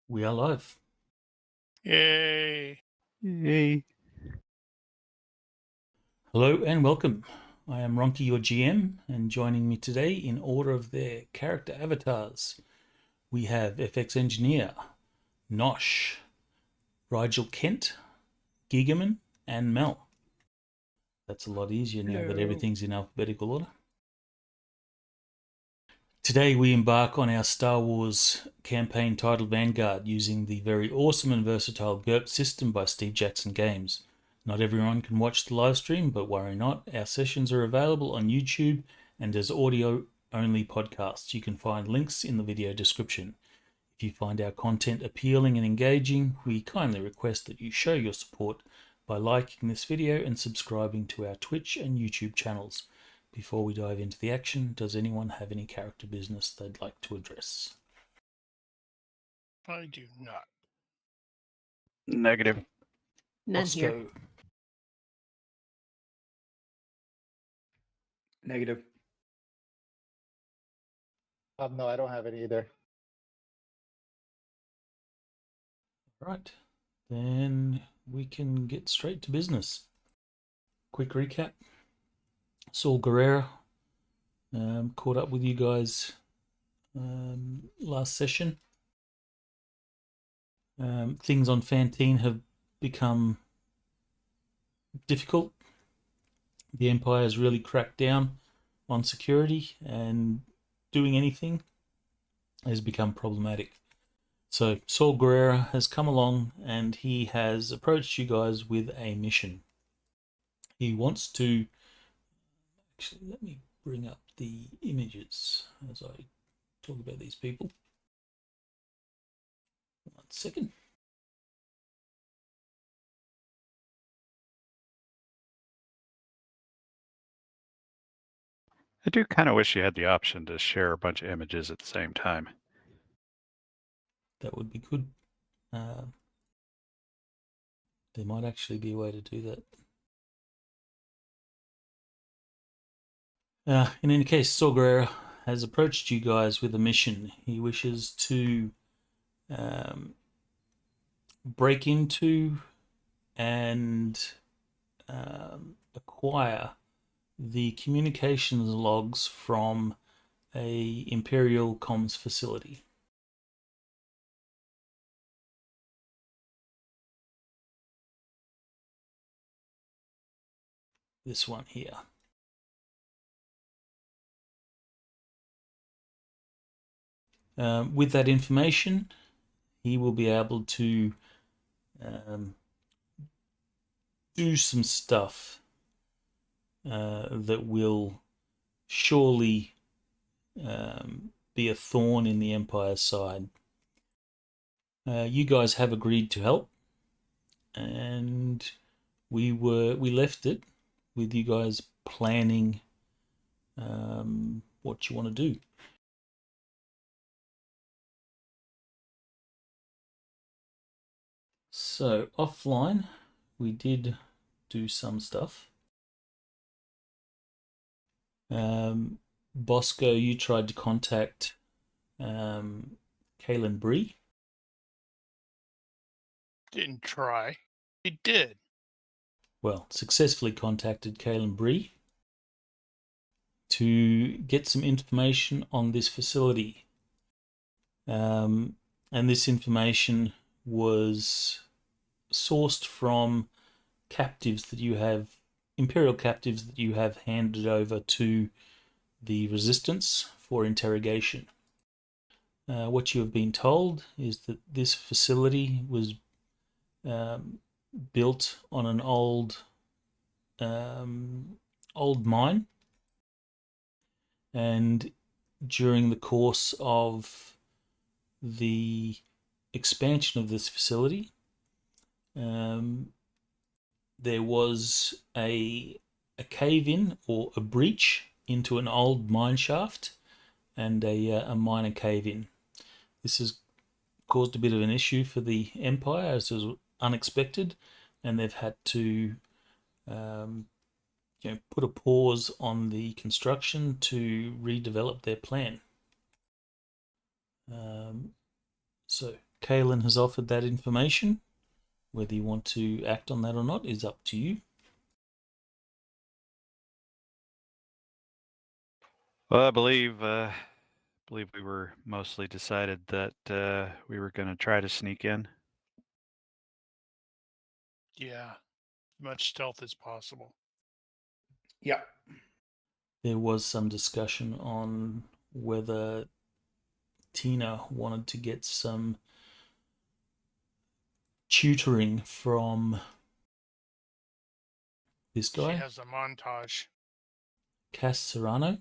We are live. Yay. Yay. Hello and welcome. I am Ronnke, your GM, and joining me today in order of their character avatars, we have FX Engineer, Nosh, Rigel Kent, Gigaman, and Mel. That's a lot easier now that everything's in alphabetical order. Today we embark on our Star Wars campaign titled Vanguard using the very awesome and versatile GURPS system by Steve Jackson Games. Not everyone can watch the live stream, but worry not. Our sessions are available on YouTube and as audio-only podcasts. You can find links in the video description. If you find our content appealing and engaging, we kindly request that you show your support by liking this video and subscribing to our Twitch and YouTube channels. Before we dive into the action, does anyone have any character business they'd like to address? I do not. Negative. None here. Bostco, Negative. No, I don't have any either. right, then we can get straight to business. Quick recap. Saul Guerrero caught up with you guys last session. Things on Fantine have become difficult. The Empire has really cracked down on security, and doing anything has become problematic. So Saul Guerrero has come along and he has approached you guys with a mission. He wants to... Actually, let me bring up the images as I talk about these people. 1 second. I do kind of wish you had the option to share a bunch of images at the same time. That would be good. There might actually be a way to do that. In any case, Saul Guerrero has approached you guys with a mission. He wishes to break into and acquire the communications logs from a Imperial comms facility. This one here. With that information, he will be able to do some stuff that will surely be a thorn in the Empire's side. You guys have agreed to help, and we left it with you guys planning what you want to do. So offline, we did do some stuff. Bosco, you tried to contact Kaylin Bree. Didn't try. He did. Well, successfully contacted Kaylin Bree to get some information on this facility. And this information was sourced from captives that you have, Imperial captives that you have handed over to the Resistance for interrogation. What you have been told is that this facility was built on an old mine, and during the course of the expansion of this facility, there was a cave-in or a breach into an old mine shaft and a minor cave-in. This has caused a bit of an issue for the Empire as it was unexpected, and they've had to put a pause on the construction to redevelop their plan. So Kaylin has offered that information. Whether you want to act on that or not is up to you. Well, I believe we were mostly decided that we were going to try to sneak in. Yeah, as much stealth as possible. Yeah. There was some discussion on whether Tina wanted to get some tutoring from this She guy, has a montage. Cass Serrano.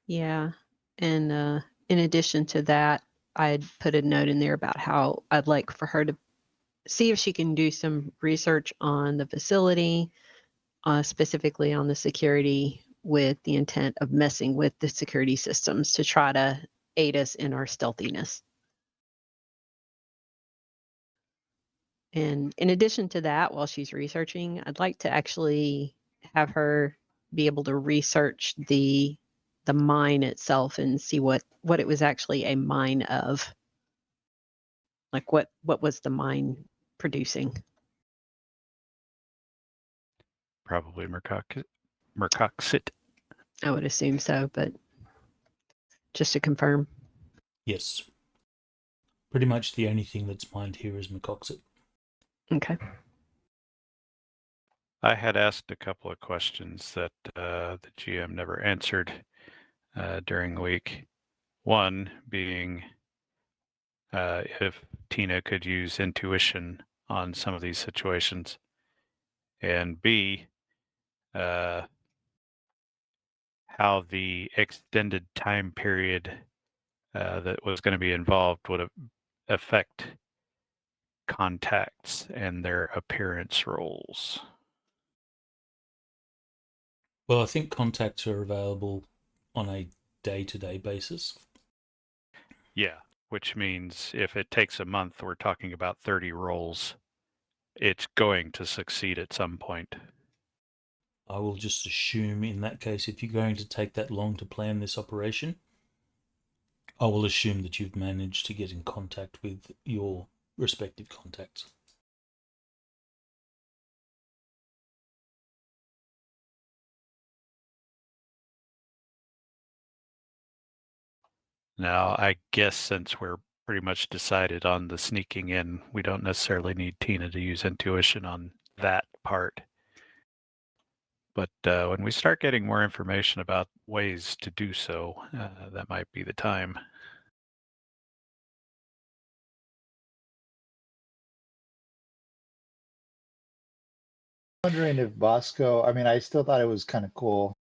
Yeah. And in addition to that, I'd put a note in there about how I'd like for her to see if she can do some research on the facility, specifically on the security, with the intent of messing with the security systems to try to aid us in our stealthiness. And in addition to that, while she's researching, I'd like to actually have her be able to research the mine itself and see what it was actually a mine of. Like what was the mine producing? Probably Mercoxit. I would assume so, but just to confirm. Yes. Pretty much the only thing that's mined here is Mercoxit. Okay. I had asked a couple of questions that the GM never answered during the week. One being if Tina could use intuition on some of these situations, and B, how the extended time period that was going to be involved would affect contacts and their appearance roles. Well, I think contacts are available on a day-to-day basis. Yeah, which means if it takes a month, we're talking about 30 rolls. It's going to succeed at some point. I will just assume in that case, if you're going to take that long to plan this operation, I will assume that you've managed to get in contact with your respective contacts. Now, I guess since we're pretty much decided on the sneaking in, we don't necessarily need Tina to use intuition on that part. But when we start getting more information about ways to do so, that might be the time. Wondering if Bostco, I mean, I still thought it was kind of cool.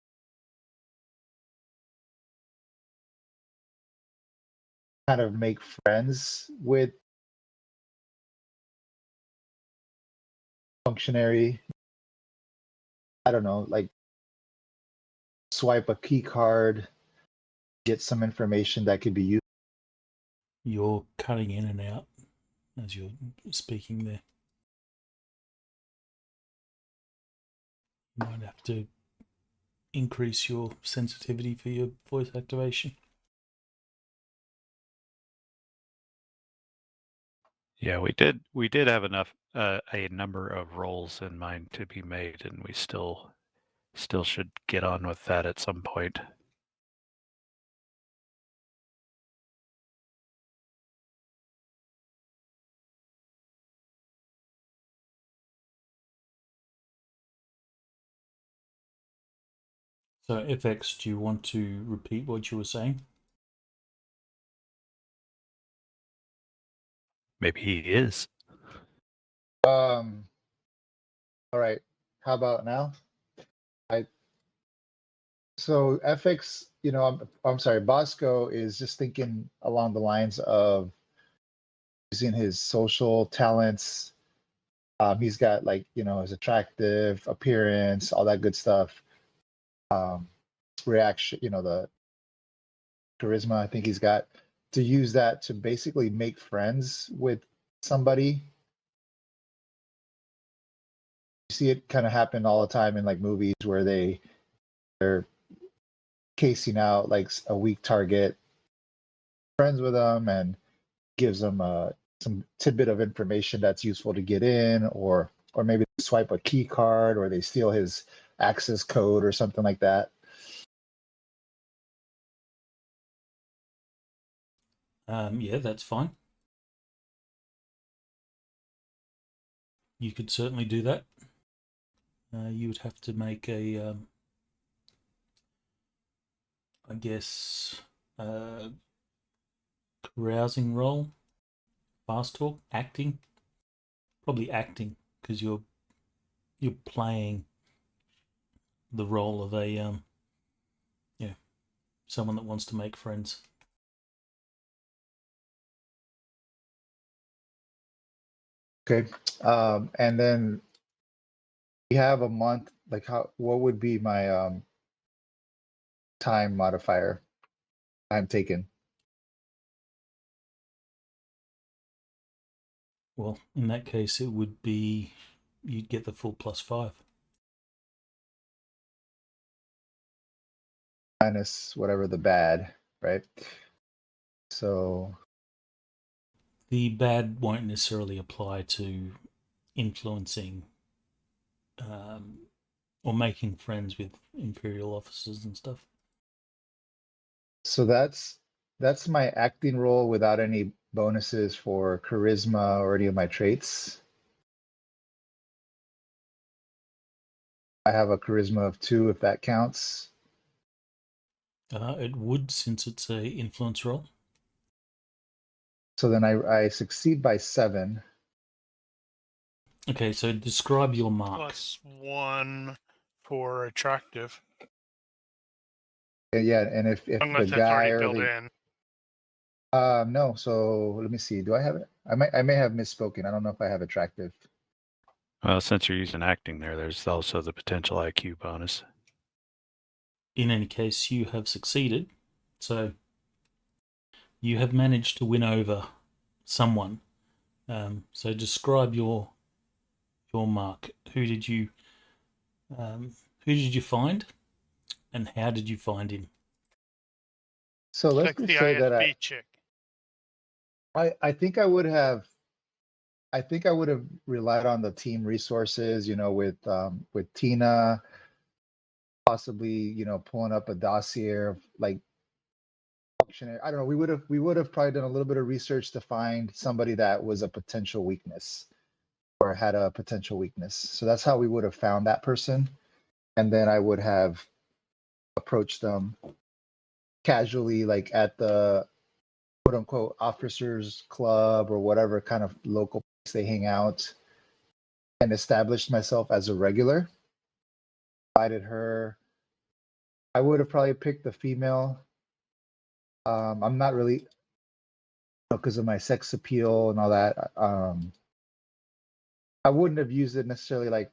Kind of make friends with functionary. I don't know, like swipe a key card, get some information that could be used. You're cutting in and out as you're speaking there. You might have to increase your sensitivity for your voice activation. Yeah, we did have enough a number of rolls in mind to be made, and we still should get on with that at some point. So, FX, do you want to repeat what you were saying? Maybe he is. All right. How about now? So FX, I'm sorry, Bosco is just thinking along the lines of using his social talents. He's got like, his attractive appearance, all that good stuff. Reaction, the charisma I think he's got, to use that to basically make friends with somebody. You see it kind of happen all the time in like movies where they're casing out like a weak target, friends with them, and gives them some tidbit of information that's useful to get in, or maybe they swipe a key card, or they steal his access code or something like that. Yeah, that's fine. You could certainly do that. You would have to make a, I guess, carousing roll, fast talk, acting, probably acting, because you're playing the role of a someone that wants to make friends. Okay, and then we have a month. Like, what would be my time modifier? Time taken. Well, in that case, it would be you'd get the full +5. Minus whatever the bad, right? So The bad won't necessarily apply to influencing or making friends with Imperial officers and stuff. so that's my acting role without any bonuses for charisma or any of my traits. I have a charisma of 2, if that counts. It would, since it's a influence roll. So then I succeed by 7. Okay, so describe your mark. +1 for attractive. Yeah, and if the Unless that's guy already built early, in. no. So let me see. Do I have it? I may have misspoken. I don't know if I have attractive. Well, since you're using acting there's also the potential IQ bonus. In any case, you have succeeded. So you have managed to win over someone. So describe your mark. Who did you find, and how did you find him? So let's Like just the say that ISB chick. I think I would have relied on the team resources, with Tina, possibly, pulling up a dossier of like functionary. I don't know. We would have probably done a little bit of research to find somebody that was a potential weakness or had a potential weakness. So that's how we would have found that person. And then I would have approached them casually, like at the quote unquote officers club or whatever kind of local place they hang out, and established myself as a regular. Invited her. I would have probably picked the female. I'm not really, because of my sex appeal and all that. I wouldn't have used it necessarily like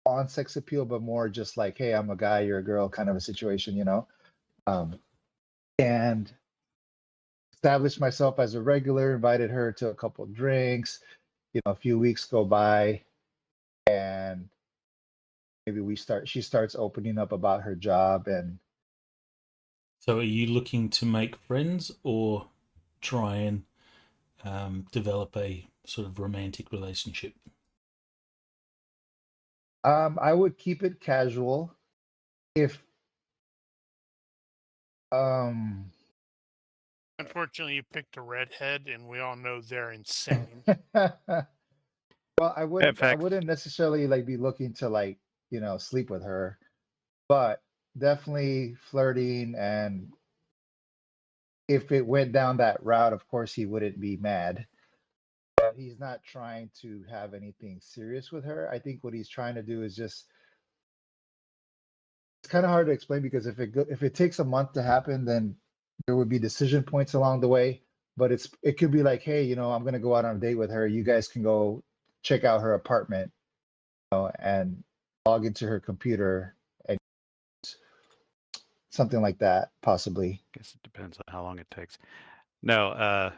on sex appeal, but more just like, hey, I'm a guy, you're a girl, kind of a situation. And established myself as a regular, invited her to a couple of drinks. A few weeks go by, and maybe she starts opening up about her job. And So are you looking to make friends or try and develop a sort of romantic relationship? I would keep it casual. If Unfortunately, you picked a redhead, and we all know they're insane. well, I In fact, wouldn't necessarily like be looking to like, sleep with her, but definitely flirting. And if it went down that route, of course he wouldn't be mad. But he's not trying to have anything serious with her. I think what he's trying to do is just, it's kind of hard to explain, because if it takes a month to happen, then there would be decision points along the way. But it could be like, hey, I'm going to go out on a date with her. You guys can go check out her apartment, and log into her computer, and something like that, possibly. I guess it depends on how long it takes. No,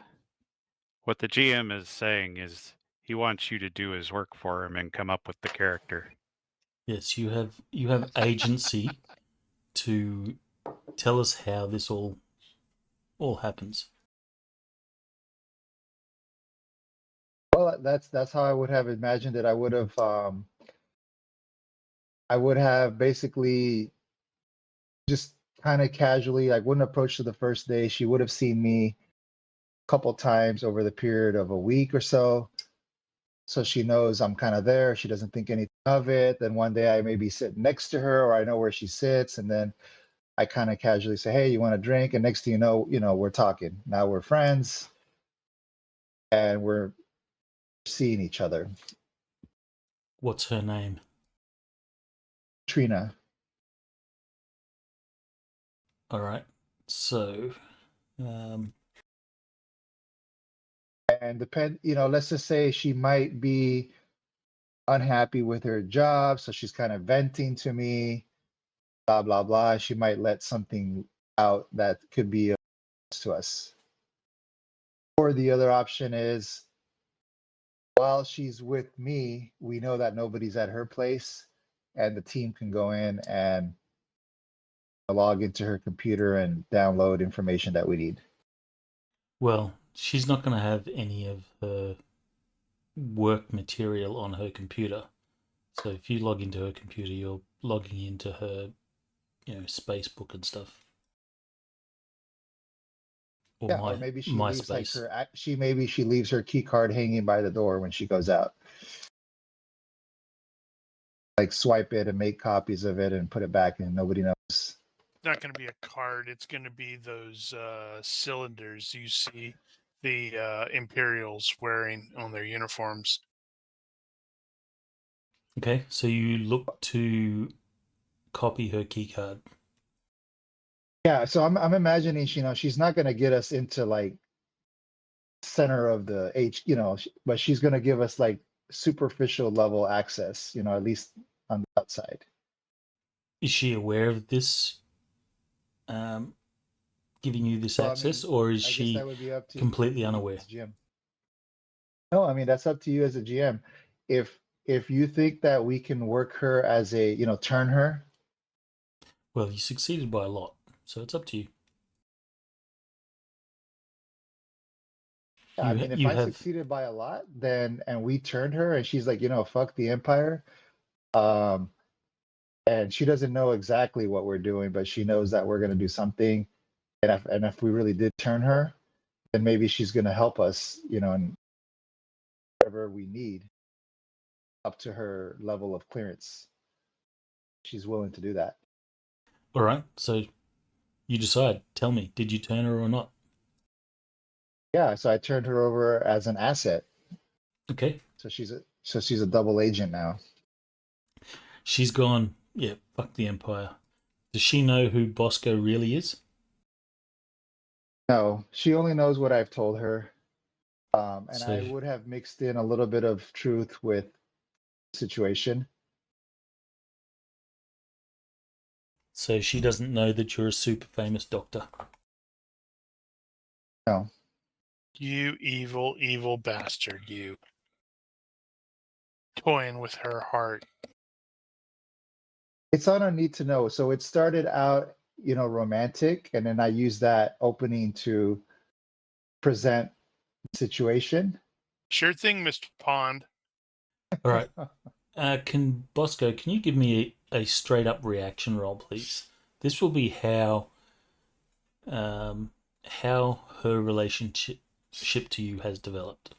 what the GM is saying is he wants you to do his work for him and come up with the character. Yes, you have agency to tell us how this all happens. Well, that's how I would have imagined it. I would have basically just kind of casually, like, wouldn't approach her the first day. She would have seen me a couple times over the period of a week or so. So she knows I'm kind of there. She doesn't think anything of it. Then one day I may be sitting next to her, or I know where she sits, and then I kind of casually say, "Hey, you want a drink?" And next thing you know, we're talking. Now we're friends, and we're seeing each other. What's her name? Trina. All right. So, um, And let's just say she might be unhappy with her job, so she's kind of venting to me, blah blah blah. She might let something out that could be to us. Or the other option is, while she's with me, we know that nobody's at her place, and the team can go in and log into her computer and download information that we need. well, she's not going to have any of her work material on her computer. So if you log into her computer, you're logging into her, space book and stuff. Or Yeah, or maybe she leaves like MySpace. she leaves her key card hanging by the door when she goes out. Like, swipe it and make copies of it and put it back, and nobody knows. It's not going to be a card. It's going to be those cylinders you see the Imperials wearing on their uniforms. Okay, so you look to copy her keycard. Yeah, so I'm imagining, she's not going to get us into like center of the but she's going to give us like superficial level access, at least on the outside. Is she aware of this, giving you this Well, I access, mean, or is I guess that she would be up to completely you unaware? as GM. No, I mean, that's up to you as a GM. If you think that we can work her as a, turn her. Well, you succeeded by a lot, so it's up to you. I mean, if You I have succeeded by a lot, then and we turned her and she's like, fuck the Empire. Um, and she doesn't know exactly what we're doing, but she knows that we're gonna do something. And if we really did turn her, then maybe she's gonna help us, in whatever we need up to her level of clearance. She's willing to do that. all right. So you decide. Tell me, did you turn her or not? Yeah, so I turned her over as an asset. Okay. So she's a double agent now. She's gone. Yeah, fuck the Empire. Does she know who Bosco really is? No, she only knows what I've told her. And I So, would have mixed in a little bit of truth with the situation. so she doesn't know that you're a super famous doctor. No, You evil, evil bastard, you. Toying with her heart. it's on a need to know. So it started out, romantic, and then I used that opening to present the situation. Sure thing, Mr. Pond. All right. Can you give me a straight up reaction roll, please? This will be um, how her relationship to you has developed.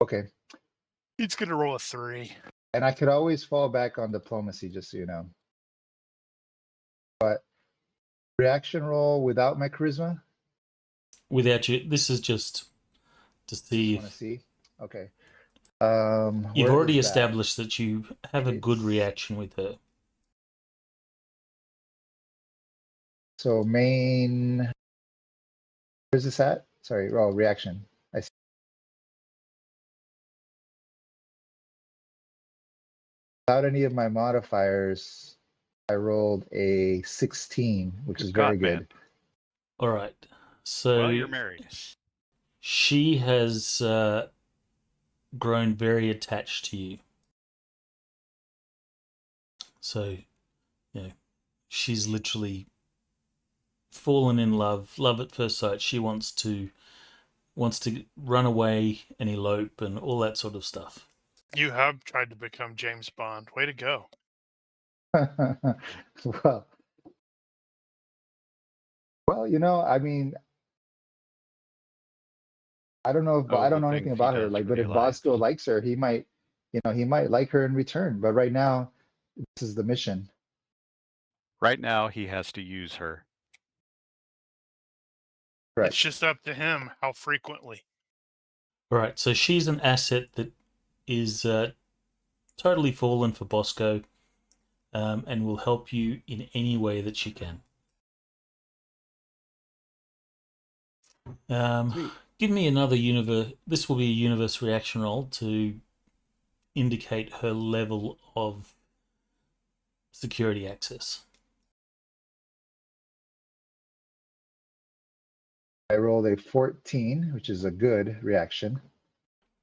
Okay. He's going to roll a 3. And I could always fall back on diplomacy, just so you know. But reaction roll without my charisma? Without you, this is just to see Want to if see? Okay. you've Where already is that? established that you have a good reaction with her. So main, where's this at? Sorry, reaction. I see. Without any of my modifiers, I rolled a 16, which is very caught, good. man. All right. So Well, you're married. she has grown very attached to you. So, she's literally fallen in love at first sight. She wants to wants to run away and elope and all that sort of stuff. You have tried to become James Bond. Way to go. well, I mean, I don't know if Oh, I don't the know anything things he about her. does Like, for but the if Alliance. Bostco likes her, he might like her in return. But right now, this is the mission. Right now, he has to use her. Correct. It's just up to him how frequently. All right, so she's an asset that is totally fallen for Bosco, and will help you in any way that she can. Sweet. Give me another universe. This will be a universe reaction roll to indicate her level of security access. I rolled a 14, which is a good reaction.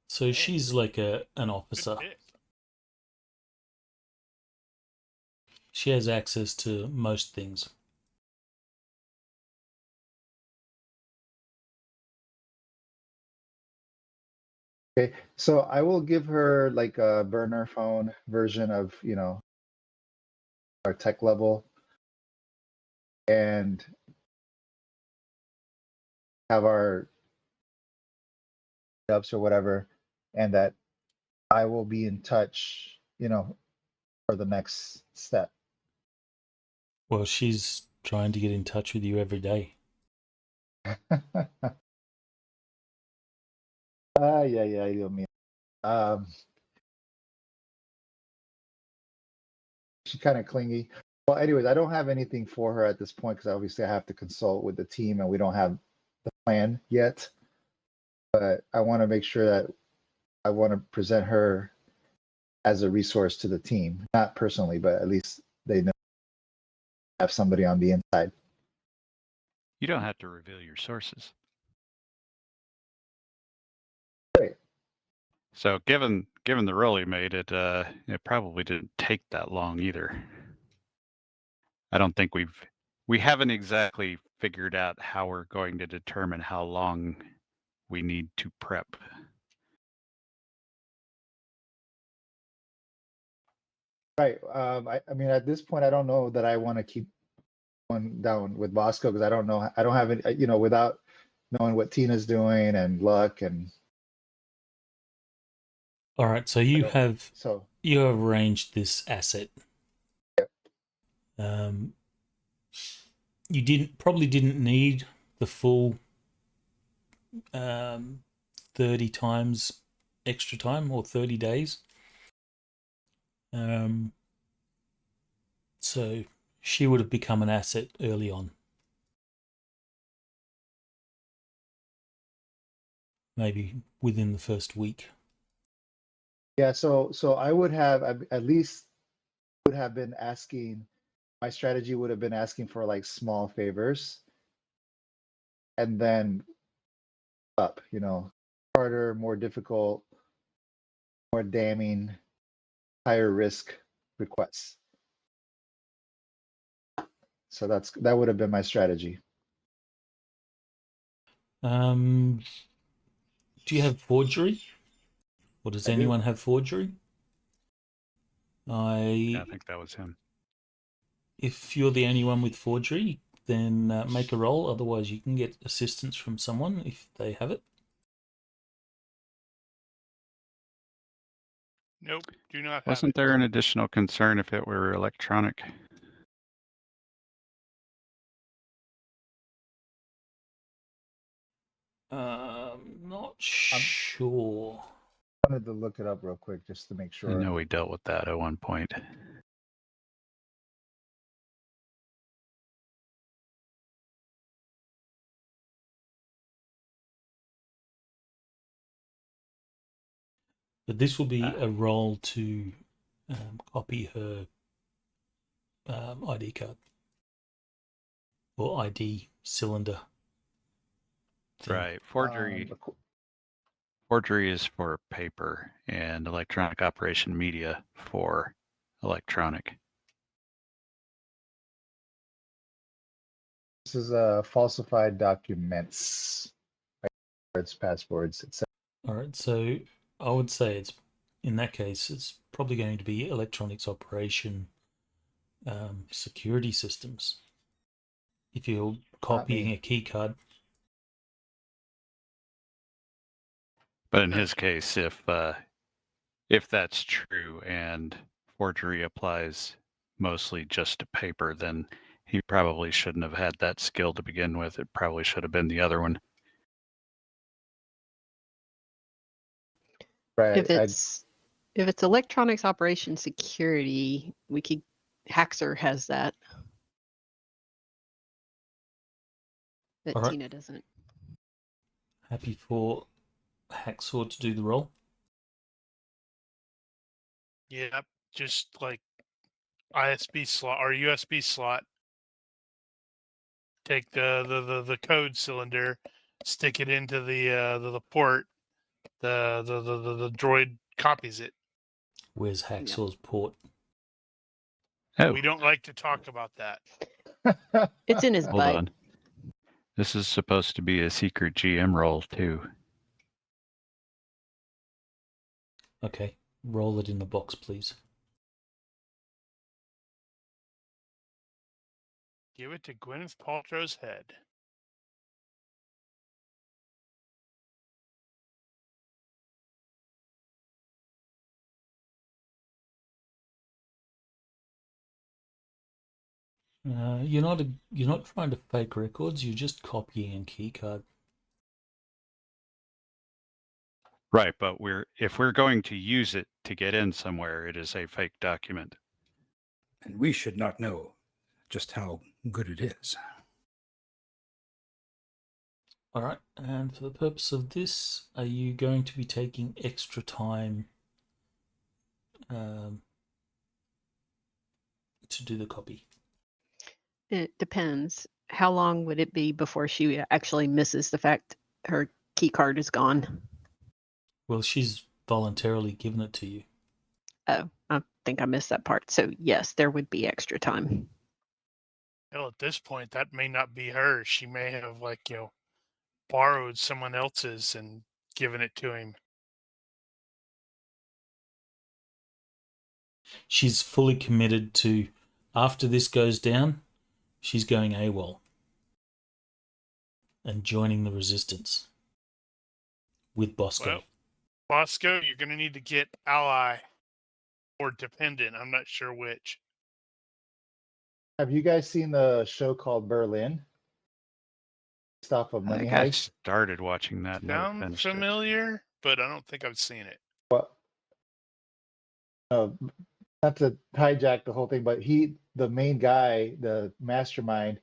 So she's like an Good officer. pick. She has access to most things. Okay, so I will give her like a burner phone version of, our tech level, and have our ups or whatever, and that I will be in touch, for the next step. Well, she's trying to get in touch with you every day. Yeah, you know me. She's kind of clingy. Well, anyways, I don't have anything for her at this point because obviously I have to consult with the team and we don't have the plan yet. But I want to make sure that I want to present her as a resource to the team, not personally, but at least they know have somebody on the inside. You don't have to reveal your sources. Great. So, given the role you made, it probably didn't take that long either. I don't think we haven't exactly figured out how we're going to determine how long we need to prep. Right. I mean, at this point, I don't know that I want to keep going down with Bosco because I don't know. I don't have it, without knowing what Tina's doing and Luck and. All right, so you have So. arranged this asset. You probably didn't need the full 30 times extra time or 30 days. So she would have become an asset early on. Maybe within the first week. Yeah, so I would have at least would have been asking. My strategy would have been asking for like small favors, and then up, harder, more difficult, more damning, higher risk requests. So that would have been my strategy. Do you have forgery? Or does I do. anyone have forgery? I think that was him. If you're the only one with forgery, then make a roll. Otherwise, you can get assistance from someone if they have it. Nope, do not have Wasn't it. there an additional concern if it were electronic? Not sure. I wanted to look it up real quick just to make sure. I know we dealt with that at one point. But this will be a roll to copy her ID card or ID cylinder. Right. Forgery is for paper and electronic operation media for electronic. This is falsified documents. passports, etc. All right, so I would say it's in that case it's probably going to be electronics operation security systems. If you're copying a key card, But in his case, if that's true and forgery applies mostly just to paper, then he probably shouldn't have had that skill to begin with. It probably should have been the other one. Right. If it's electronics operation security, Haxor has that. But All right. Tina doesn't. Happy for Hacksaw to do the role. Yep, just like ISB slot or USB slot. Take the code cylinder, stick it into the port. The droid copies it. Where's Hacksaw's port? Oh, We don't like to talk about that. It's in his hold butt. on. This is supposed to be a secret GM role too. Okay, roll it in the box, please. Give it to Gwyneth Paltrow's head. You're not trying to fake records. You're just copying a key card. Right, but if we're going to use it to get in somewhere, it is a fake document. And we should not know just how good it is. All right, and for the purpose of this, are you going to be taking extra time to do the copy? It depends. How long would it be before she actually misses the fact her key card is gone? Well, she's voluntarily given it to you. Oh, I think I missed that part. So yes, there would be extra time. Hell, at this point, that may not be her. She may have borrowed someone else's and given it to him. She's fully committed to, after this goes down, she's going AWOL and joining the resistance with Bostco. Well, Bostco, you're going to need to get ally or dependent. I'm not sure which. Have you guys seen the show called Berlin? Based off of I Money think I Heist? started watching that and never Sound finished it. familiar, but I don't think I've seen it. Well, not to hijack the whole thing, but the main guy, the mastermind,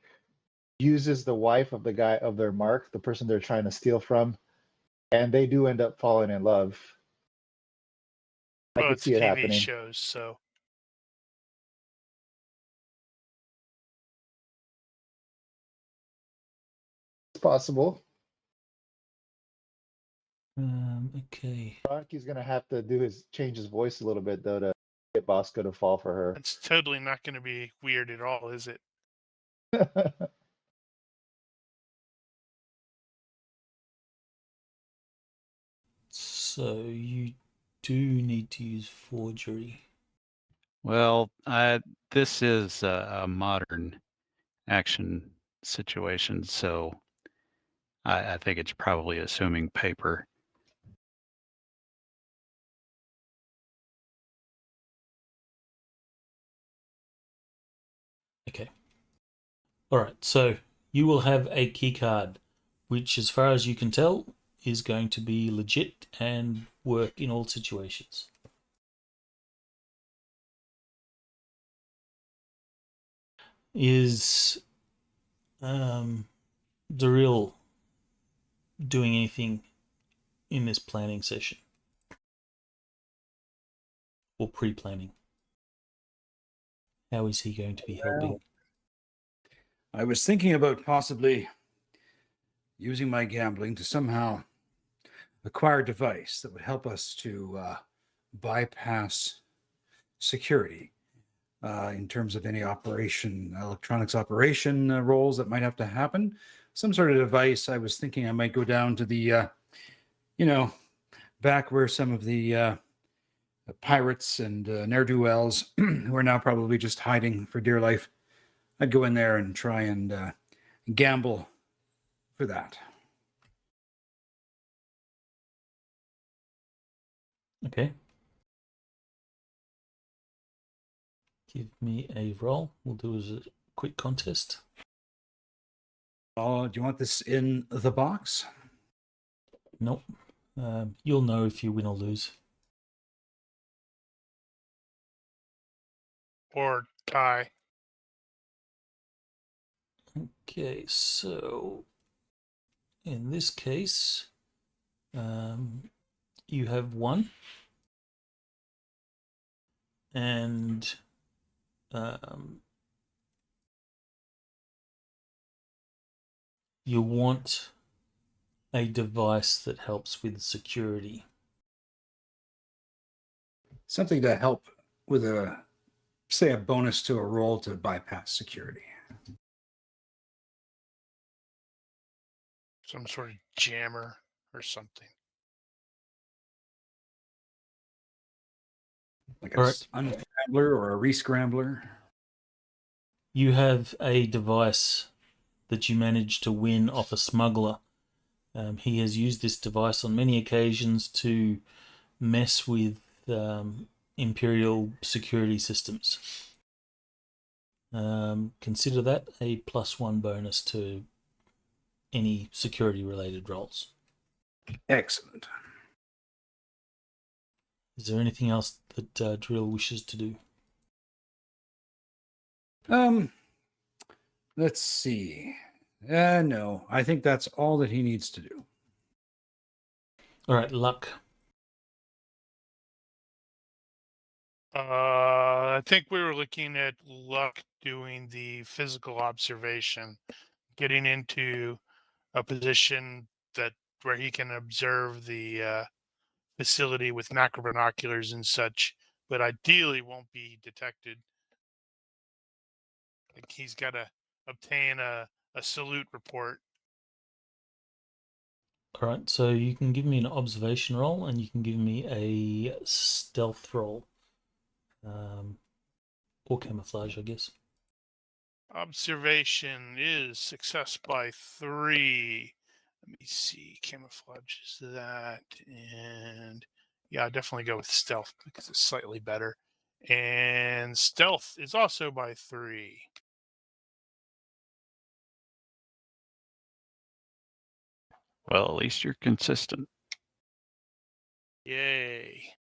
uses the wife of the guy of their mark, the person they're trying to steal from, and they do end up falling in love. I Well, could it's see it TV happening. shows, so It's possible. Okay. Ronke's gonna have to change his voice a little bit though to get Bosco to fall for her. it's totally not going to be weird at all, is it? So you do need to use forgery. Well, this is a modern action situation, so I think it's probably assuming paper. Okay. All right. So you will have a key card, which, as far as you can tell, is going to be legit and work in all situations. Is Daryl doing anything in this planning session or pre-planning? How is he going to be helping? I was thinking about possibly using my gambling to somehow acquire a device that would help us to bypass security in terms of any electronics operation roles that might have to happen. Some sort of device. I was thinking I might go down to the back where some of the pirates and ne'er-do-wells who are now probably just hiding for dear life, I'd go in there and try and gamble for that. Okay. Give me a roll. We'll do as a quick contest. Oh, do you want this in the box? Nope. You'll know if you win or lose. Or tie. Okay, so in this case, you have 1, and you want a device that helps with security. Something to help with a bonus to a roll to bypass security. Some sort of jammer or something. Like Correct. an unscrambler or a rescrambler. You have a device that you managed to win off a smuggler. He has used this device on many occasions to mess with Imperial security systems. Consider that a +1 bonus to any security-related rolls. Excellent. Is there anything else that Drill wishes to do? Let's see. No, I think that's all that he needs to do. All right, luck. I think we were looking at luck doing the physical observation, getting into a position where he can observe the facility with macro binoculars and such, but ideally won't be detected. Like he's got to obtain a salute report. All right, so you can give me an observation roll, and you can give me a stealth roll, or camouflage, I guess. Observation is success by 3. Let me see. Camouflage is that. And yeah, I'll definitely go with stealth because it's slightly better. And stealth is also by 3. Well, at least you're consistent. Yay.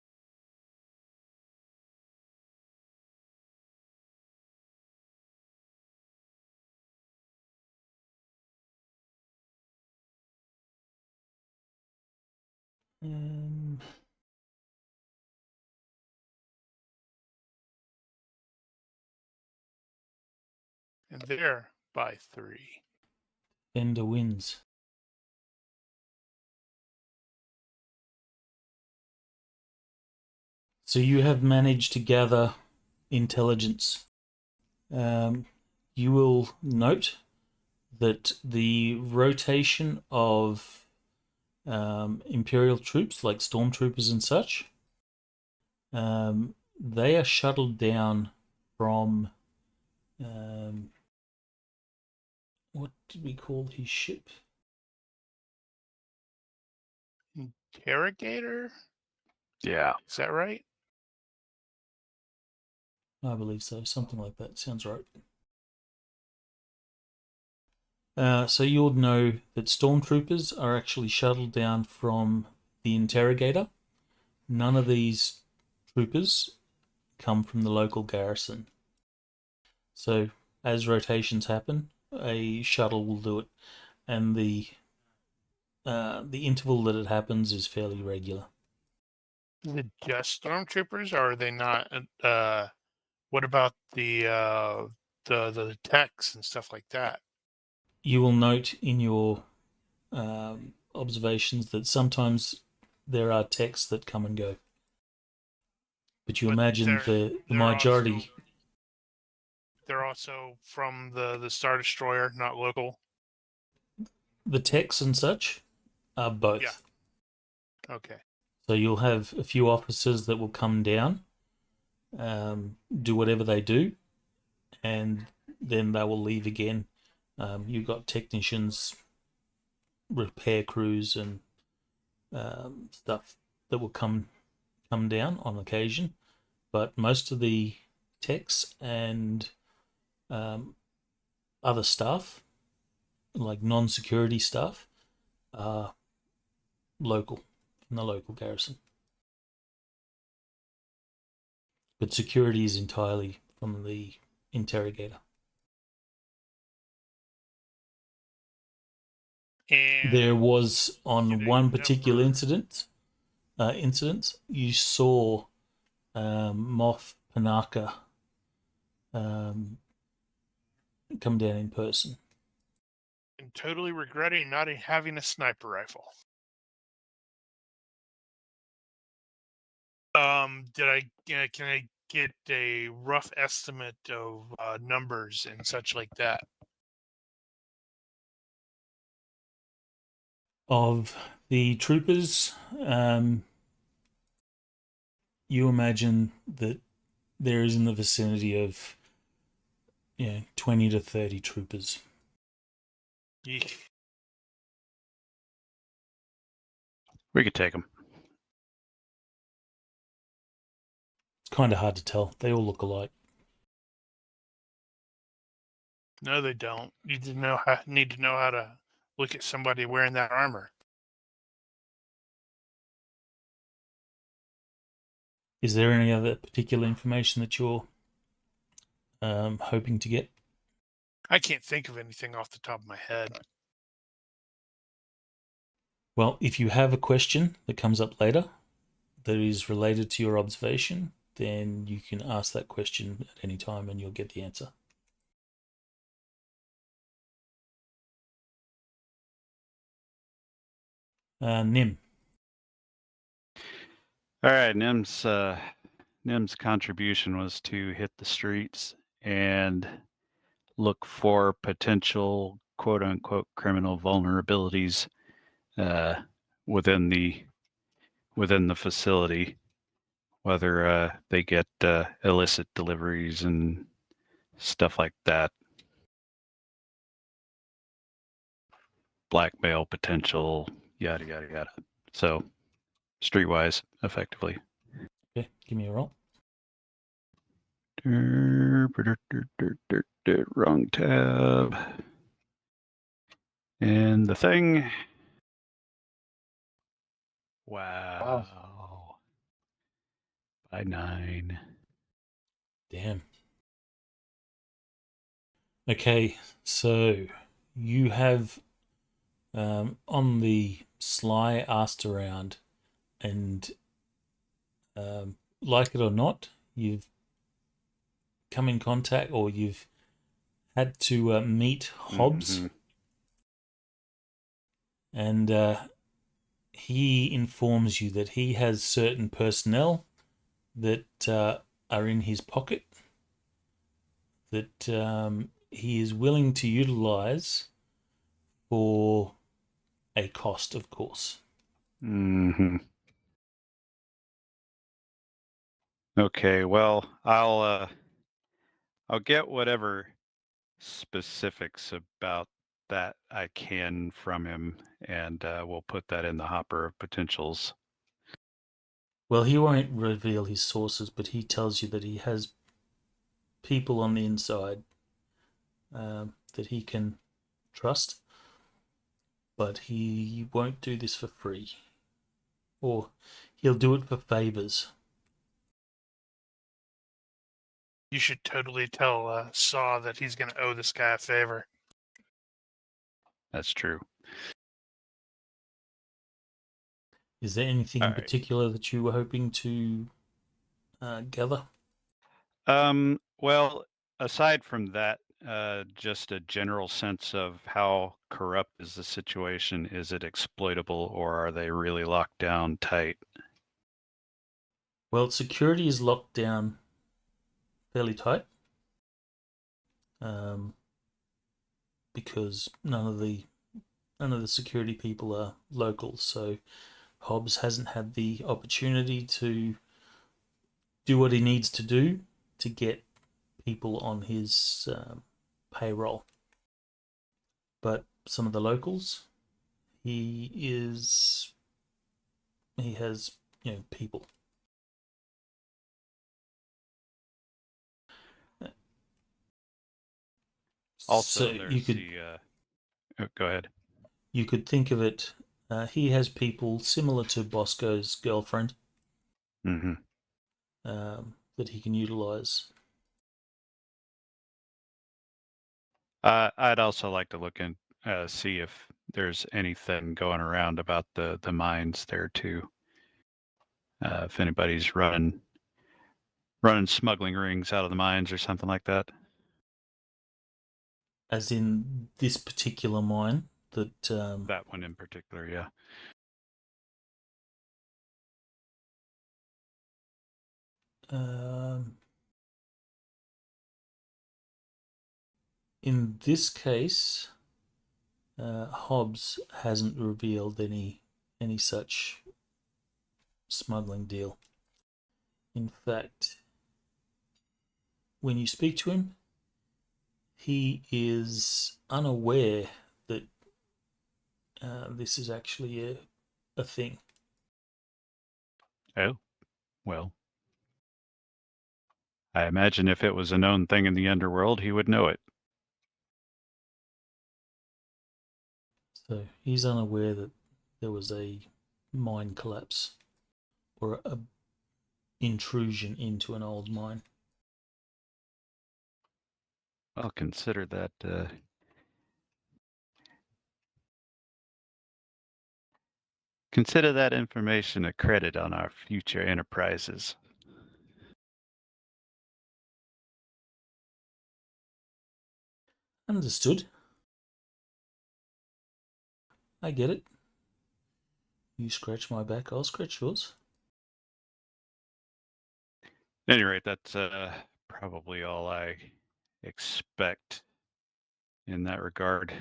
Um, And there by 3. Bender wins. So you have managed to gather intelligence. You will note that the rotation of Imperial troops, like stormtroopers and such, they are shuttled down from what did we call his ship? Interrogator? Yeah. Is that right? I believe so. Something like that. Sounds right. So you would know that stormtroopers are actually shuttled down from the interrogator. None of these troopers come from the local garrison. So as rotations happen, a shuttle will do it, and the interval that it happens is fairly regular. Is it just stormtroopers, or are they not? What about the techs and stuff like that? You will note in your observations that sometimes there are techs that come and go, but you But imagine the majority. They're also from the Star Destroyer, not local. The techs and such are both. Yeah. Okay. So you'll have a few officers that will come down, do whatever they do, and then they will leave again. You've got technicians, repair crews, and stuff that will come down on occasion. But most of the techs and other staff, like non-security staff, are local, from the local garrison. But security is entirely from the interrogator. And There was on did a one particular number- incident, you saw Moff Panaka come down in person. and totally regretting not having a sniper rifle. Can I get a rough estimate of numbers and such like that? Of the troopers, you imagine that there is in the vicinity of 20 to 30 troopers. Yeesh. We could take them. It's kind of hard to tell. They all look alike. No, they don't. You need to know how to look at somebody wearing that armor. Is there any other particular information that you're hoping to get? I can't think of anything off the top of my head. Well, if you have a question that comes up later that is related to your observation, then you can ask that question at any time and you'll get the answer. Nim. All right, Nim's contribution was to hit the streets and look for potential quote unquote criminal vulnerabilities within the facility, whether they get illicit deliveries and stuff like that, blackmail potential, yada yada yada. So streetwise, effectively. Okay, give me a roll. Wrong tab. And the thing. Wow. By 9. Damn. Okay, so you have on the sly asked around, and like it or not, you've come in contact or you've had to meet Hobbs, and he informs you that he has certain personnel that are in his pocket that he is willing to utilize for a cost, of course. Okay, well, I'll get whatever specifics about that I can from him, and we'll put that in the hopper of potentials. Well, he won't reveal his sources, but he tells you that he has people on the inside that he can trust, but he won't do this for free, or he'll do it for favors. You should totally tell Saw that he's going to owe this guy a favor. That's true. Is there anything in particular that you were hoping to gather? Well, aside from that, just a general sense of how corrupt is the situation. Is it exploitable, or are they really locked down tight? Well, security is locked down fairly tight because none of the security people are local. So Hobbs hasn't had the opportunity to do what he needs to do to get people on his payroll. But some of the locals, he has people. Also, so there's go ahead. You could think of it. He has people similar to Bosco's girlfriend Mm-hmm. that he can utilize. I'd also like to look and see if there's anything going around about the mines there too. If anybody's running smuggling rings out of the mines or something like that. As in this particular mine that. That one in particular, yeah. In this case, Hobbs hasn't revealed any such smuggling deal. In fact, when you speak to him, he is unaware that this is actually a thing. Oh, well. I imagine if it was a known thing in the underworld, he would know it. So he's unaware that there was a mine collapse or a intrusion into an old mine. Well, consider that information a credit on our future enterprises. Understood. I get it. You scratch my back, I'll scratch yours. At any rate, that's probably all I expect in that regard.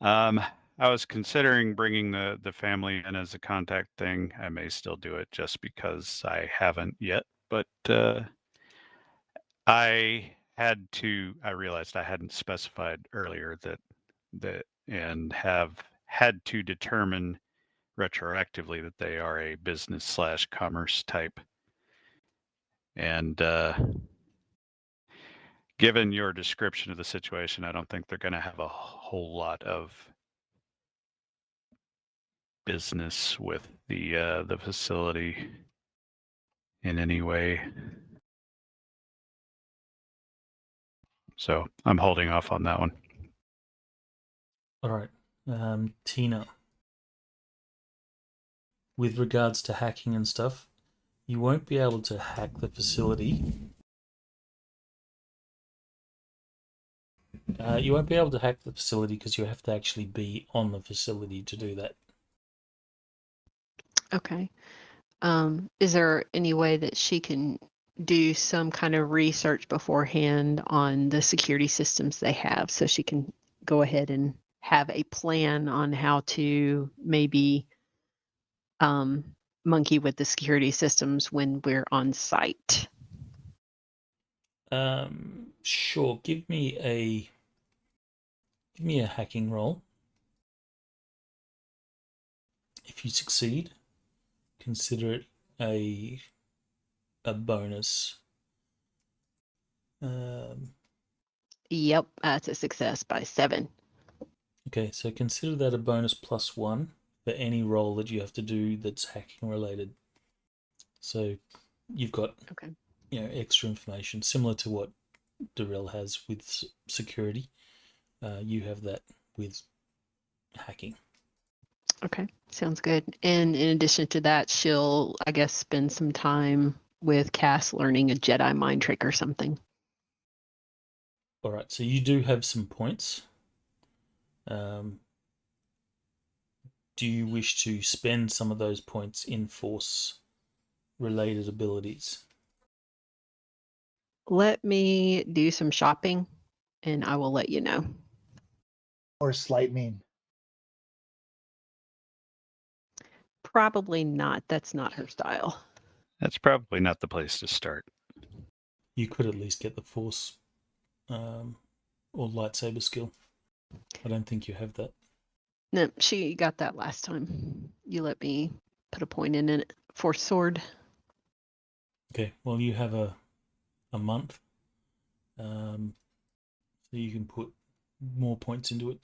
I was considering bringing the family in as a contact thing. I may still do it just because I haven't yet, but I realized I hadn't specified earlier that and have had to determine retroactively that they are a business/commerce type. And given your description of the situation, I don't think they're going to have a whole lot of business with the facility in any way. So I'm holding off on that one. All right. Tina, with regards to hacking and stuff, you won't be able to hack the facility. You won't be able to hack the facility because you have to actually be on the facility to do that. Okay. Is there any way that she can do some kind of research beforehand on the security systems they have so she can go ahead and have a plan on how to maybe monkey with the security systems when we're on site? Sure. Give me a hacking roll. If you succeed, consider it a bonus. Yep, that's a success by 7. Okay, so consider that a bonus +1 for any roll that you have to do that's hacking related. So you've got extra information similar to what Darrell has with security. You have that with hacking. Okay, sounds good. And in addition to that, she'll, I guess, spend some time with Cass learning a Jedi mind trick or something. All right, so you do have some points. Do you wish to spend some of those points in force-related abilities? Let me do some shopping, and I will let you know. Or slight mean. Probably not. That's not her style. That's probably not the place to start. You could at least get the force or lightsaber skill. I don't think you have that. No, she got that last time. You let me put a point in it. Force sword. Okay, well, you have a month, so you can put more points into it.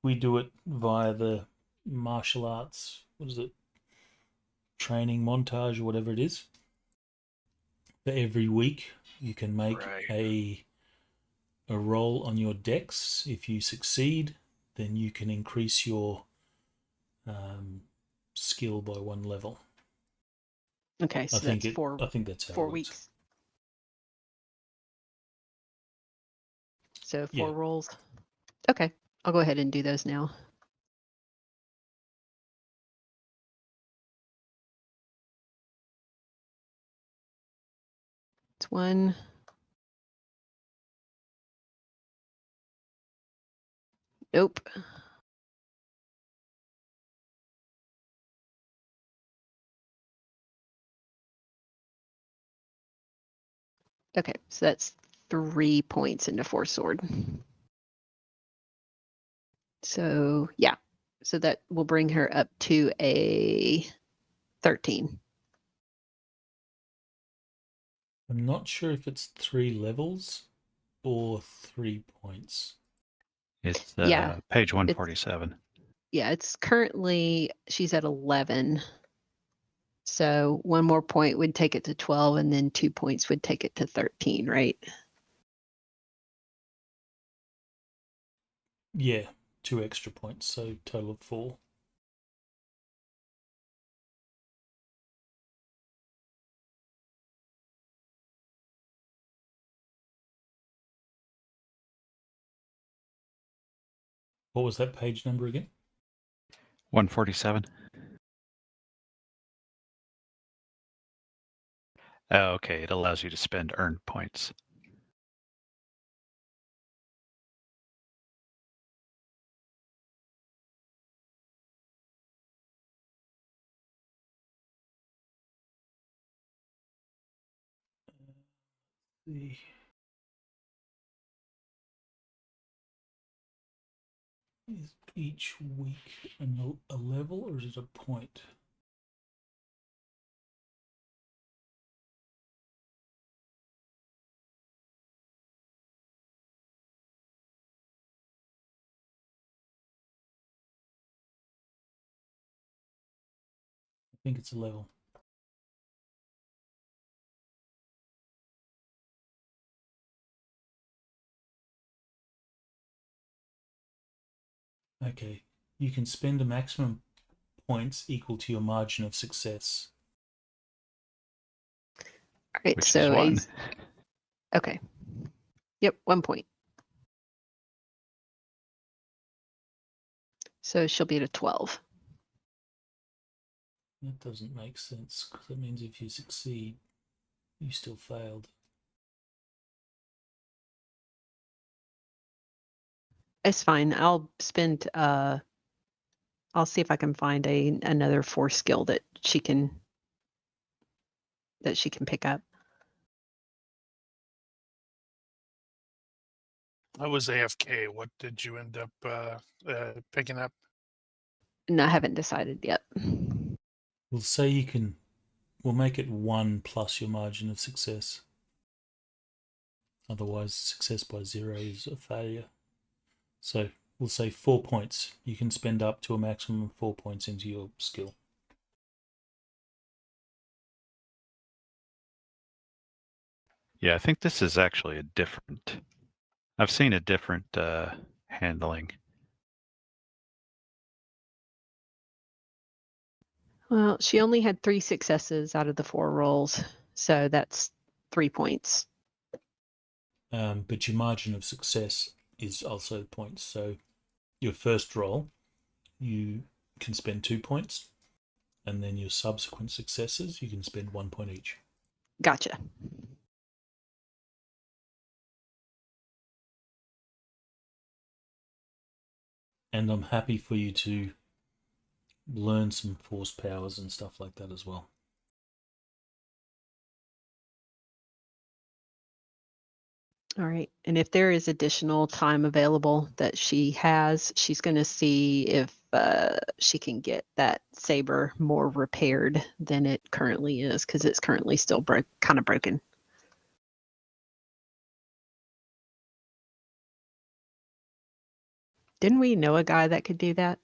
We do it via the martial arts, what is it, training montage or whatever it is. For every week, you can make a roll on your dex. If you succeed, then you can increase your skill by 1 level. Okay, so that's I think that's how 4 it works. weeks. So 4 rolls. Okay, I'll go ahead and do those now. It's 1. Nope. Okay, so that's 3 points into force sword. So yeah, so that will bring her up to a 13. I'm not sure if it's 3 levels or 3 points. It's Yeah, page 147. it's currently, she's at 11. So 1 more point would take it to 12, and then 2 points would take it to 13, right? Yeah, 2 extra points, so total of 4. What was that page number again? 147. Oh, okay. It allows you to spend earned points. The is each week a level, or is it a point? I think it's a level. Okay, you can spend a maximum points equal to your margin of success. All right, Which so is 1. Okay. Yep, 1 point. So she'll be at a 12. That doesn't make sense, because that means if you succeed, you still failed. It's fine. I'll spend I'll see if I can find another force skill that she can pick up. I was AFK. What did you end up picking up? And I haven't decided yet. We'll say we'll make it 1 plus your margin of success. Otherwise, success by 0 is a failure. So we'll say 4 points. You can spend up to a maximum of 4 points into your skill. Yeah, I think this is actually a different. I've seen a different handling. Well, she only had 3 successes out of the 4 rolls, so that's 3 points. But your margin of success is also points. So your first roll, you can spend 2 points, and then your subsequent successes, you can spend 1 point each. Gotcha. And I'm happy for you to learn some force powers and stuff like that as well. All right. And if there is additional time available that she has, she's going to see if she can get that saber more repaired than it currently is, because it's currently still kind of broken. Didn't we know a guy that could do that?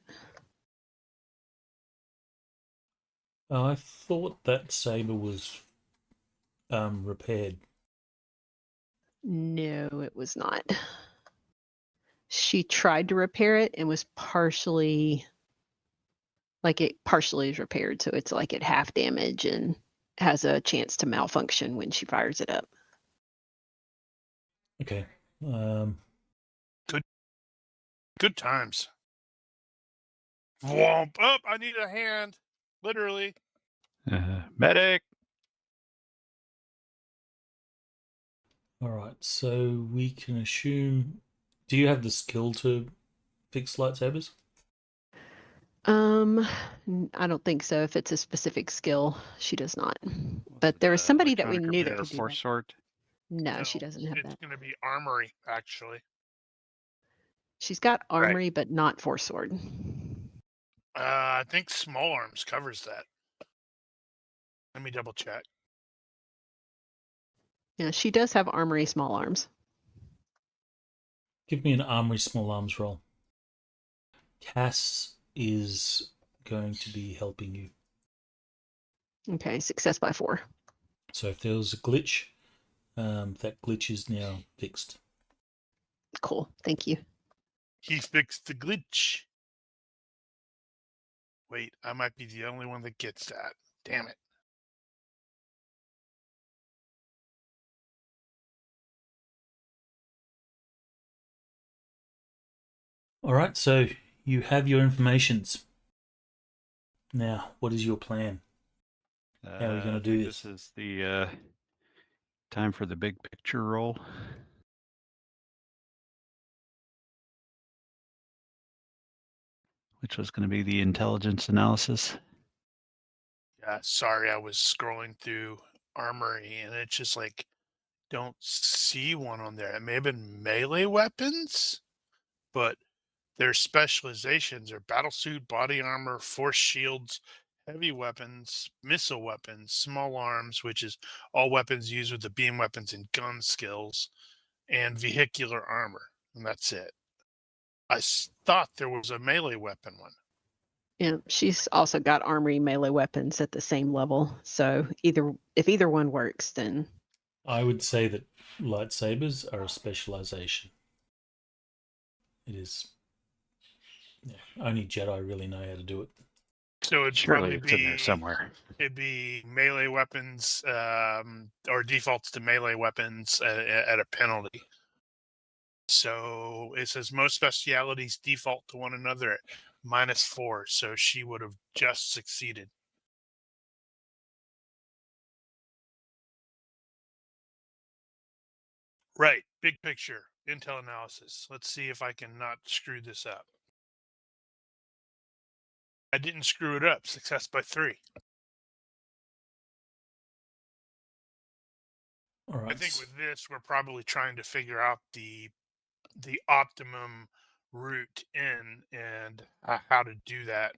I thought that saber was repaired. No, it was not. She tried to repair it and was partially is repaired, so it's like at half damage and has a chance to malfunction when she fires it up. Okay. Good times. Womp up! I need a hand, literally. Medic. All right. So we can assume. Do you have the skill to fix lightsabers? I don't think so. If it's a specific skill, she does not. But there was somebody that we knew that could do Force that. sword. No, she doesn't have It's that. going to be armory, actually. She's got armory, but not force sword. I think small arms covers that. Let me double check. Yeah, she does have armory small arms. Give me an armory small arms roll. Cass is going to be helping you. Okay, success by 4. So if there was a glitch, that glitch is now fixed. Cool, thank you. He fixed the glitch. Wait, I might be the only one that gets that. Damn it. All right, so you have your informations. Now, what is your plan? How are you going to do this? This is the time for the big picture roll. Which was going to be the intelligence analysis. Yeah, sorry, I was scrolling through armory and it's just like, don't see one on there. It may have been melee weapons, but their specializations are battlesuit, body armor, force shields, heavy weapons, missile weapons, small arms, which is all weapons used with the beam weapons and gun skills, and vehicular armor. And that's it. I thought there was a melee weapon one. Yeah, she's also got armory melee weapons at the same level. So if either one works, then I would say that lightsabers are a specialization. It is. Yeah, only Jedi really know how to do it. So it'd Surely probably it's in there be somewhere. it'd be melee weapons, or defaults to melee weapons at a penalty. So it says most specialities default to one another at -4. So she would have just succeeded. Right. Big picture. Intel analysis. Let's see if I can not screw this up. I didn't screw it up. Success by 3. All right. I think with this, we're probably trying to figure out the optimum route in and how to do that.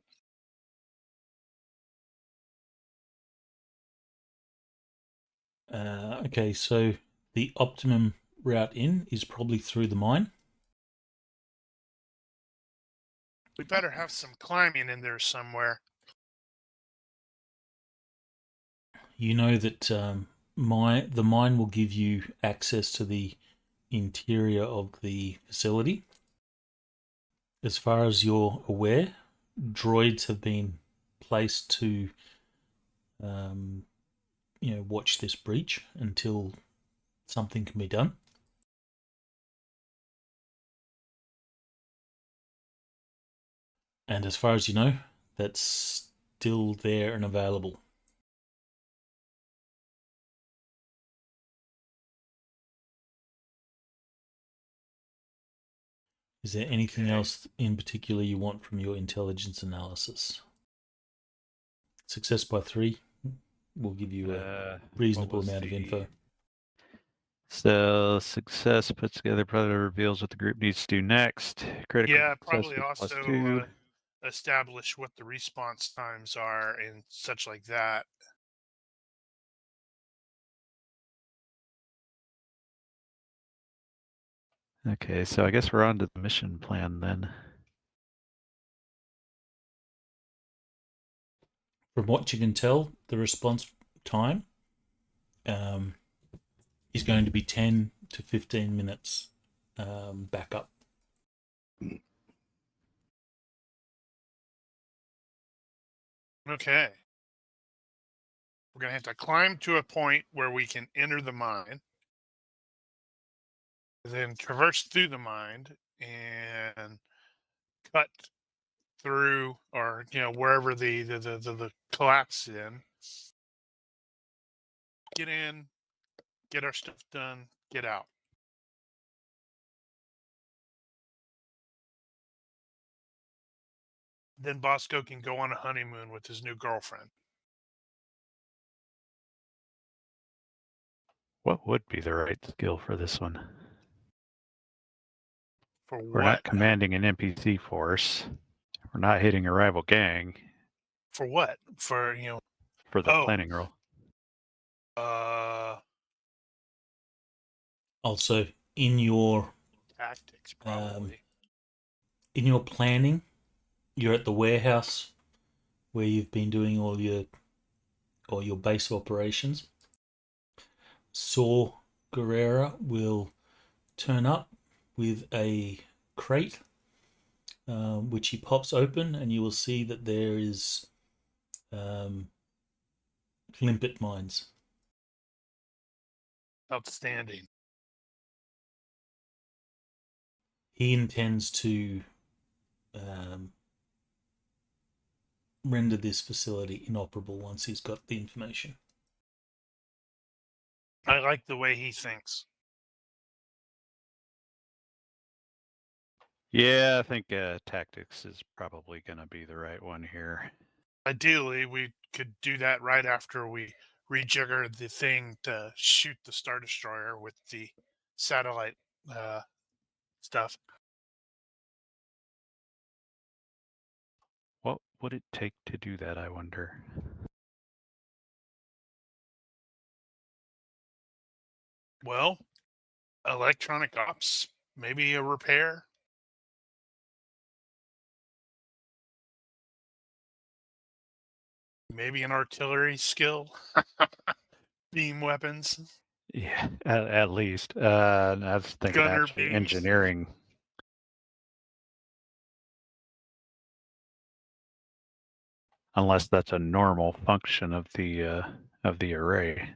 Okay, so the optimum route in is probably through the mine. We better have some climbing in there somewhere. You know that the mine will give you access to the interior of the facility. As far as you're aware, droids have been placed to, watch this breach until something can be done. And as far as you know, that's still there and available. Is there anything Okay. else in particular you want from your intelligence analysis? Success by 3 will give you a reasonable amount of info. So success puts together probably reveals what the group needs to do next. Critical Yeah, success probably is also +2. establish what the response times are and such like that. Okay, so I guess we're on to the mission plan then. From what you can tell, the response time is going to be 10 to 15 minutes backup. Okay. We're going to have to climb to a point where we can enter the mine, then traverse through the mine and cut through, or wherever the collapse in. Get in, get our stuff done, get out. Then Bostco can go on a honeymoon with his new girlfriend. What would be the right skill for this one? For We're not what? commanding an NPC force. We're not hitting a rival gang. For what? For For the planning role. Also, in your tactics, probably. in your planning, you're at the warehouse where you've been doing all your base operations. Saw Guerrera will turn up with a crate, which he pops open, and you will see that there is limpet mines. Outstanding. He intends to render this facility inoperable once he's got the information. I like the way he thinks. Yeah, I think tactics is probably going to be the right one here. Ideally, we could do that right after we rejigger the thing to shoot the Star Destroyer with the satellite stuff. What would it take to do that, I wonder? Well, electronic ops, maybe a repair. Maybe an artillery skill. Beam weapons. Yeah, at least. I was thinking Gunner actually beams. engineering. Unless that's a normal function of the array.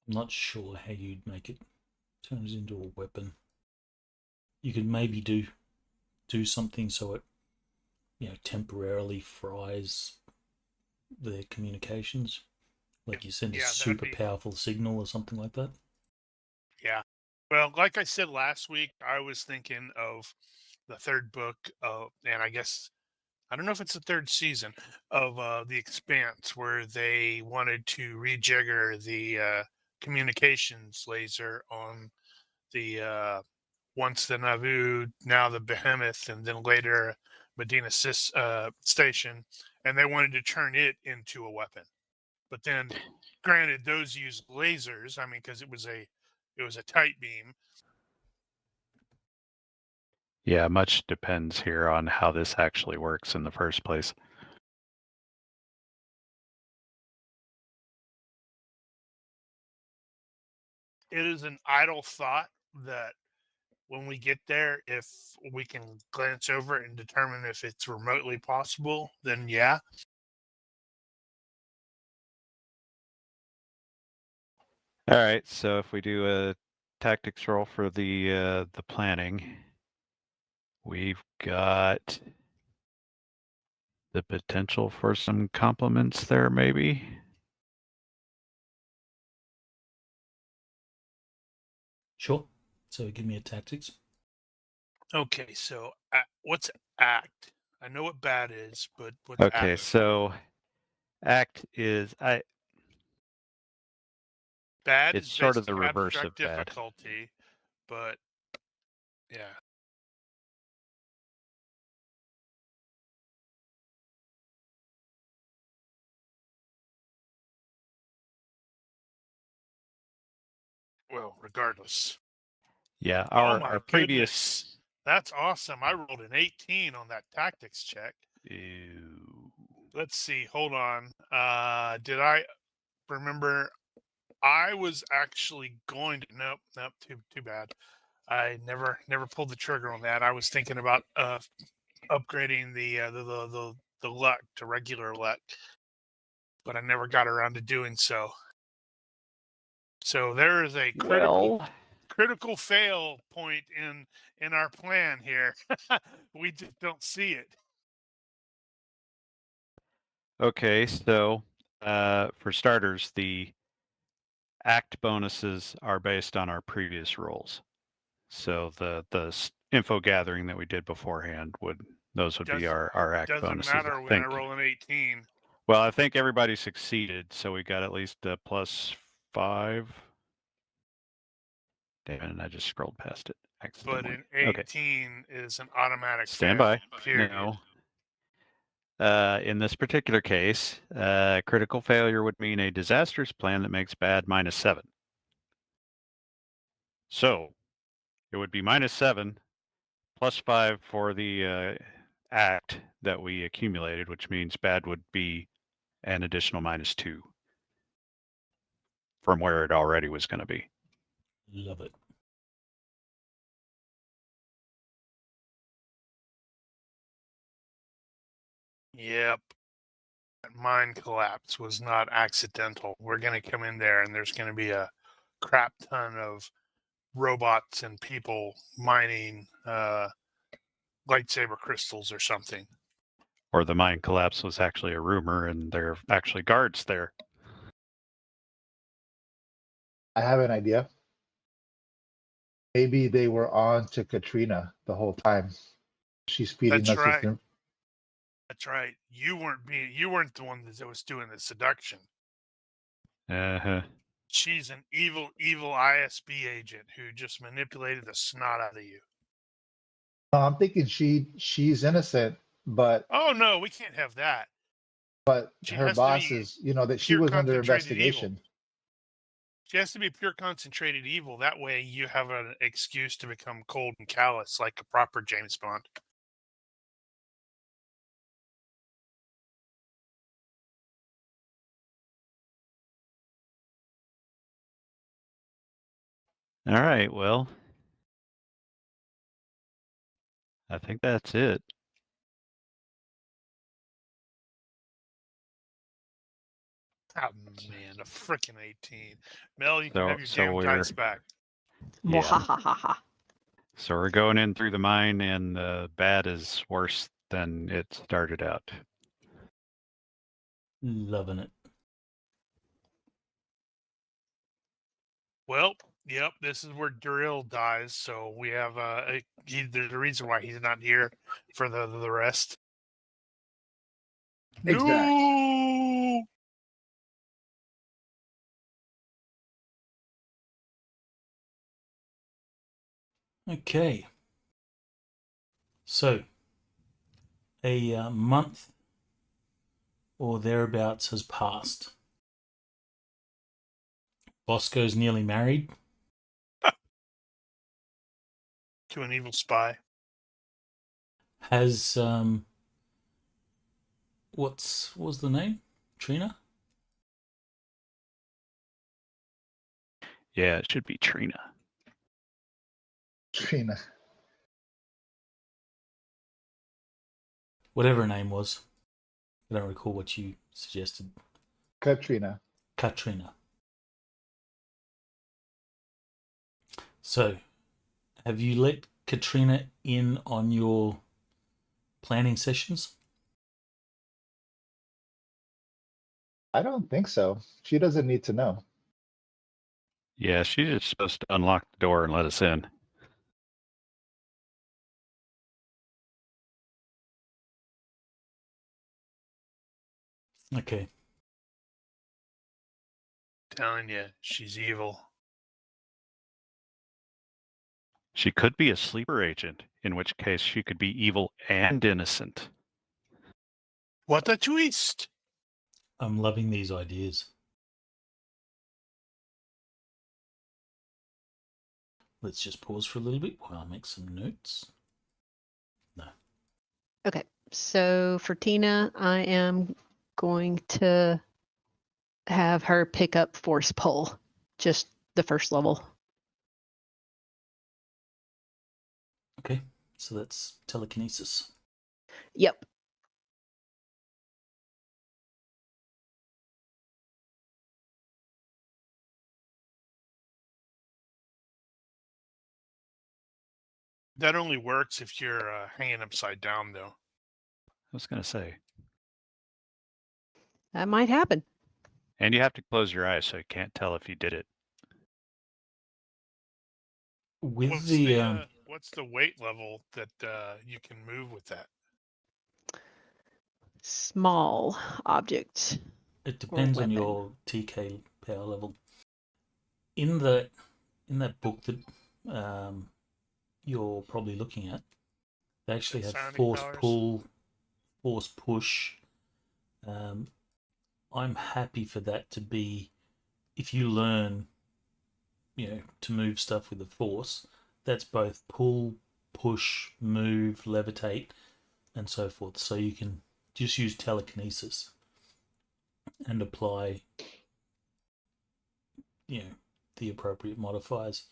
I'm not sure how you'd make it turn it into a weapon. You could maybe do something so it temporarily fries their communications, like you send a super powerful signal or something like that. Yeah. Well, like I said last week, I was thinking of the third book and I guess I don't know if it's the third season of The Expanse, where they wanted to rejigger the communications laser on the once the Nauvoo, now the Behemoth, and then later Medina Station, and they wanted to turn it into a weapon. But then, granted, those use lasers. I mean, because it was a tight beam. Yeah, much depends here on how this actually works in the first place. It is an idle thought that when we get there, if we can glance over it and determine if it's remotely possible, then yeah. All right, so if we do a tactics roll for the planning, we've got the potential for some compliments there, maybe. Sure. So give me a tactics. Okay, so what's act? I know what bad is, but what's Okay, act? so act is Bad it's is sort of the basically reverse of abstract bad. difficulty, but yeah. Well, regardless. Yeah, Oh my our previous. goodness. That's awesome. I rolled an 18 on that tactics check. Ew. Let's see. Hold on. Did I remember? I was actually going to. Nope. Too bad. I never pulled the trigger on that. I was thinking about upgrading the luck to regular luck, but I never got around to doing so. So there is a critical fail point in our plan here. We just don't see it. Okay, so for starters, the act bonuses are based on our previous rolls. So the info gathering that we did beforehand would be our act Doesn't bonuses. matter when I roll an 18. Well, I think everybody succeeded, so we got at least a +5. Damn it, I just scrolled past it But accidentally. an Okay. 18 is an automatic Stand fail. by. Period. No. In this particular case, critical failure would mean a disastrous plan that makes bad -7. So it would be -7 +5 for the act that we accumulated, which means bad would be an additional -2 from where it already was going to be. Love it. Yep. That mine collapse was not accidental. We're going to come in there and there's going to be a crap ton of robots and people mining lightsaber crystals or something. Or the mine collapse was actually a rumor and there are actually guards there. I have an idea. Maybe they were on to Katrina the whole time. She's feeding That's us right. with. That's right. You weren't the one that was doing the seduction. Uh-huh. She's an evil ISB agent who just manipulated the snot out of you. No, I'm thinking she's innocent, but Oh no, we can't have that. She her has to boss be is, that she pure was under concentrated evil. investigation. She has to be pure concentrated evil. That way you have an excuse to become cold and callous like a proper James Bond. All right, well, I think that's it. Oh man, a freaking 18. Mel, you can have your So damn dice back. Yeah. Mwahahaha. So we're going in through the mine, and the bad is worse than it started out. Loving it. Well, yep, this is where Drill dies. So we have there's a reason why he's not here for the rest. Exactly. No. Okay. So, a month or thereabouts has passed. Bosco's nearly married. To an evil spy. Has what was the name? Trina? Yeah, it should be Trina. Trina. Whatever her name was. I don't recall what you suggested. Katrina. Katrina. So, have you let Katrina in on your planning sessions? I don't think so. She doesn't need to know. Yeah, she's just supposed to unlock the door and let us in. Okay. Telling you, she's evil. She could be a sleeper agent, in which case she could be evil and innocent. What a twist! I'm loving these ideas. Let's just pause for a little bit while I make some notes. No. Okay, so for Tina, I am going to have her pick up force pull, just the first level. Okay, so that's telekinesis. Yep. That only works if you're hanging upside down, though. I was going to say. That might happen. And you have to close your eyes so you can't tell if you did it. With What's the weight level that you can move with that? Small object. it depends on weapon. your TK power level. In that book that you're probably looking at, they actually have Psionic force powers? pull, force push. I'm happy for that to be, if you learn, to move stuff with the force, that's both pull, push, move, levitate, and so forth. So you can just use telekinesis and apply, the appropriate modifiers.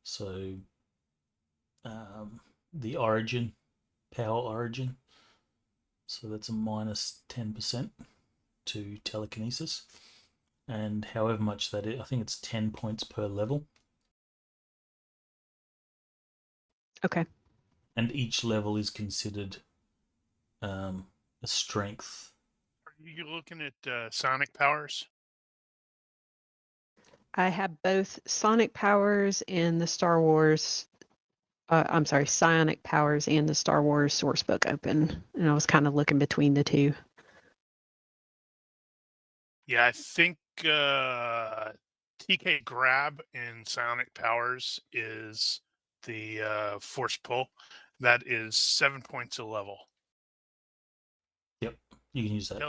So the origin, power origin, so that's a minus 10% to telekinesis, and however much that is, I think it's 10 points per level. Okay. And each level is considered a strength. Are you looking at sonic powers? I have both sonic powers and the Star Wars. I'm sorry, psionic powers and the Star Wars source book open, and I was kind of looking between the two. Yeah, I think TK grab in psionic powers is the force pull. That is 7 points a level. Yep, you can use that.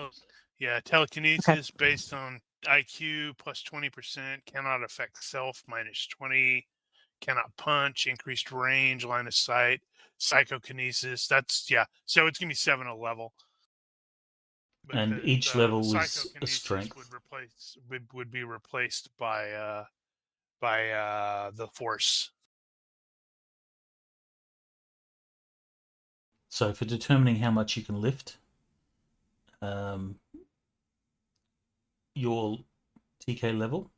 Telekinesis based on IQ plus 20%, cannot affect self minus 20, cannot punch, increased range, line of sight, psychokinesis. So it's gonna be 7 a level. And each level is a psychokinesis strength. would be replaced by the force. So for determining how much you can lift, your TK level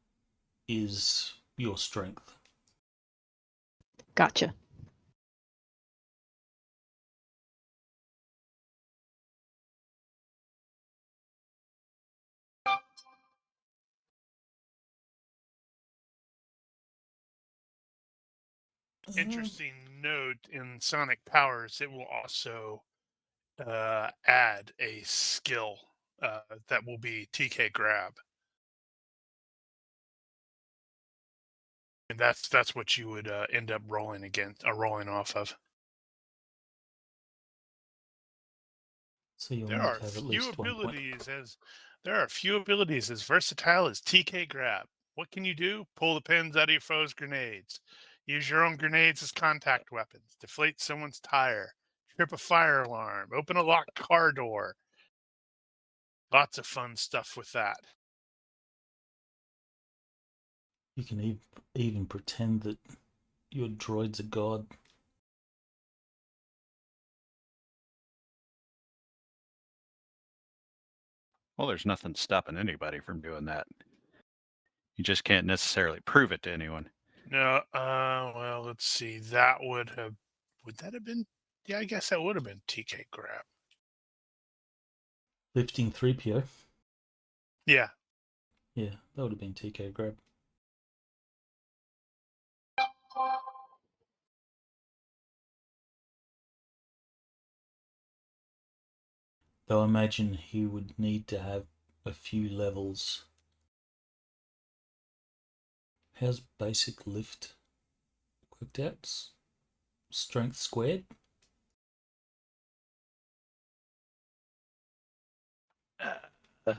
is your strength. Gotcha. Interesting note in sonic powers, it will also add a skill that will be TK grab, and that's what you would end up rolling off of. So you'll There need are to have at few least 1 point. abilities as versatile as TK grab. What can you do? Pull the pins out of your foe's grenades. Use your own grenades as contact weapons. Deflate someone's tire. Trip a fire alarm. Open a locked car door. Lots of fun stuff with that. You can even pretend that your droid's a god. Well, there's nothing stopping anybody from doing that. You just can't necessarily prove it to anyone. No, well, let's see. Would that have been? Yeah, I guess that would have been TK grab. Lifting 3PO. Yeah. Yeah, that would have been TK grab. Though I imagine he would need to have a few levels. How's basic lift worked out? Strength squared?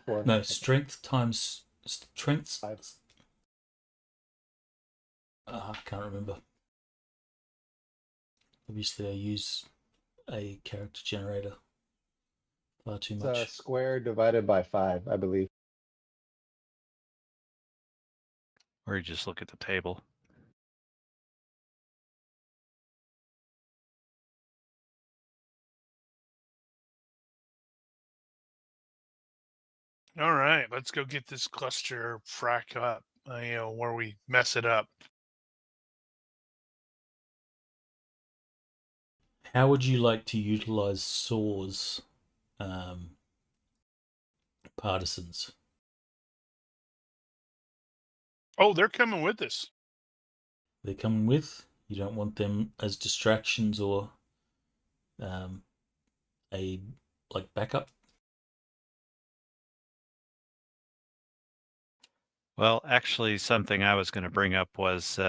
Four. No, strength times strength. Five. I can't remember. Obviously, I use a character generator far too It's much. square divided by 5, I believe. Or you just look at the table. All right, let's go get this cluster frack up. Where we mess it up. How would you like to utilize Saw's partisans? Oh, they're coming with us. They're coming with. You don't want them as distractions or a backup. Well, actually, something I was going to bring up was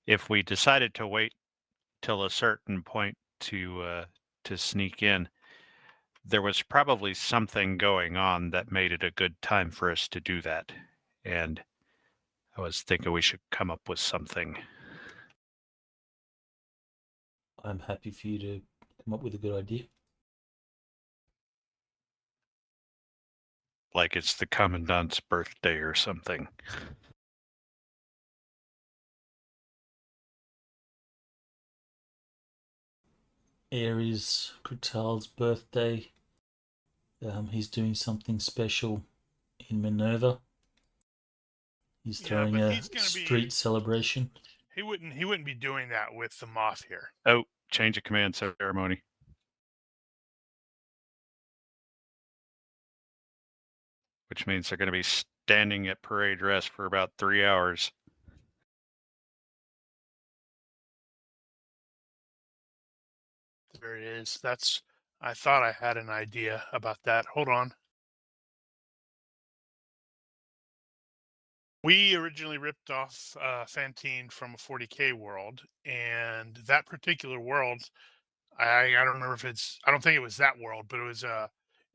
if we decided to wait till a certain point to sneak in, there was probably something going on that made it a good time for us to do that. And I was thinking we should come up with something. I'm happy for you to come up with a good idea. Like it's the commandant's birthday or something. Ares Crutal's birthday. He's doing something special in Minerva. He's throwing a street celebration. He wouldn't be doing that with the moth here. Oh, change of command ceremony. Which means they're going to be standing at parade rest for about 3 hours. There it is. I thought I had an idea about that. Hold on. We originally ripped off Fantine from a 40K world, and that particular world, I don't remember if it's, I don't think it was that world, but it was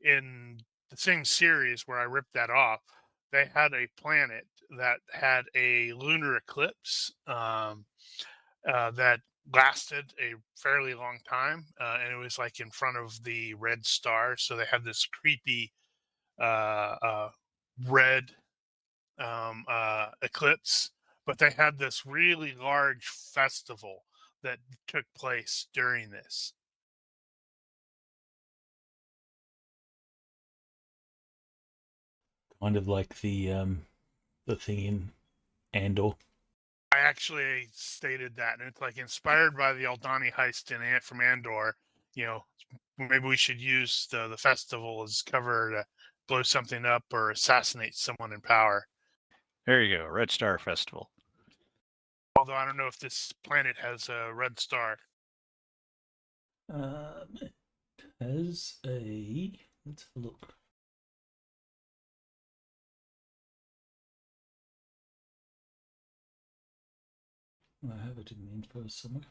in the same series where I ripped that off. They had a planet that had a lunar eclipse that lasted a fairly long time, and it was like in front of the red star. So they had this creepy red eclipse, but they had this really large festival that took place during this. Kind of like the thing in Andor. I actually stated that, and it's like inspired by the Aldani heist from Andor. Maybe we should use the festival as cover to blow something up or assassinate someone in power. There you go, Red Star Festival. Although I don't know if this planet has a red star. It has a. Let's have a look. I have it in the info somewhere.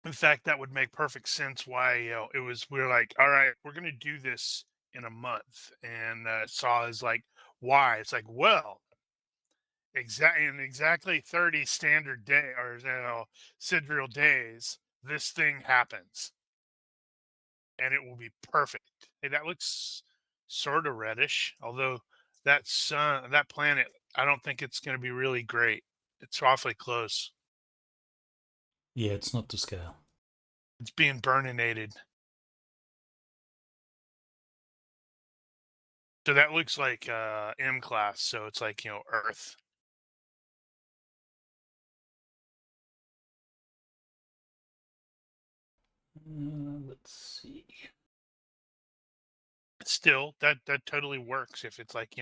In fact, that would make perfect sense why we were like, all right, we're gonna do this in a month, and Saw is like, why? It's like, well, in exactly 30 standard day or sidereal days, this thing happens, and it will be perfect. Hey, that looks sort of reddish, although that planet, I don't think it's going to be really great. It's awfully close. Yeah, it's not to scale. It's being burninated. So that looks like M class. So it's like, Earth. Let's see. Still, that totally works if it's like,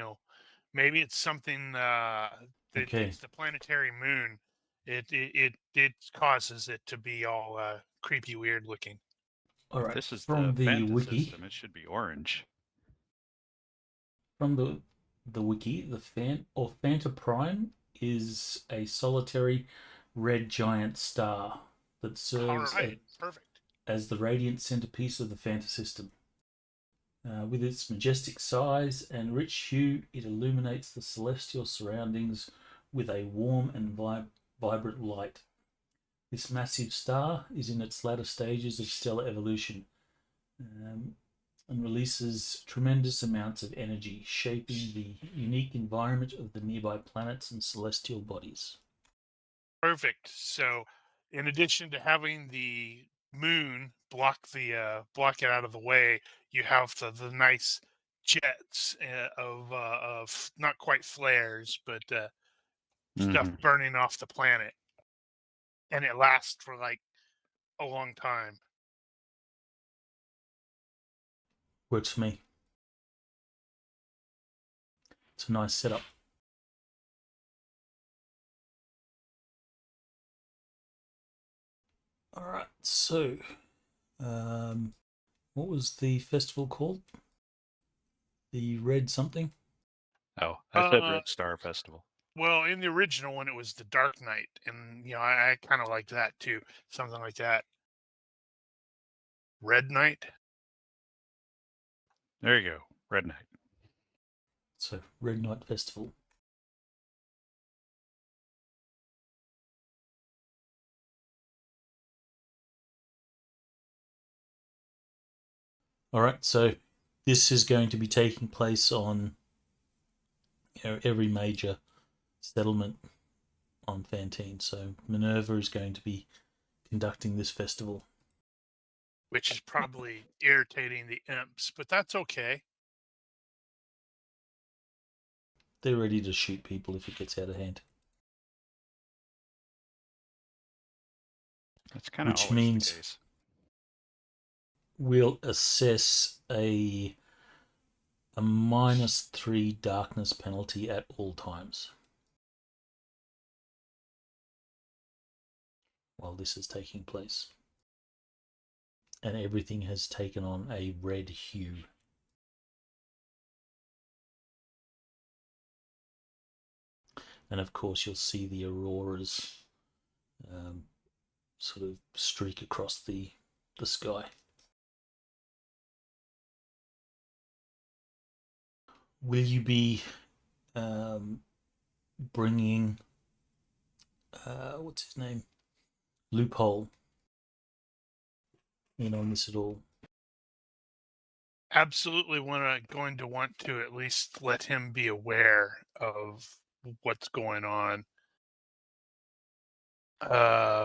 maybe it's something Okay. it's the planetary moon it causes it to be all creepy, weird looking. All right. This is From the the Fanta wiki, system. It should be orange. from the wiki, the Fanta Prime is a solitary red giant star that All serves right, perfect. as the radiant centerpiece of the Fanta system. With its majestic size and rich hue, it illuminates the celestial surroundings with a warm and vibrant light. This massive star is in its latter stages of stellar evolution, and releases tremendous amounts of energy, shaping the unique environment of the nearby planets and celestial bodies. Perfect. So, in addition to having the moon block it out of the way, you have the nice jets of not quite flares, but stuff Mhm. burning off the planet, and it lasts for like a long time. Works for me. It's a nice setup. All right, so what was the festival called? The Red something? Oh, I said Uh, Red Star Festival. well, in the original one, it was the Dark Knight, and I kind of like that too, something like that. Red Knight. There you go. Red Knight. So, Red Night Festival. All right, so this is going to be taking place on every major settlement on Fantine. So Minerva is going to be conducting this festival. Which is probably irritating the imps, but that's okay. They're ready to shoot people if it gets out of hand. That's kind of Which always the means case. we'll assess a -3 darkness penalty at all times while this is taking place. And everything has taken on a red hue. And of course, you'll see the auroras sort of streak across the sky. Will you be bringing what's his name, Loophole, in on this at all? Absolutely going to want to at least let him be aware of what's going on.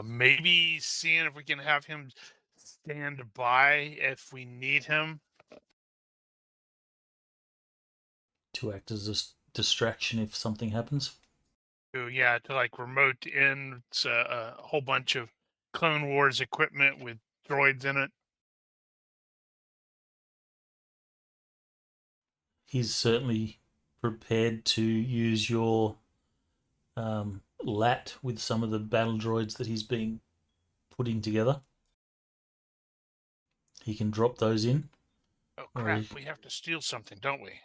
Maybe seeing if we can have him stand by if we need him. To act as a distraction if something happens? To like remote in a whole bunch of Clone Wars equipment with droids in it. He's certainly prepared to use your lat with some of the battle droids that he's been putting together. He can drop those in. Oh crap, we have to steal something, don't we?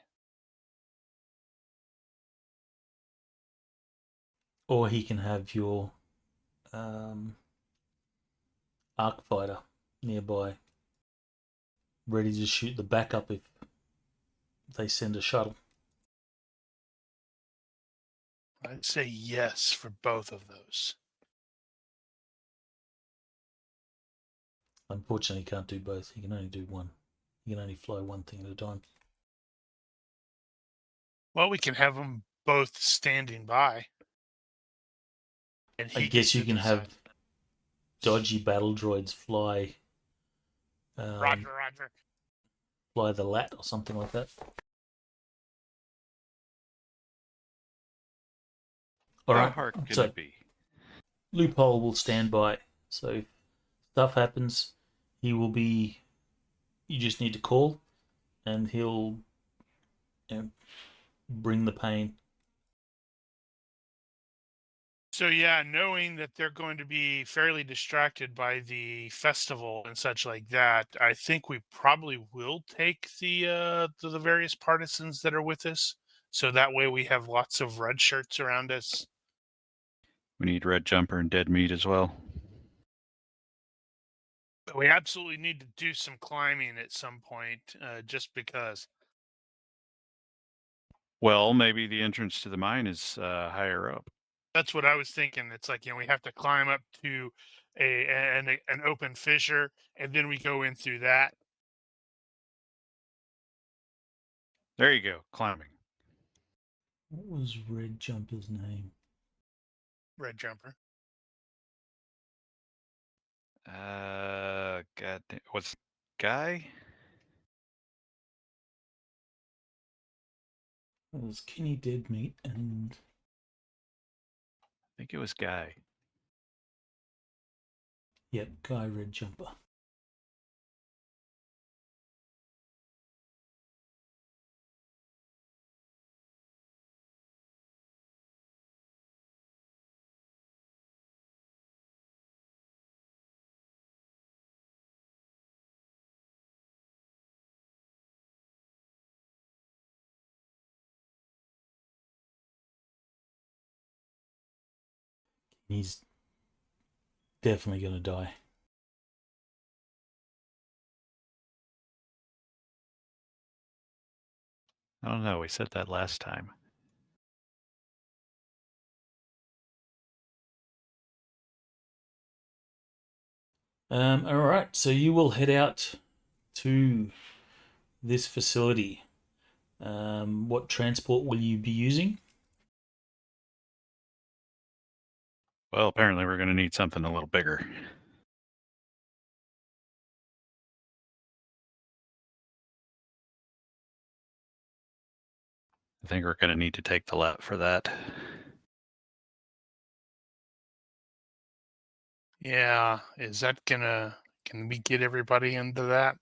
Or he can have your arc fighter nearby, ready to shoot the backup if they send a shuttle. I'd say yes for both of those. Unfortunately, he can't do both. He can only do one. He can only fly one thing at a time. Well, we can have them both standing by. And I he guess gets you to can decide. have dodgy battle droids fly Roger. fly the lat or something like that. All How right, hard can so it be? Loophole will stand by. So if stuff happens, he will be. You just need to call, and he'll bring the pain. So yeah, knowing that they're going to be fairly distracted by the festival and such like that, I think we probably will take the various partisans that are with us. So that way we have lots of red shirts around us. We need red jumper and dead meat as well. But we absolutely need to do some climbing at some point, just because. Well, maybe the entrance to the mine is higher up. That's what I was thinking. It's like, we have to climb up to an open fissure, and then we go in through that. There you go, climbing. What was Red Jumper's name? Red jumper. God damn, what's Guy? It was Kenny Deadmeat and I think it was Guy. yep, Guy Red Jumper. He's definitely going to die. I don't know. We said that last time. All right, so you will head out to this facility. What transport will you be using? Well, apparently we're going to need something a little bigger. I think we're going to need to take the lap for that. Yeah, is that gonna? Can we get everybody into that?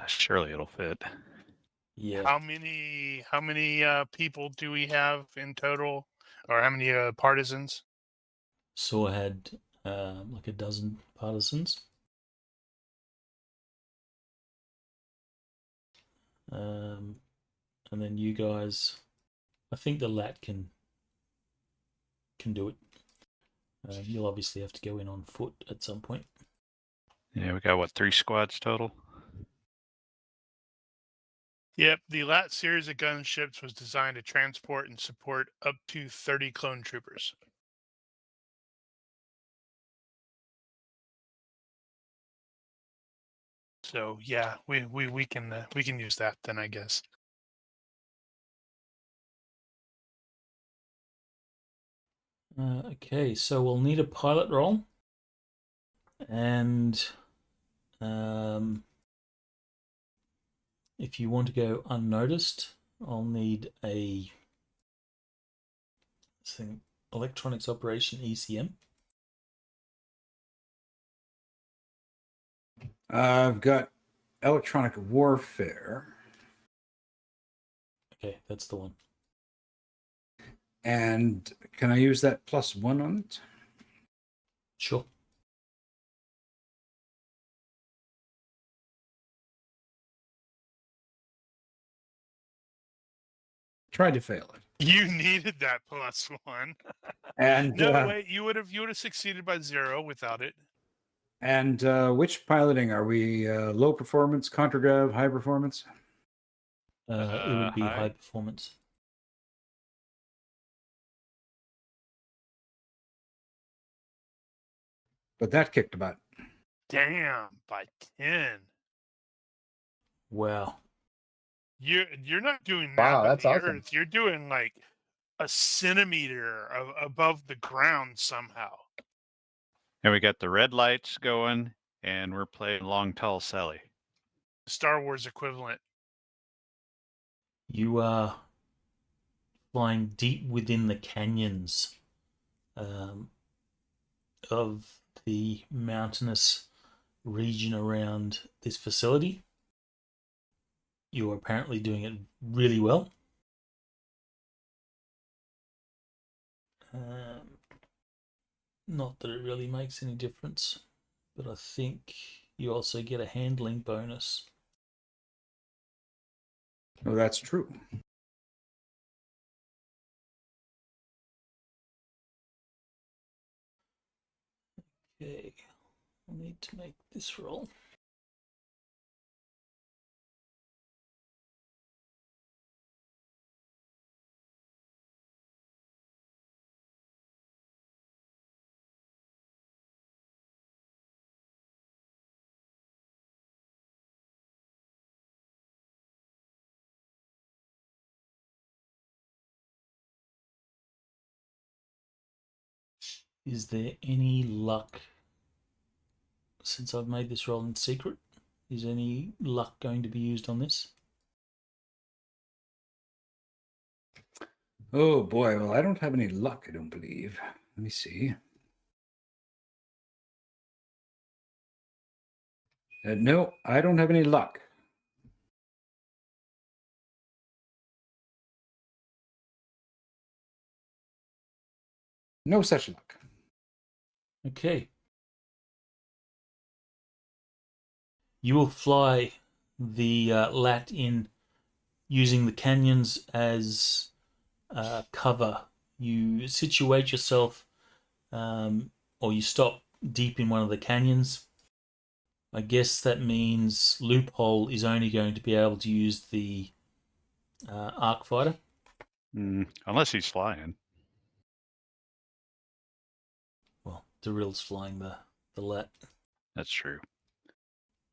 Surely it'll fit. Yeah, How many people do we have in total, or how many partisans? so I had like a dozen partisans. And then you guys, I think the lat can do it. You'll obviously have to go in on foot at some point. Yeah, we got what, 3 squads total? Yep, the LAT series of gunships was designed to transport and support up to 30 clone troopers. So yeah, we can use that then, I guess. Okay, so we'll need a pilot roll, and if you want to go unnoticed, I'll need a thing, electronics operation ECM. I've got electronic warfare. Okay, that's the one. And can I use that +1 on it? Sure. Tried to fail it. You needed that +1. And no, wait, you would have succeeded by 0 without it. And which piloting are we? Low performance, contragrav, high performance? It would be High. high performance. But that kicked about. Damn, by 10. Wow. You're not doing Wow, napping that's the awesome. earth. You're doing like a centimeter above the ground somehow. And we got the red lights going, and we're playing Long Tall Sally. Star Wars equivalent. You are flying deep within the canyons of the mountainous region around this facility. You are apparently doing it really well. Not that it really makes any difference, but I think you also get a handling bonus. Oh, that's true. Okay, I need to make this roll. Is there any luck, since I've made this roll in secret, is any luck going to be used on this? Oh boy, well, I don't have any luck, I don't believe. Let me see. No, I don't have any luck. No such luck. Okay. You will fly the lat in using the canyons as cover. You situate yourself, or you stop deep in one of the canyons. I guess that means Loophole is only going to be able to use the arc fighter. Unless he's flying. Well, Darill's flying the lat, That's true.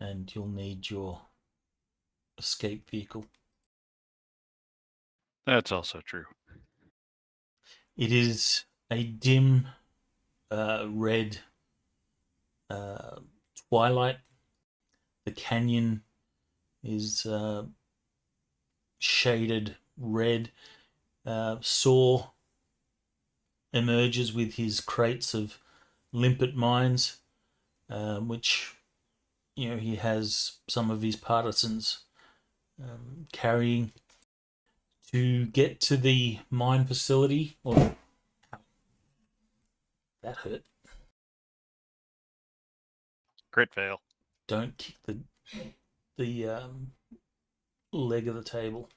and you'll need your escape vehicle. That's also true. It is a dim red twilight. The canyon is shaded red. Saw emerges with his crates of limpet mines, which he has some of his partisans carrying to get to the mine facility. Or that hurt. Crit fail. Don't kick the leg of the table.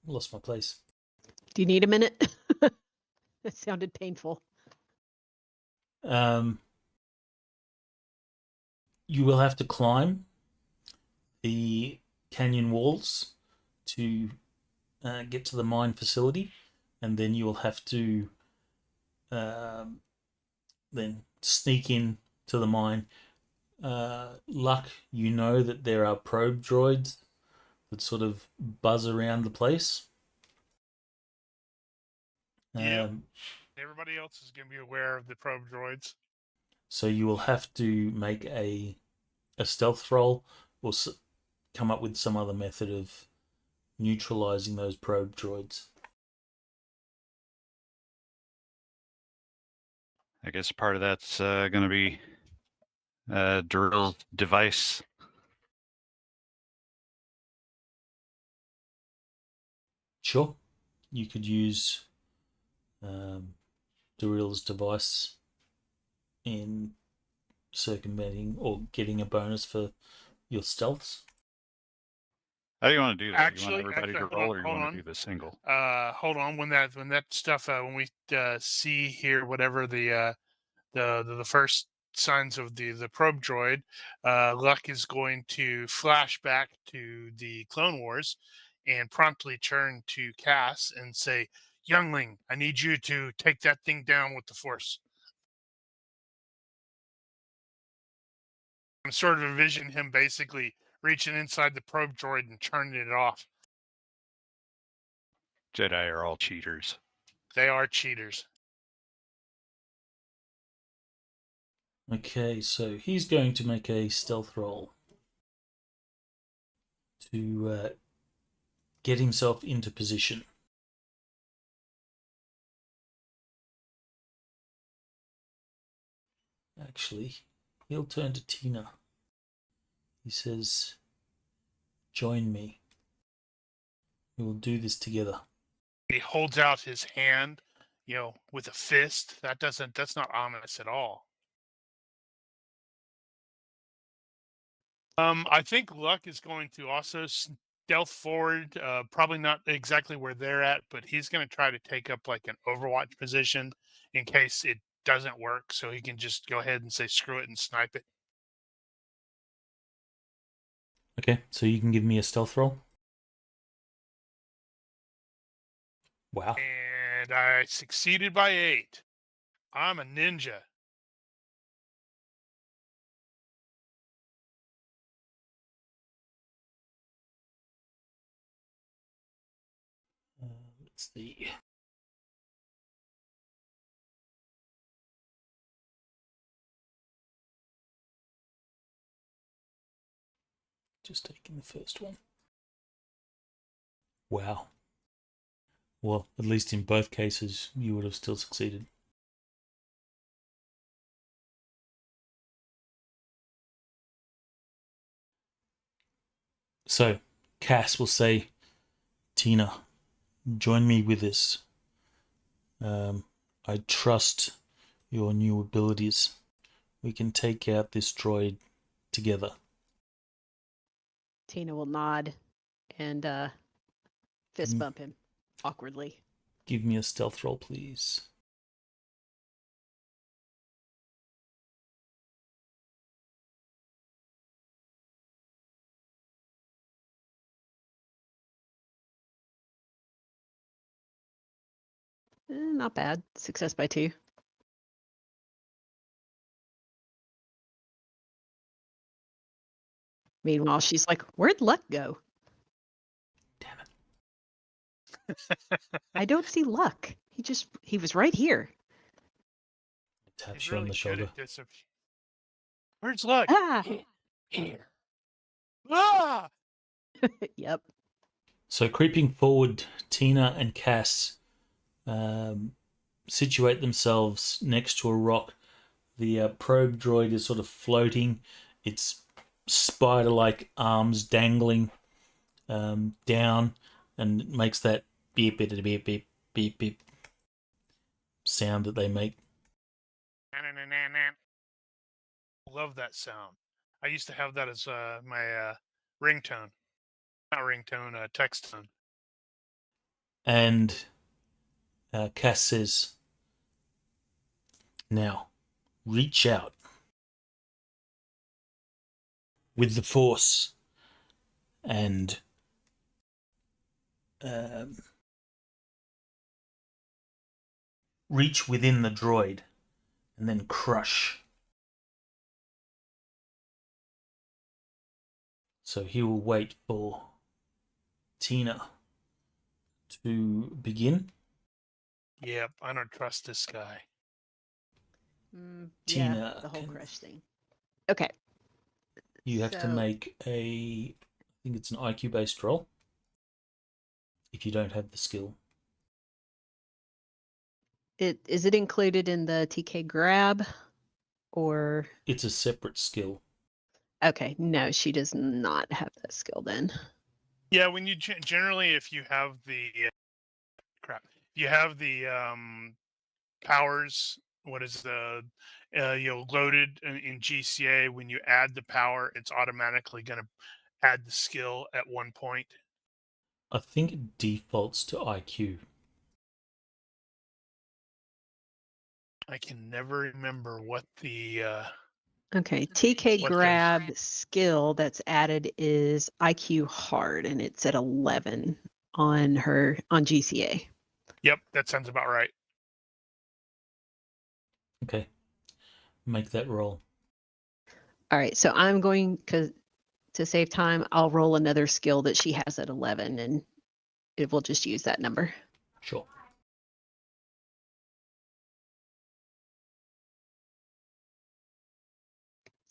Lost my place. Do you need a minute? That sounded painful. You will have to climb the canyon walls to get to the mine facility, and then you will have to then sneak in to the mine. Luck, you know that there are probe droids that sort of buzz around the place. Yep. Everybody else is going to be aware of the probe droids. So you will have to make a stealth roll, or come up with some other method of neutralizing those probe droids. I guess part of that's going to be drill device. Sure, you could use Darill's device in circumventing or getting a bonus for your stealths. How do you want to do that? You want Actually, everybody to roll, or you want to do the single? Hold on. When that stuff, when we see here, whatever the first signs of the probe droid, Luck is going to flash back to the Clone Wars and promptly turn to Cass and say, "Youngling, I need you to take that thing down with the Force." I'm sort of envisioning him basically reaching inside the probe droid and turning it off. Jedi are all cheaters. They are cheaters. Okay, so he's going to make a stealth roll to get himself into position. Actually, he'll turn to Tina. He says, "Join me." We will do this together. He holds out his hand, with a fist. That's not ominous at all. I think Luck is going to also stealth forward, probably not exactly where they're at, but he's going to try to take up like an Overwatch position in case it doesn't work, so he can just go ahead and say screw it and snipe it. Okay, so you can give me a stealth roll. Wow. And I succeeded by 8. I'm a ninja. Let's see. Just taking the first one. Wow. Well, at least in both cases, you would have still succeeded. So, Cass will say, Tina, join me with this. I trust your new abilities. We can take out this droid together. Tina will nod and fist bump him awkwardly. Give me a stealth roll, please. Not bad. Success by 2. Meanwhile, she's like, where'd Luck go? Damn it. I don't see Luck. He was right here. Taps He's you on really the shoulder. Where's Luck? Ah! Here. Ah! Yep. So creeping forward, Tina and Cass situate themselves next to a rock. The probe droid is sort of floating. Its spider-like arms dangling down, and it makes that beep, beep, beep, beep, beep, beep sound that they make. Love that sound. I used to have that as my ringtone. Not ringtone, text tone. And Cass says, now, reach out with the Force and reach within the droid and then crush. So he will wait for Tina to begin. Yep, I don't trust this guy. Tina, yeah, the whole crush thing. Okay. You have to make I think it's an IQ based roll if you don't have the skill. Is it included in the TK grab or? It's a separate skill. Okay, no, she does not have that skill then. Yeah, when you generally, if you have the powers, what is the loaded in GCA, when you add the power, it's automatically going to add the skill at one point. I think it defaults to IQ. I can never remember what the Okay, TK grab skill that's added is IQ hard, and it's at 11 on GCA. Yep, that sounds about right. Okay, make that roll. All right, so I'm going to save time. I'll roll another skill that she has at 11, and it will just use that number. Sure.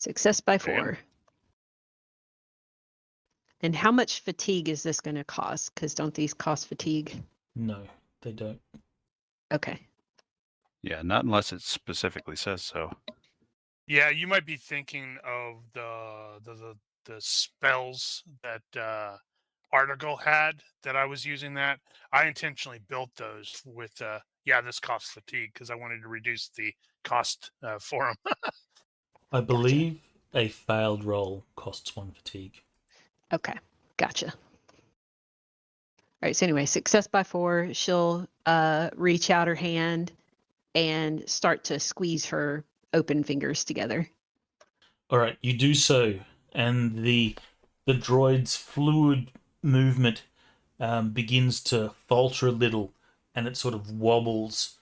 Success by 4. And how much fatigue is this going to cost? Because don't these cost fatigue? No, they don't. Okay. Yeah, not unless it specifically says so. Yeah, you might be thinking of the spells that article had that I was using that. I intentionally built those with this costs fatigue because I wanted to reduce the cost for them. I believe a failed roll costs 1 fatigue. Okay, gotcha. All right, so anyway, success by 4. She'll reach out her hand and start to squeeze her open fingers together. All right, you do so, and the droid's fluid movement begins to falter a little, and it sort of wobbles.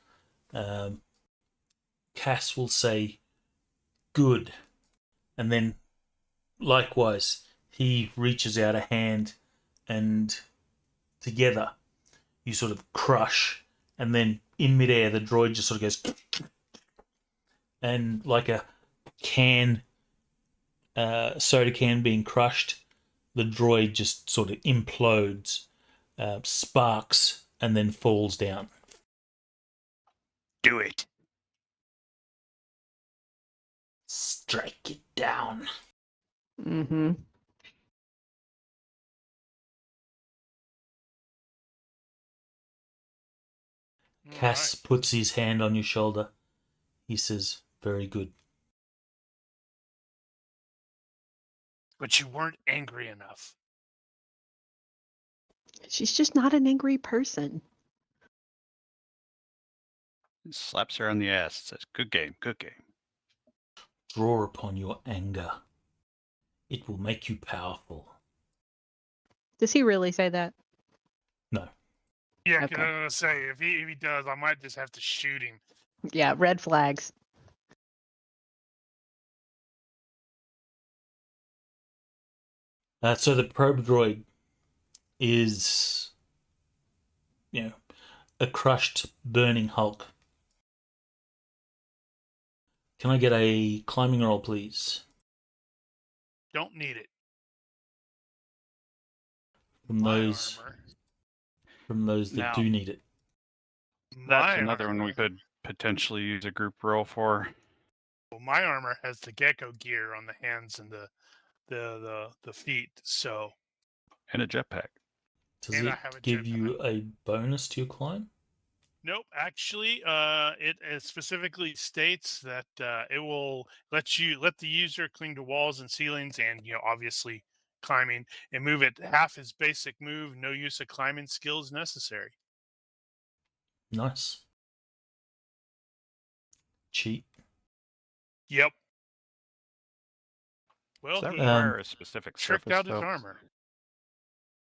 Cass will say, "Good," and then likewise he reaches out a hand, and together you sort of crush, and then in midair the droid just sort of goes, and like a soda can being crushed, the droid just sort of implodes, sparks, and then falls down. Do it. Strike it down. Mm-hmm. Cass puts his hand on your shoulder. He says, "Very good." But you weren't angry enough. She's just not an angry person. Slaps her on the ass. Says, "Good game, good game." Draw upon your anger. It will make you powerful. Does he really say that? No. Yeah, Okay. because I was gonna say if he does, I might just have to shoot him. Yeah, red flags. So the probe droid is, a crushed, burning hulk. Can I get a climbing roll, please? Don't need it. From My those armor. From those that Now- do need it. That's My another one we armor- could potentially use a group roll for. Well, my armor has the gecko gear on the hands and the feet. So And a jetpack. Does And I it have a give jetpack. you a bonus to your climb? nope. Actually, it specifically states that it will let the user cling to walls and ceilings, and obviously climbing, and move at half his basic move. No use of climbing skills necessary. Nice. Cheat. Yep. Well, Does that he require a specific tricked surface, out his though? armor.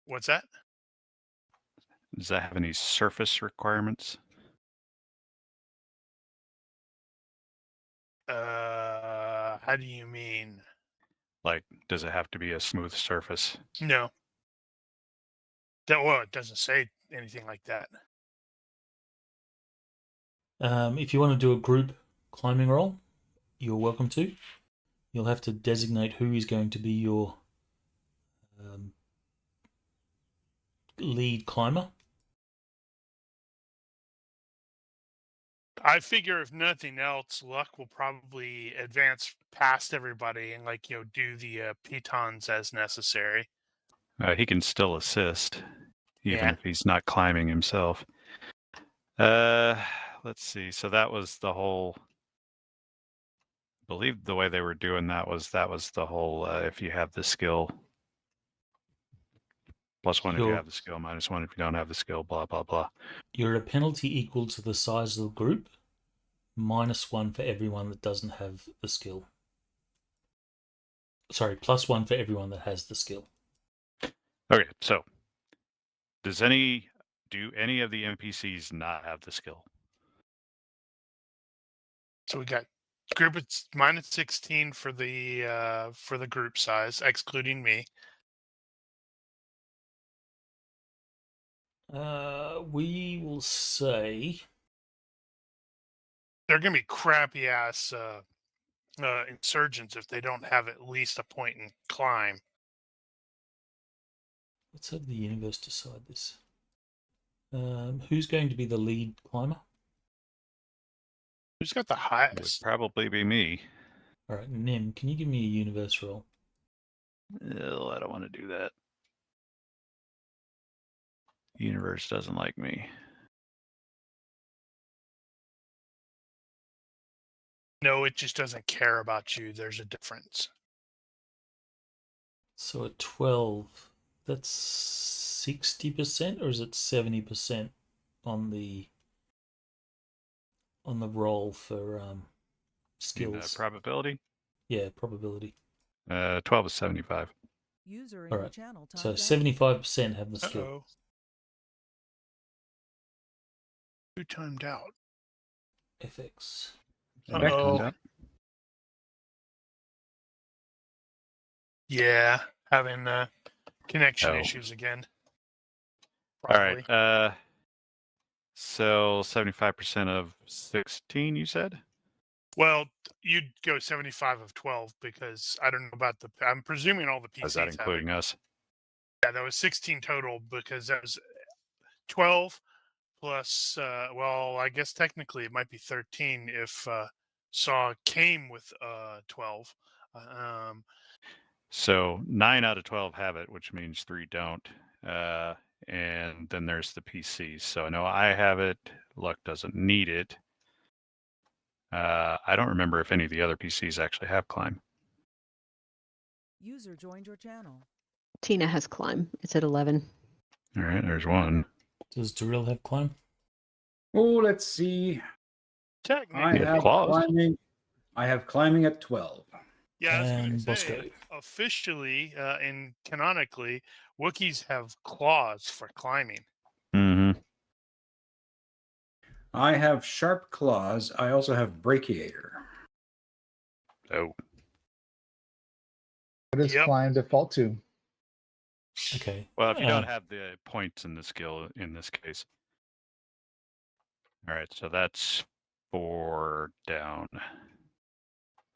What's that? Does that have any surface requirements? How do you mean? Like, does it have to be a smooth surface? No. It doesn't say anything like that. If you want to do a group climbing roll, you're welcome to. You'll have to designate who is going to be your lead climber. I figure if nothing else, Luck will probably advance past everybody and do the pitons as necessary. He can still assist, even Yeah. if he's not climbing himself. Let's see. So that was the whole. I believe the way they were doing that was the whole. If you have the skill, +1 if you Sure. have the skill, -1 if you don't have the skill. Blah blah blah. You're at a penalty equal to the size of the group, -1 for everyone that doesn't have the skill. Sorry, +1 for everyone that has the skill. Okay, so do any of the NPCs not have the skill? So we got group. It's -16 for the group size, excluding me. We will say They're gonna be crappy ass insurgents if they don't have at least a point in climb. let's have the universe decide this. Who's going to be the lead climber? Who's got the It would highest? probably be me. All right, Nim, can you give me a universe roll? I don't want to do that. Universe doesn't like me. No, it just doesn't care about you. There's a difference. So at 12, that's 60%, or is it 70% on the roll for skills? Probability? Yeah, probability. 12 is 75. User in All your right. channel So timed out. 75% have the skill. Uh-oh. Who timed out? FX. Uh-oh. Timed out. Yeah, having connection Oh. issues again. All Probably. right. So 75% of 16, you said? Well, you'd go 75 of 12 because I don't know about I'm presuming all the PCs Is that have it. including us? Yeah, that was 16 total because that was 12 plus, well, I guess technically it might be 13 if Saw came with 12. So 9 out of 12 have it, which means 3 don't. And then there's the PCs. So I know I have it. Luck doesn't need it. I don't remember if any of the other PCs actually have climb. User joined your channel. Tina has climb. It's at 11. All right, there's one. Does Darrell have climb? Oh, let's see. Technically, I You have have claws? climbing. I have climbing at 12. yeah, I was going And to say, Bostco. officially and canonically, Wookiees have claws for climbing. Mm-hmm. I have sharp claws. I also have brachiator. Oh. What does Yep. climb default to? Okay. Well, if you don't have the points in the skill in this case. All right, so that's 4 down. I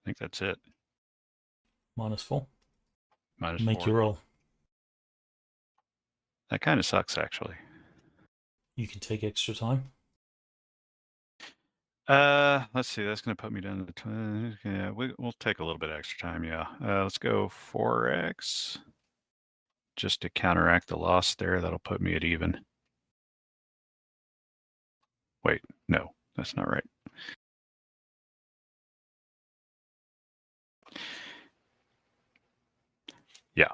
think that's it. -4. Minus Make 4. your roll. That kind of sucks, actually. You can take extra time. Let's see. That's going to put me down to 20. Yeah, we'll take a little bit extra time. Yeah. Let's go 4x. Just to counteract the loss there. That'll put me at even. Wait, no, that's not right. Yeah.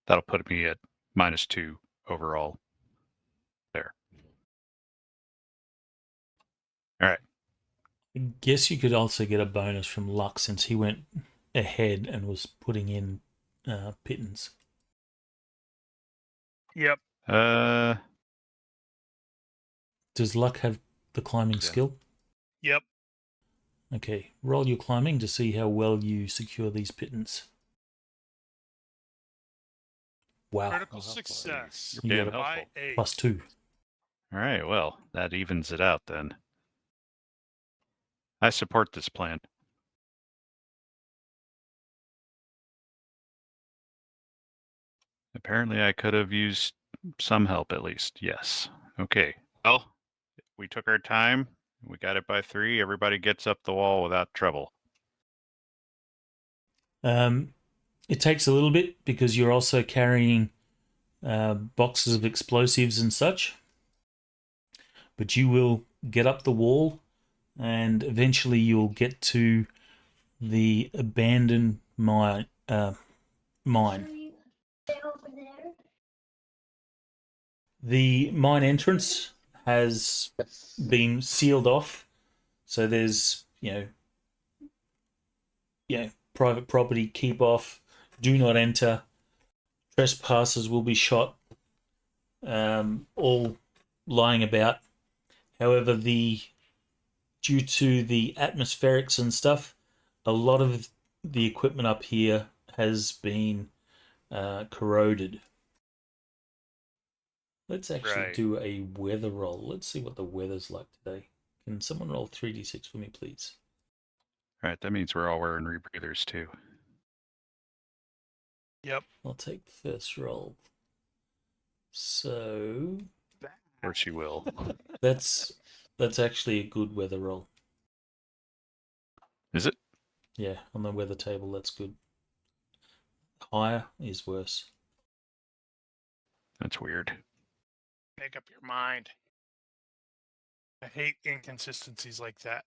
That'll put me at -2 overall. There. All right. I guess you could also get a bonus from luck since he went ahead and was putting in pittance. Yep. Does luck have the climbing skill? Yep. Okay, roll your climbing to see how well you secure these pittance. Wow. Critical success. You're damn You got helpful. By 8. +2. All right, well, that evens it out then. I support this plan. Apparently I could have used some help at least. Yes. Okay. Well, we took our time. We got it by 3. Everybody gets up the wall without trouble. It takes a little bit because you're also carrying boxes of explosives and such. But you will get up the wall and eventually you'll get to the abandoned mine. The mine entrance has been sealed off, so there's private property, keep off, do not enter, trespassers will be shot, all lying about. However, due to the atmospherics and stuff, a lot of the equipment up here has been corroded. Let's actually do a weather roll. Let's see what the weather's like today. Can someone roll 3d6 for me, please? All right, that means we're all wearing rebreathers too. Yep. I'll take the first roll. So Of course you will. that's actually a good weather roll. Is it? Yeah, on the weather table, that's good. Higher is worse. That's weird. Make up your mind. I hate inconsistencies like that.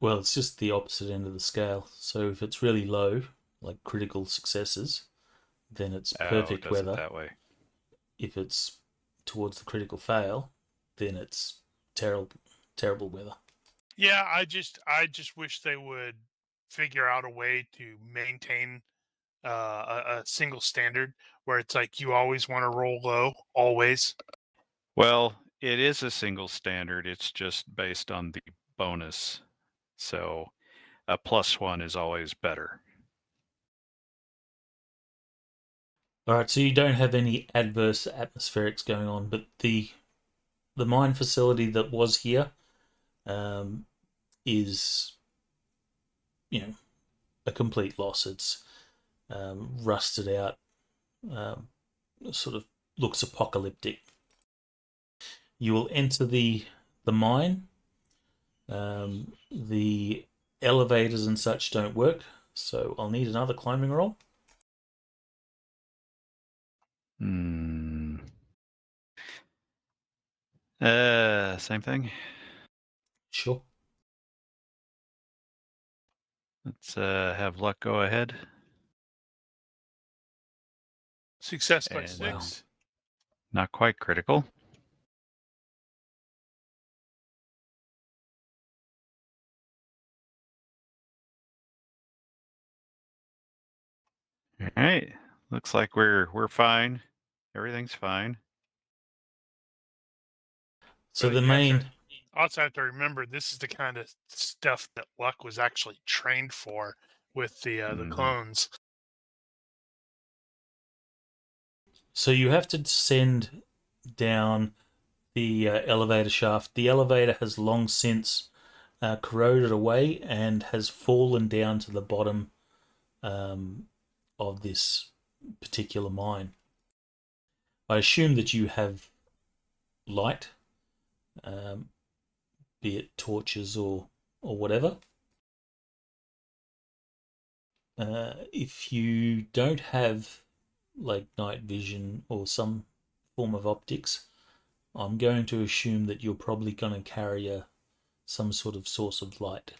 Well, it's just the opposite end of the scale. So if it's really low, like critical successes, then it's Oh, it perfect does it weather. that way. If it's towards the critical fail, then it's terrible weather. Yeah, I just wish they would figure out a way to maintain a single standard where it's like you always want to roll low, always. Well, it is a single standard. It's just based on the bonus. So a +1 is always better. All right, so you don't have any adverse atmospherics going on, but the mine facility that was here is, a complete loss. It's rusted out, sort of looks apocalyptic. You will enter the mine. The elevators and such don't work, so I'll need another climbing roll. Same thing. Sure. Let's have luck go ahead. Success by And 6. Not quite critical. All right. Looks like we're fine. Everything's fine. So But the you have main to also have to remember this is the kind of stuff that Luck was actually trained for with the Mhm. clones. So you have to descend down the elevator shaft. The elevator has long since corroded away and has fallen down to the bottom of this particular mine. I assume that you have light, be it torches or whatever. If you don't have like night vision or some form of optics, I'm going to assume that you're probably going to carry some sort of source of light.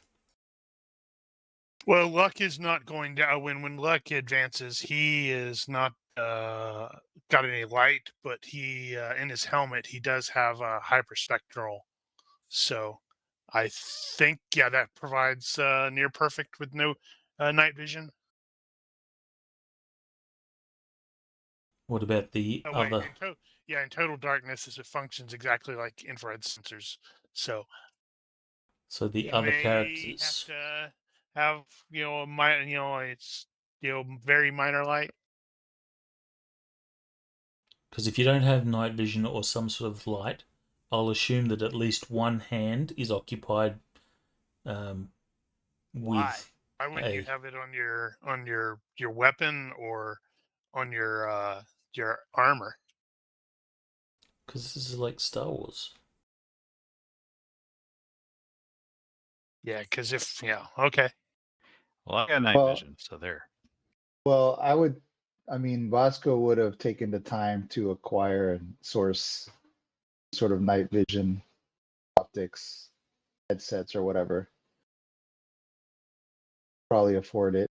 Well, Luck is not going down. When Luck advances, he is not got any light, but he in his helmet he does have a hyperspectral. So I think that provides near perfect with no night vision. What about the Oh wait, other? in total darkness, it functions exactly like infrared sensors. So So the you other may have characters, to have a minor, it's very minor light. because if you don't have night vision or some sort of light, I'll assume that at least one hand is occupied Why? with Why wouldn't you a. have it on your weapon or on your armor? Because this is like Star Wars. Yeah, because okay. Well, I got night Well, vision, so there. well, I mean, Bosco would have taken the time to acquire and source sort of night vision optics, headsets, or whatever. Probably afford it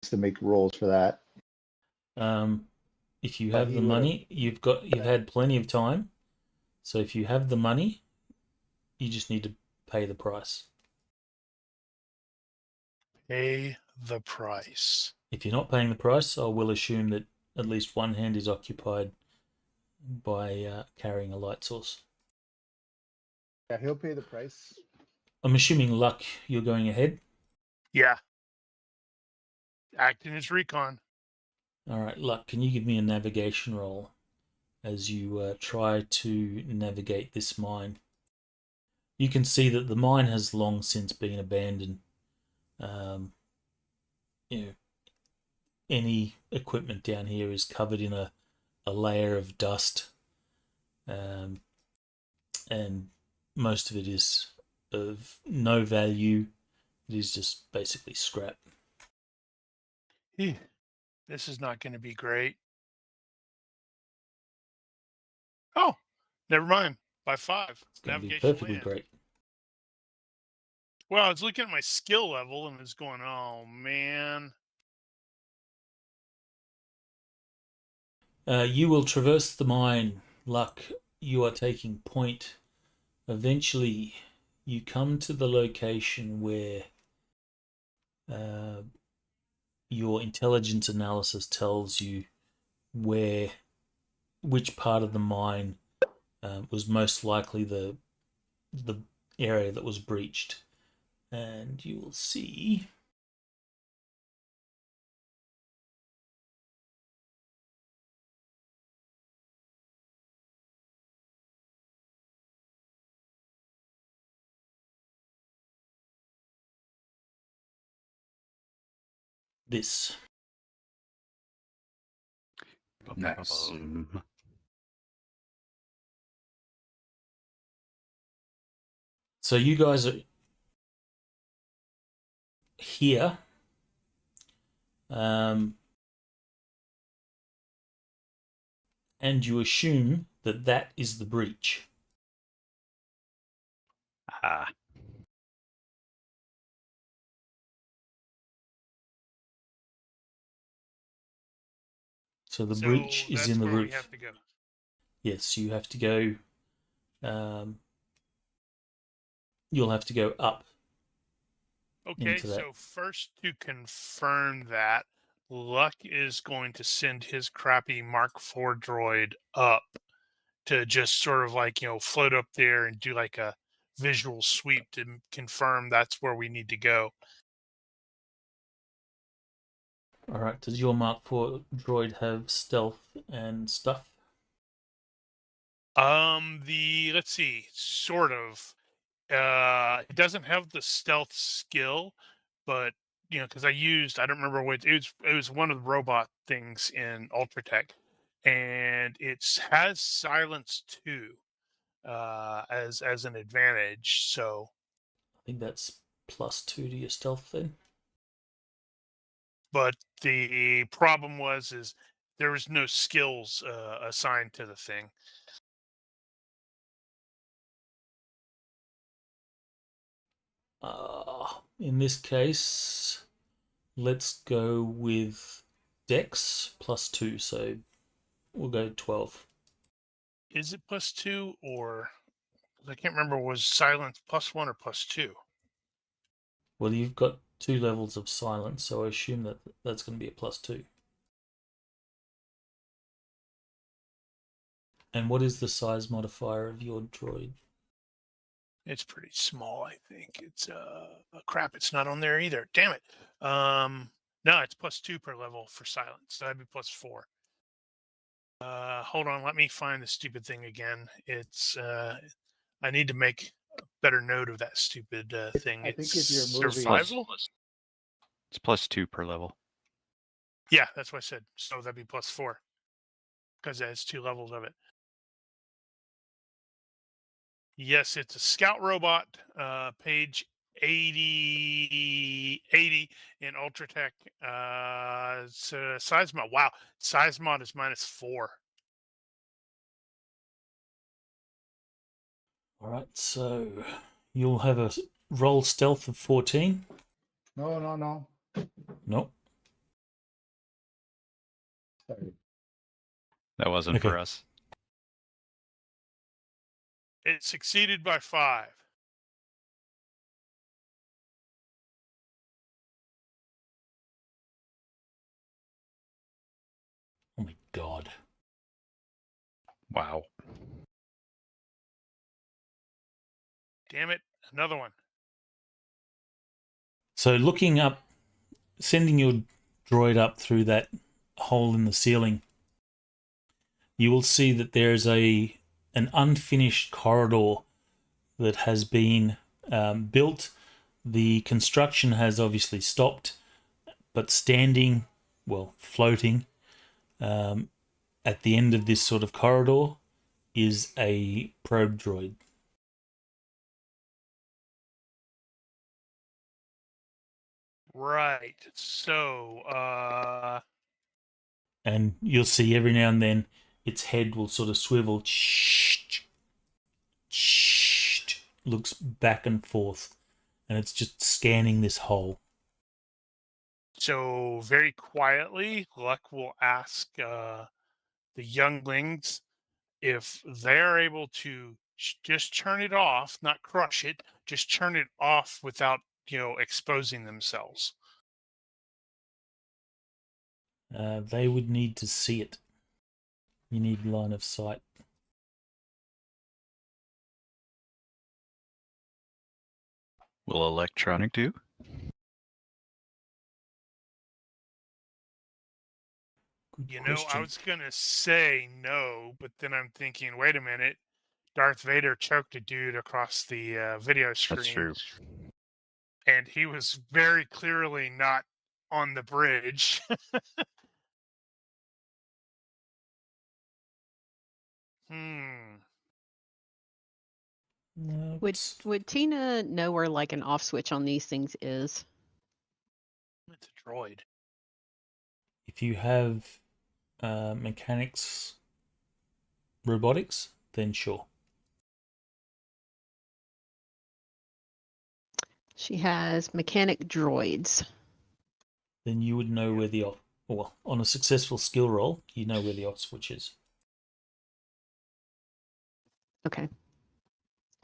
to make rolls for that. If you have He the would have. money, you've had plenty of time. So if you have the money, you just need to pay the price. Pay the price. If you're not paying the price, I will assume that at least one hand is occupied by carrying a light source. Yeah, he'll pay the price. I'm assuming Luck, you're going ahead. Yeah. Acting as recon. All right, Luck, can you give me a navigation roll as you try to navigate this mine? You can see that the mine has long since been abandoned. Um, any equipment down here is covered in a layer of dust, and most of it is of no value It is just basically scrap. This is not going to be great. Oh, never mind. By 5. It's going to be Navigation perfectly land. great. Well, I was looking at my skill level and it's going, oh man. You will traverse the mine. Luck, you are taking point. Eventually, you come to the location where your intelligence analysis tells you which part of the mine was most likely the area that was breached, and you will see this. Nice. So you guys are here. And you assume that that is the breach. Ah, So the So breach is that's in the where we roof. have to go. Yes, you have to go. You'll have to go up. Okay, Into that. so first to confirm that, Luck is going to send his crappy Mark IV droid up to just sort of like, float up there and do like a visual sweep to confirm that's where we need to go. All right. Does your Mark IV droid have stealth and stuff? Let's see, sort of. It doesn't have the stealth skill, but because I don't remember what it was one of the robot things in Ultratech, and it has silence too, as an advantage. So, I think that's +2 to your stealth then. but the problem is there was no skills assigned to the thing. In this case, let's go with Dex +2. So we'll go 12. Is it +2 or I can't remember? Was silence +1 or +2? Well, you've got 2 levels of silence, so I assume that that's going to be a +2. And what is the size modifier of your droid? It's pretty small, I think. It's crap. It's not on there either. Damn it. No, it's +2 per level for silence. So that'd be +4. Hold on. Let me find the stupid thing again. It's I need to make a better note of that stupid thing. I think It's if you're moving- survival. it's +2 per level. Yeah, that's what I said. So that'd be +4 because it has 2 levels of it. Yes, it's a scout robot, page 80 in Ultratech. It's size mod. Wow, size mod is -4. All right, so you'll have a roll stealth of 14. No. Nope. Sorry. That wasn't Okay. for us. It succeeded by 5. Oh my god. Wow. Damn it, another one. So looking up, sending your droid up through that hole in the ceiling, you will see that there's an unfinished corridor that has been built. The construction has obviously stopped, but floating at the end of this sort of corridor is a probe droid. Right. So, And you'll see every now and then its head will sort of swivel, looks back and forth, and it's just scanning this hole. so very quietly, Luck will ask the younglings if they're able to just turn it off, not crush it, just turn it off without, exposing themselves. They would need to see it. You need line of sight. Will electronic do? Good I question. was going to say no, but then I'm thinking, wait a minute. Darth Vader choked a dude across the video screen. That's true. And he was very clearly not on the bridge. No, Would Tina know where like an off switch on these things is? It's a droid. if you have mechanics, robotics, then sure. She has mechanic droids. Then you would know where the off. Well, on a successful skill roll, you know where the off switch is. Okay.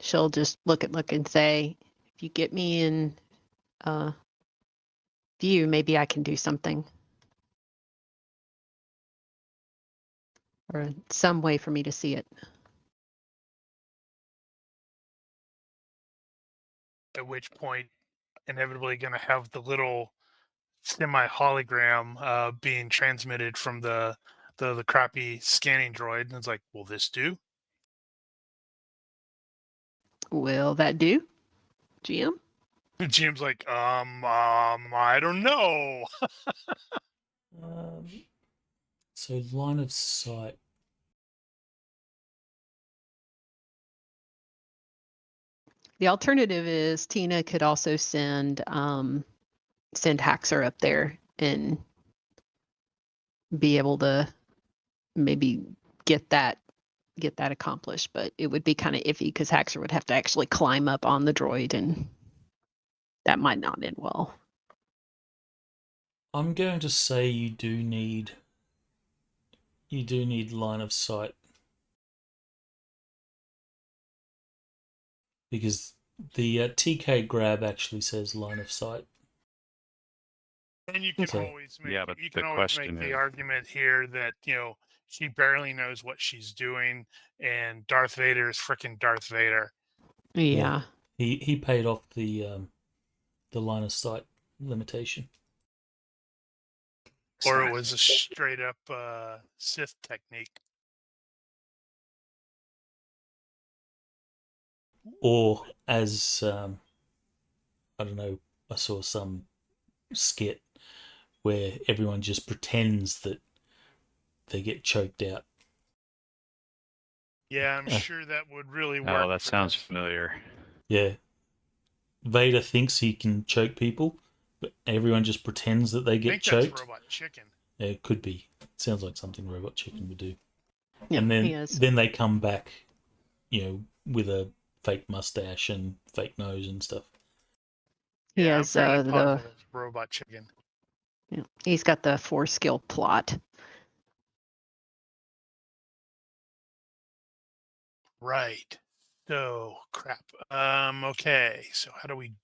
She'll just look and say, if you get me in view, maybe I can do something. Or some way for me to see it. At which point, inevitably going to have the little semi hologram being transmitted from the crappy scanning droid, and it's like, will this do? Will that do, GM? Jim's like, I don't know. So line of sight. The alternative is Tina could also send Haxer up there and be able to maybe get that accomplished, but it would be kind of iffy because Haxer would have to actually climb up on the droid, and that might not end well. I'm going to say you do need line of sight, because the TK grab actually says line of sight. And you can Okay. always make Yeah, but you the can always question make the is- argument here that she barely knows what she's doing, and Darth Vader is freaking Darth Vader. Yeah. He paid off the line of sight limitation. Or it was a straight up Sith technique. Or as I don't know, I saw some skit where everyone just pretends that they get choked out. Yeah, I'm sure that would really work. Oh, that for sounds this. familiar. Yeah. Vader thinks he can choke people, but everyone just pretends that they I get think choked. that's Robot Chicken. Yeah, it could be. It sounds like something Robot Chicken would do. Yeah, and he is. then they come back, with a fake mustache and fake nose and stuff. He Yeah, has I'm fairly positive it's Robot Chicken. he's got the 4-skill plot. Right. So crap. Okay. So how do we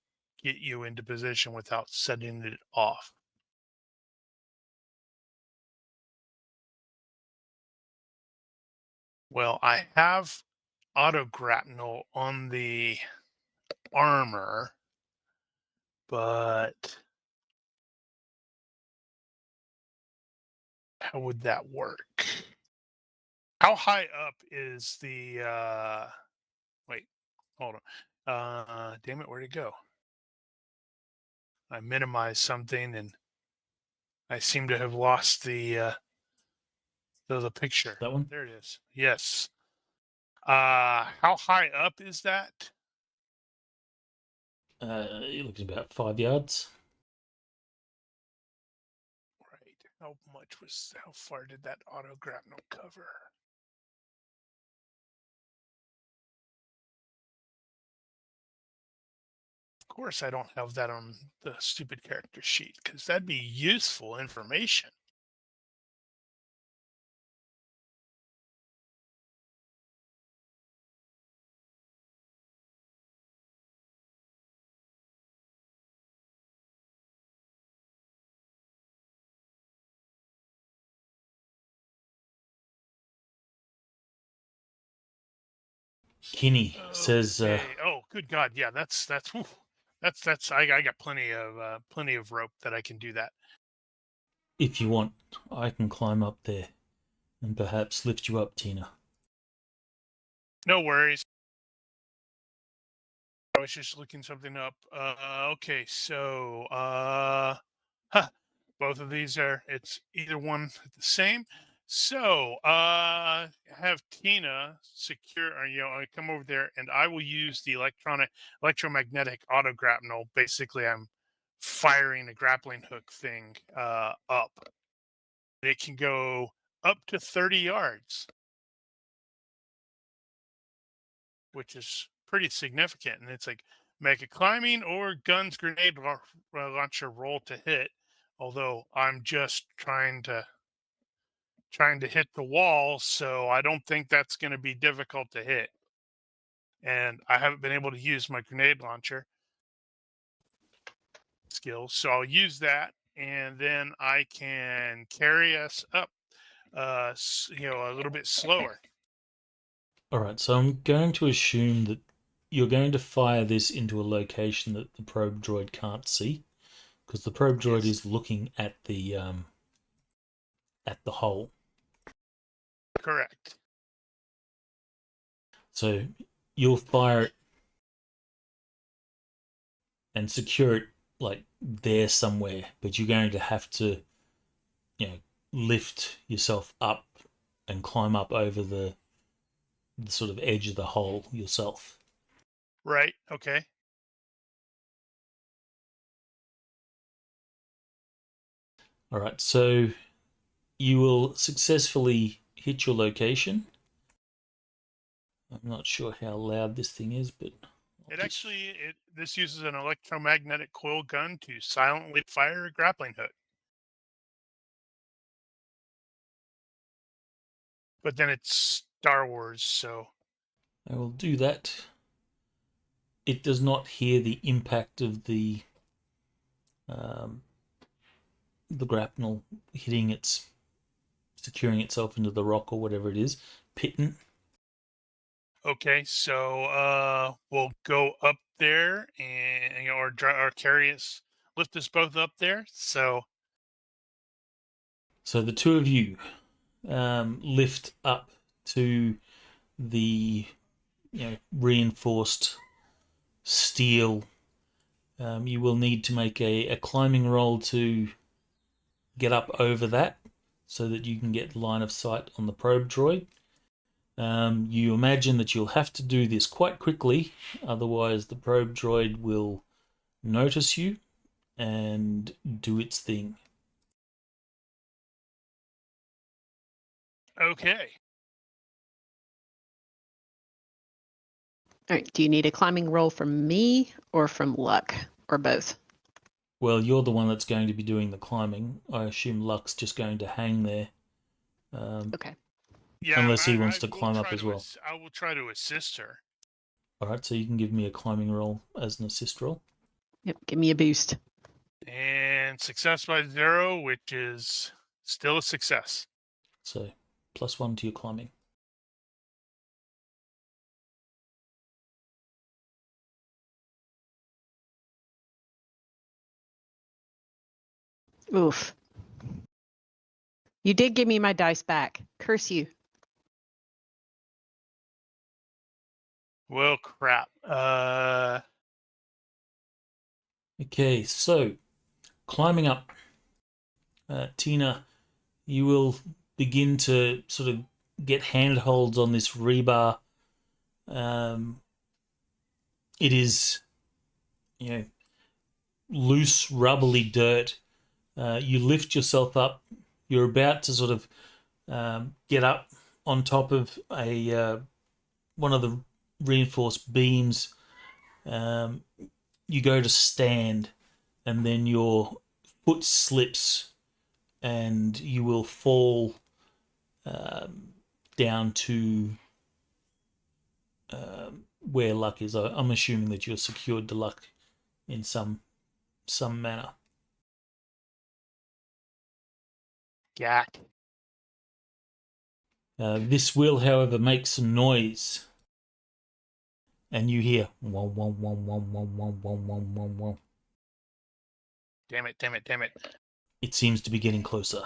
get you into position without setting it off? Well, I have auto grapnel on the armor, but how would that work? How high up is the wait, hold on. Damn it, where'd it go? I minimized something and I seem to have lost the picture. That one? There it is. Yes. How high up is that? It looks about 5 yards. how far did that auto grapnel cover? Of course, I don't have that on the stupid character sheet because that'd be useful information. Kinney says, Okay. Oh, good God! Yeah, whew, that's. I got plenty of rope that I can do that. if you want, I can climb up there and perhaps lift you up, Tina. No worries. I was just looking something up. Okay, so both of these it's either one the same. So have Tina secure, or I come over there, and I will use the electromagnetic auto grapnel. Basically, I'm firing a grappling hook thing up. It can go up to 30 yards, which is pretty significant. And it's like make a climbing or guns grenade launcher roll to hit. Although I'm just trying to hit the wall, so I don't think that's going to be difficult to hit. And I haven't been able to use my grenade launcher skills, so I'll use that, and then I can carry us up, a little bit slower. All right, so I'm going to assume that you're going to fire this into a location that the probe droid can't see, because the probe droid Yes. is looking at the hole. Correct. So you'll fire it and secure it like there somewhere, but you're going to have to, lift yourself up and climb up over the sort of edge of the hole yourself. Right. Okay. All right, so you will successfully hit your location. I'm not sure how loud this thing is, but This uses an electromagnetic coil gun to silently fire a grappling hook. But then it's Star Wars, so I will do that. It does not hear the impact of the grapnel hitting securing itself into the rock or whatever it is. Piton. okay. So we'll go up there and or carry us, lift us both up there. So The two of you lift up to the reinforced steel. You will need to make a climbing roll to get up over that so that you can get line of sight on the probe droid. You imagine that you'll have to do this quite quickly, otherwise the probe droid will notice you and do its thing. okay. All right. Do you need a climbing roll from me or from luck or both? Well, you're the one that's going to be doing the climbing. I assume Luck's just going to hang there. Okay. Yeah, Unless he wants I to will climb up try as to well. I will try to assist her. All right, so you can give me a climbing roll as an assist roll. Yep. Give me a boost. And success by 0, which is still a success. So +1 to your climbing. Oof. You did give me my dice back. Curse you. Well, crap. Okay, so climbing up, Tina, you will begin to sort of get handholds on this rebar. It is, loose, rubbly dirt. You lift yourself up you're about to sort of get up on top of a one of the reinforced beams. You go to stand, and then your foot slips, and you will fall down to where luck is. I'm assuming that you're secured to luck in some manner. Yeah. This will, however, make some noise, and you hear wah, wah, wah, wah, wah, wah, wah, wah, wah, wah. Damn it, damn it, damn it. It seems to be getting closer.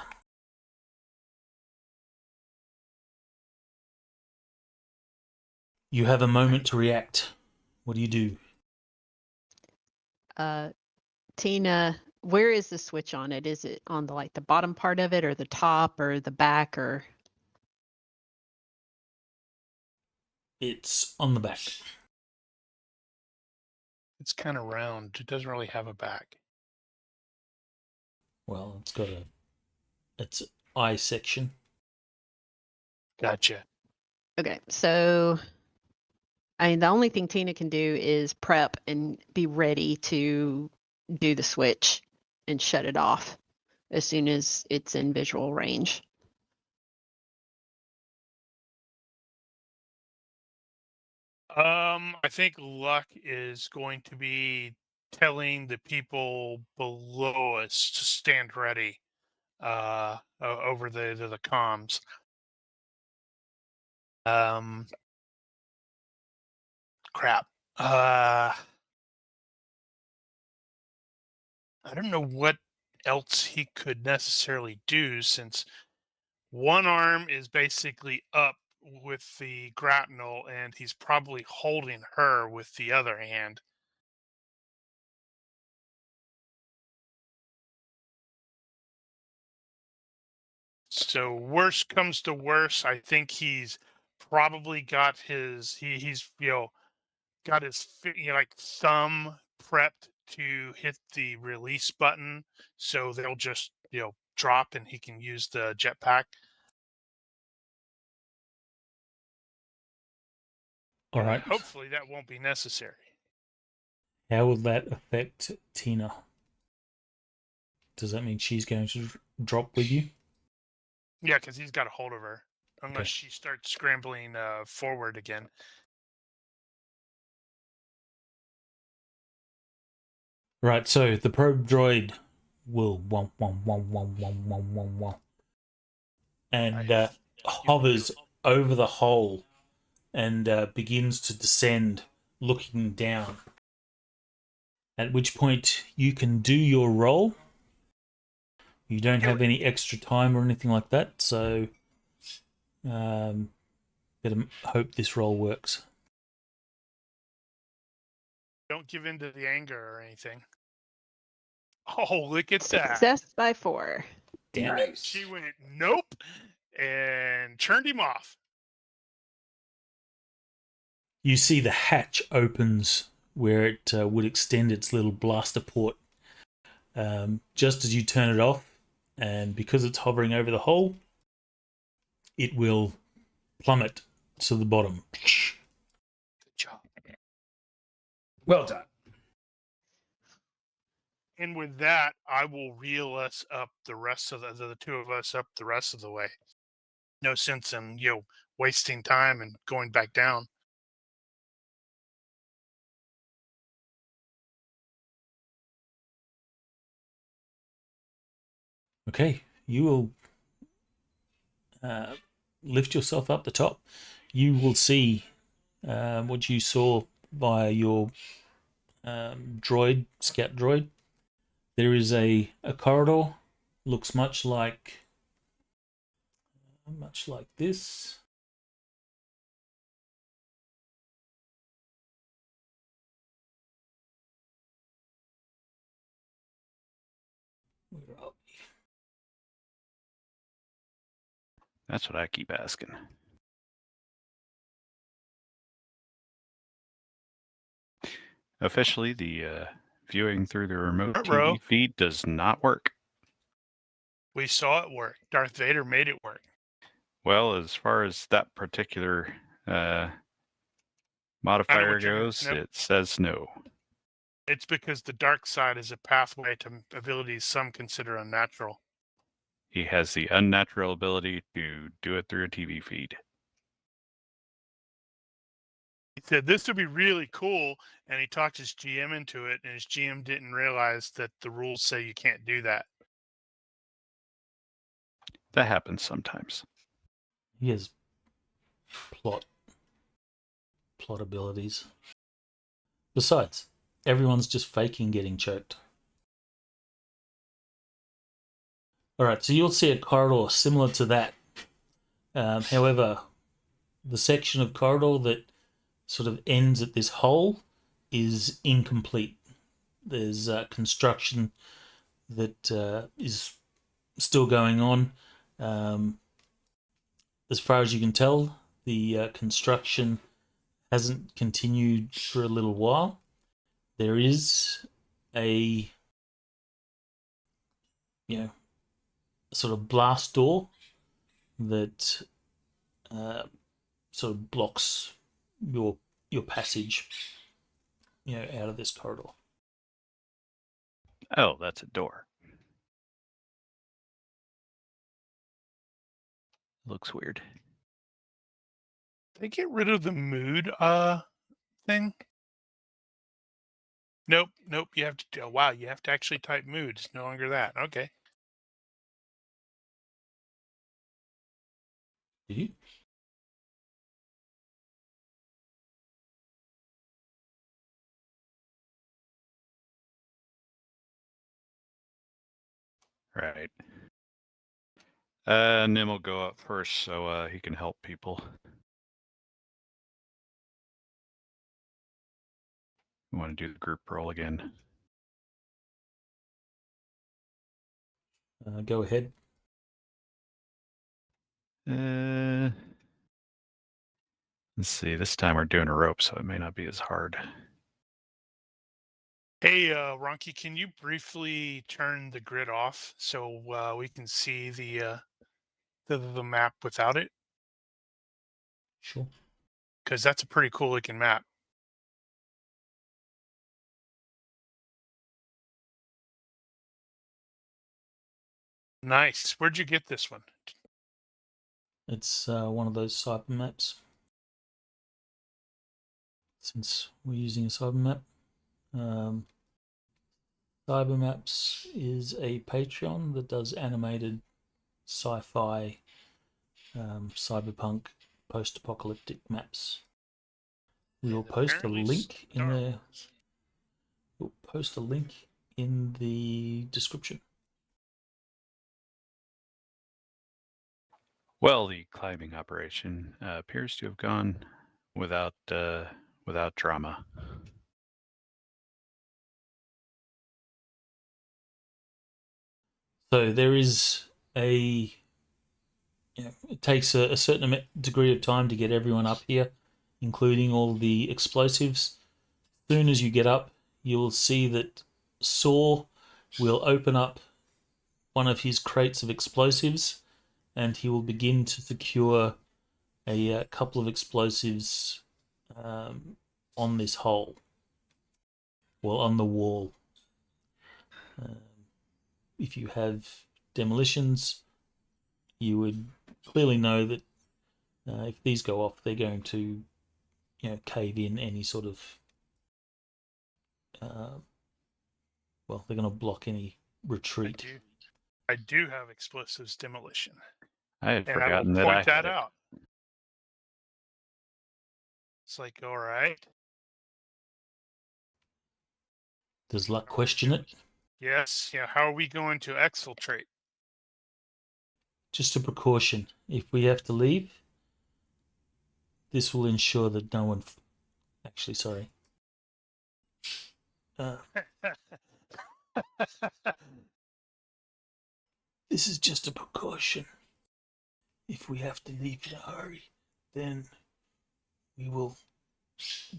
You have a moment to react. What do you do? Tina, where is the switch on it? Is it on the bottom part of it, or the top, or the back, or? It's on the back. It's kind of round. It doesn't really have a back. Well, it's eye section. Gotcha. Okay, so I mean, the only thing Tina can do is prep and be ready to do the switch and shut it off as soon as it's in visual range. I think luck is going to be telling the people below us to stand ready over the comms. Crap. I don't know what else he could necessarily do, since one arm is basically up with the grapnel and he's probably holding her with the other hand. So worst comes to worst, I think he's probably got he's got his thumb prepped to hit the release button, so they'll just drop and he can use the jetpack. All right. Hopefully that won't be necessary. How will that affect Tina? Does that mean she's going to drop with you? Yeah, because he's got a hold of her, unless Okay. she starts scrambling forward again. Right, so the probe droid will womp, womp, womp, womp, womp, womp, womp, womp, and hovers over the hole and begins to descend, looking down. At which point you can do your roll. You don't have any extra time or anything like that, so better hope this roll works. Don't give in to the anger or anything. Oh, look at that. Success by 4. Damn Nice. it. She went, nope, and turned him off. You see the hatch opens where it would extend its little blaster port just as you turn it off, and because it's hovering over the hole, it will plummet to the bottom. Good job. Well done. And with that, I will reel us up the rest of the two of us up the rest of the way. No sense in wasting time and going back down. Okay, you will lift yourself up the top. You will see what you saw via your scout droid. There is a corridor, looks much like this. Where are we? That's what I keep asking. Officially, the viewing through the remote Ruh-roh. TV feed does not work. We saw it work. Darth Vader made it work. Well, as far as that particular modifier goes, Nope. it says no. It's because the dark side is a pathway to abilities some consider unnatural. He has the unnatural ability to do it through a TV feed. He said this would be really cool, and he talked his GM into it, and his GM didn't realize that the rules say you can't do that. That happens sometimes. He has plot abilities. Besides, everyone's just faking getting choked. Alright, so you'll see a corridor similar to that. However, the section of corridor that sort of ends at this hole is incomplete. There's construction that is still going on. As far as you can tell, the construction hasn't continued for a little while. There is a sort of blast door that sort of blocks your passage, out of this corridor. Oh, that's a door. Looks weird. They get rid of the mood thing. Nope. You have to. Oh, wow, you have to actually type mood. It's no longer that. Okay. Did you? Right. Nim will go up first so he can help people. We want to do the group roll again. Go ahead. Let's see. This time we're doing a rope, so it may not be as hard. Hey, Ronnke, can you briefly turn the grid off so we can see the map without it? Sure. Because that's a pretty cool looking map. Nice. Where'd you get this one? It's one of those cyber maps. Since we're using a cyber map. Cyber Maps is a Patreon that does animated sci-fi, cyberpunk, post-apocalyptic maps. We will post a link in the. We'll post a link in the description. Well, the climbing operation appears to have gone without drama. So there is it takes a certain degree of time to get everyone up here, including all the explosives. As soon as you get up, you will see that Saw will open up one of his crates of explosives, and he will begin to secure a couple of explosives on this hole, well, on the wall. If you have demolitions, you would clearly know that if these go off, they're going to, cave in any sort of. Well, they're going to block any retreat. I do have explosives demolition. I had And forgotten I will that point I had that it. out. It's like, all right. Does luck question it? Yes. Yeah. How are we going to exfiltrate? Just a precaution. If we have to leave, this will ensure that no one. Actually, sorry. This is just a precaution. If we have to leave in a hurry, then we will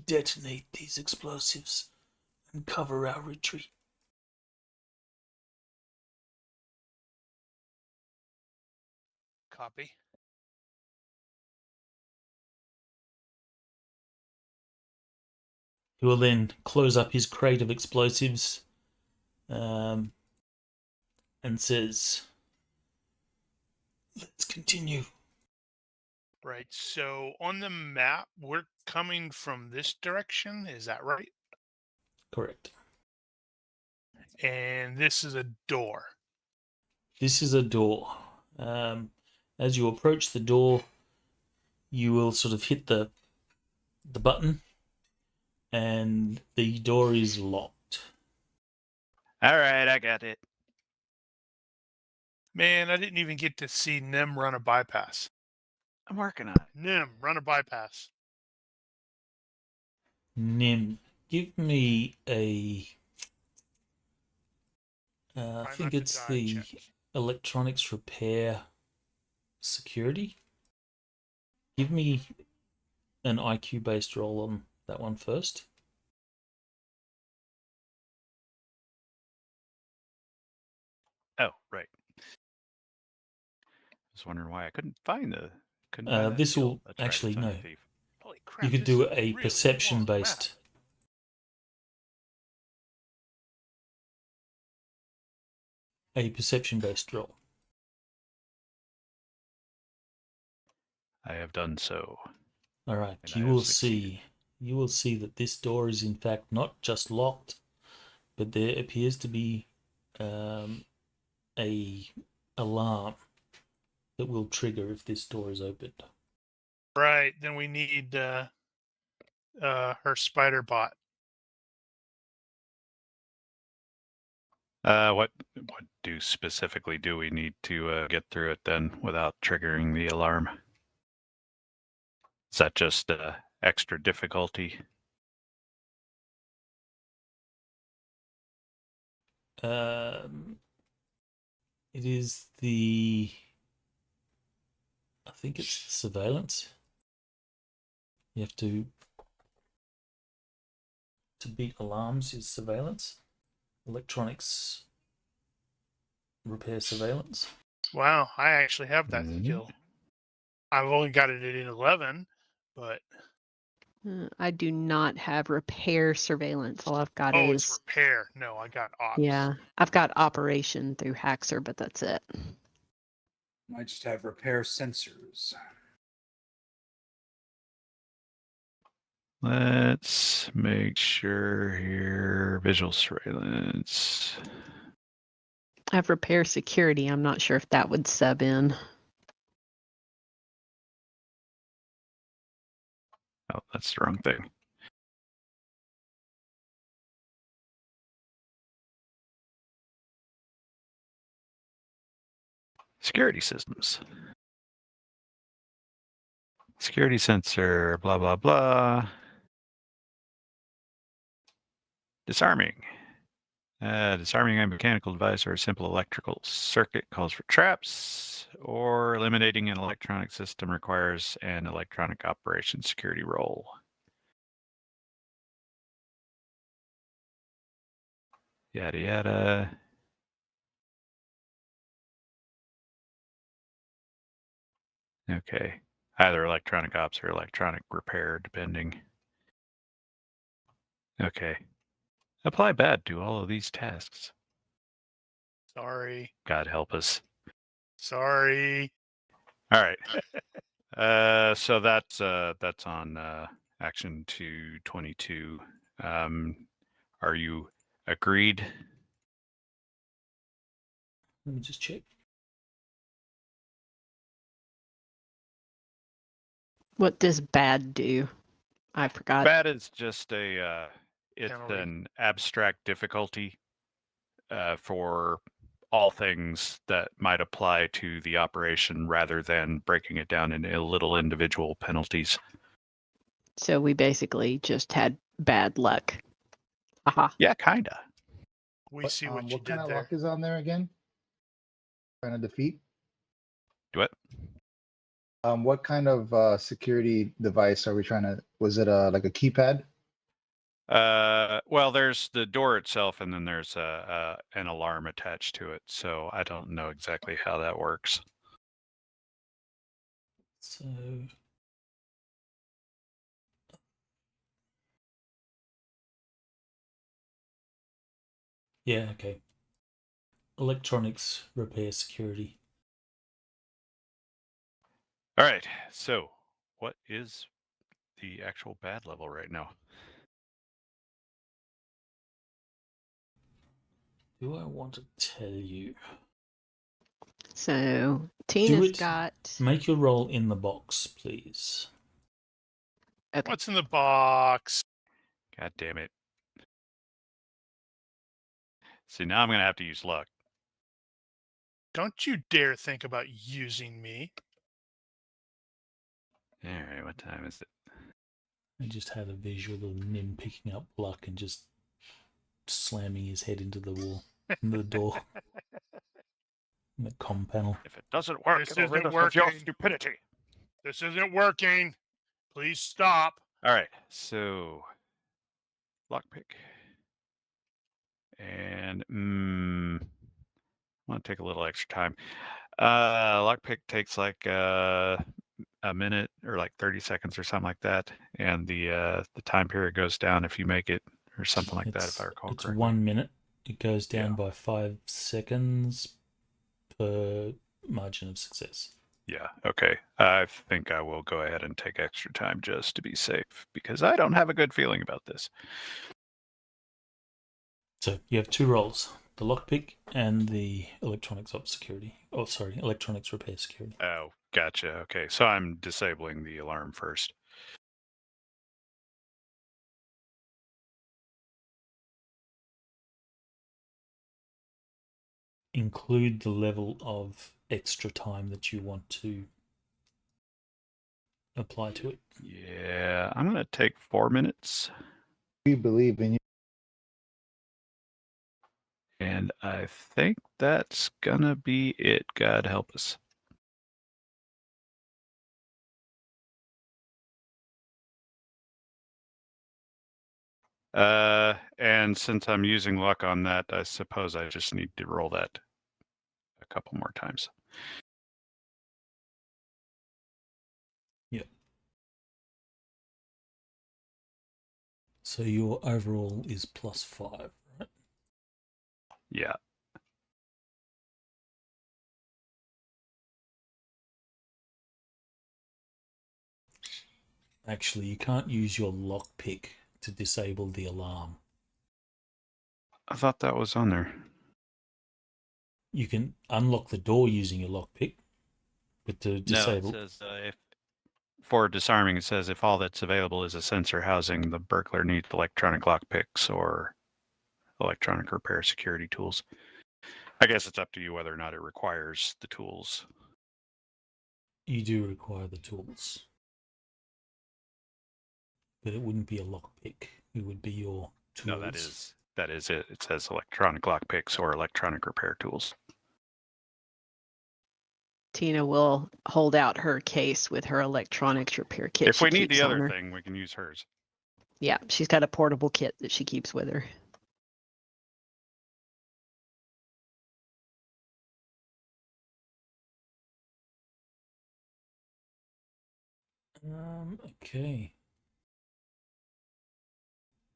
detonate these explosives and cover our retreat. Copy. He will then close up his crate of explosives and says, "Let's continue." Right. So on the map, we're coming from this direction. Is that right? Correct. And this is a door. This is a door. As you approach the door, you will sort of hit the button, and the door is locked. All right, I got it. Man, I didn't even get to see Nim run a bypass. I'm working on it. Nim, run a bypass. Nim, give me a. I Try think not to it's die the check. electronics repair security. Give me an IQ based roll on that one first. Oh, right. I was wondering why I couldn't find that This will skill. That's right, actually it's on no. your thief. Holy crap. You could this do is a really perception long map. based. A perception based roll. I have done so. All right. And I You have will succeeded. see. You will see that this door is in fact not just locked, but there appears to be a alarm that will trigger if this door is opened. Right. Then we need her spider bot. What specifically do we need to get through it then without triggering the alarm? Is that just extra difficulty? It is the. I think it's the surveillance. You have to beat alarms is surveillance. Electronics repair surveillance. Wow, I actually have that Mhm. skill. I've only got it at 11, but I do not have repair surveillance. All I've got it's is repair. No, I got ops. yeah. I've got operation through Haxer, but that's it. I just have repair sensors. Let's make sure here. Visual surveillance. I have repair security. I'm not sure if that would sub in. Oh, that's the wrong thing. Security systems. Security sensor, blah, blah, blah. Disarming. Disarming a mechanical device or a simple electrical circuit calls for traps, or eliminating an electronic system requires an electronic operation security role. Yada, yada. Okay. Either electronic ops or electronic repair, depending. Okay. Apply bad to all of these tasks. Sorry. God help us. Sorry. All right. So that's on action 222. Are you agreed? Let me just check. What does bad do? I forgot. Bad is just a it's Penalty. an abstract difficulty for all things that might apply to the operation rather than breaking it down into little individual penalties. So we basically just had bad luck. Aha. Yeah, kinda. We see what you What kind did of there. lock is on there again? Trying to defeat. Do it. What kind of security device are we trying to? Was it like a keypad? Well, there's the door itself, and then there's an alarm attached to it. So I don't know exactly how that works. So yeah, okay. Electronics repair security. All right. So, what is the actual bad level right now? Do I want to tell you? So Do Tina's it. got. Make your roll in the box, please. Okay. What's in the box? God damn it. See, now I'm going to have to use luck. Don't you dare think about using me. All right, what time is it? I just had a visual of Nim picking up luck and just slamming his head into the wall, into the door, in the comm panel. If it doesn't work, This it'll rid isn't us of your working. stupidity. This isn't working. Please stop. All right, so lockpick. And I want to take a little extra time. Lockpick takes like a minute or like 30 seconds or something like that, and the time period goes down if you make it or something like that, if I recall It's correctly. 1 minute. It goes down Yeah. by 5 seconds per margin of success. Yeah, okay. I think I will go ahead and take extra time just to be safe, because I don't have a good feeling about this. So you have 2 rolls: the lockpick and the electronics ops security. Oh, sorry, electronics repair security. Oh, gotcha. Okay, so I'm disabling the alarm first. Include the level of extra time that you want to apply to it. Yeah, I'm going to take 4 minutes. We believe in you. And I think that's going to be it. God help us. And since I'm using luck on that, I suppose I just need to roll that a couple more times. Yep. So your overall is +5, right? Yeah. Actually, you can't use your lockpick to disable the alarm. I thought that was on there. You can unlock the door using your lockpick, but to disable... No, it says if for disarming, it says if all that's available is a sensor housing, the burglar needs electronic lockpicks or electronic repair security tools. I guess it's up to you whether or not it requires the tools. You do require the tools. But it wouldn't be a lockpick. It would be your tools. No, that is it. It says electronic lockpicks or electronic repair tools. Tina will hold out her case with her electronics repair kit. If she we need keeps the on other her. thing, we can use hers. Yeah, she's got a portable kit that she keeps with her. Okay.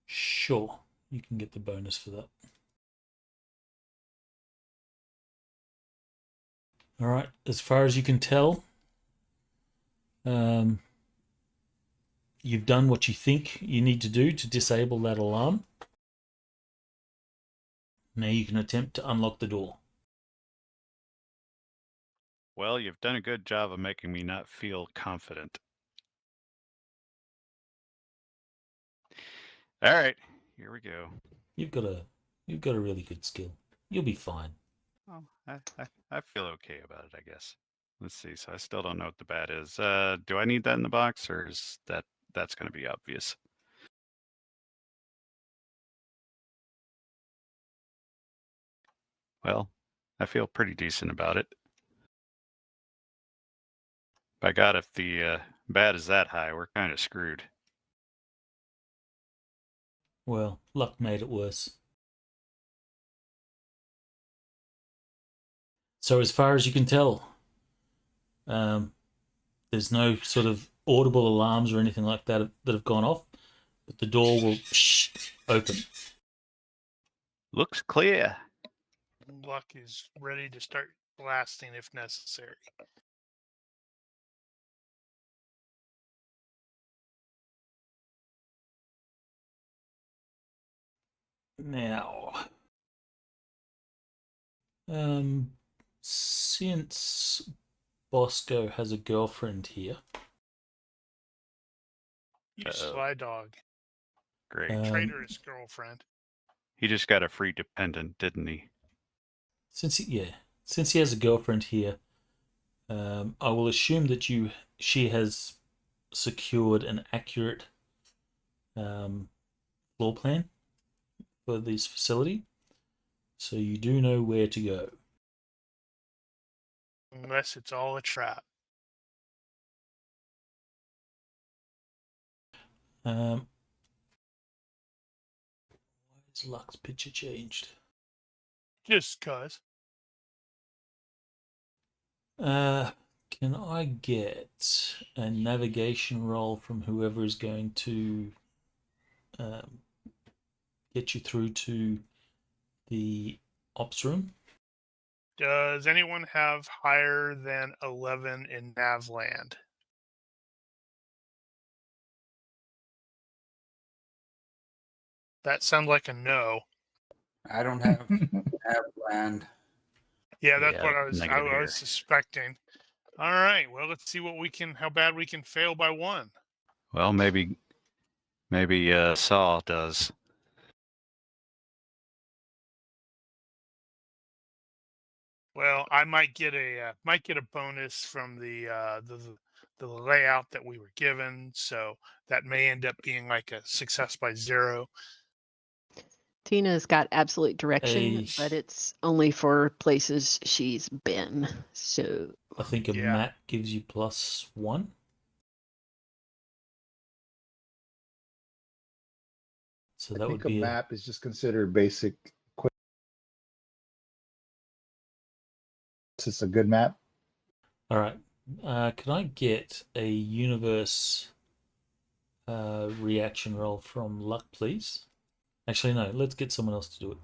Sure, you can get the bonus for that. All right, as far as you can tell, you've done what you think you need to do to disable that alarm. Now you can attempt to unlock the door. Well, you've done a good job of making me not feel confident. All right, here we go. You've got a really good skill. You'll be fine. Well, I feel okay about it, I guess. Let's see. So I still don't know what the bat is. Do I need that in the box, or is that's going to be obvious? Well, I feel pretty decent about it. By God, if the bat is that high, we're kind of screwed. Well, luck made it worse. So as far as you can tell, There's no sort of audible alarms or anything like that have gone off, but the door will open. Looks clear. Luck is ready to start blasting if necessary. Now, since Bostco has a girlfriend here, You Uh-oh. sly dog. Great. Traitorous girlfriend. He just got a free dependent, didn't he? since he has a girlfriend here, I will assume that she has secured an accurate floor plan for this facility, so you do know where to go. Unless it's all a trap. Why is Luck's picture changed? Just cuz. Can I get a navigation roll from whoever is going to get you through to the ops room? Does anyone have higher than 11 in Navland? That sounds like a no. I don't have land. Yeah, that's Yeah, what I was negative here. suspecting. All right, well, let's see how bad we can fail by one. Well, maybe Saul does. Well, I might get a bonus from the layout that we were given, so that may end up being like a success by 0. Tina's got absolute direction, A- but it's only for places she's been. So I think a Yeah. map gives you +1. So I that think would a be map is just considered basic. It's a good map. all right. Can I get a universe reaction roll from Luck, please? Actually, no. Let's get someone else to do it.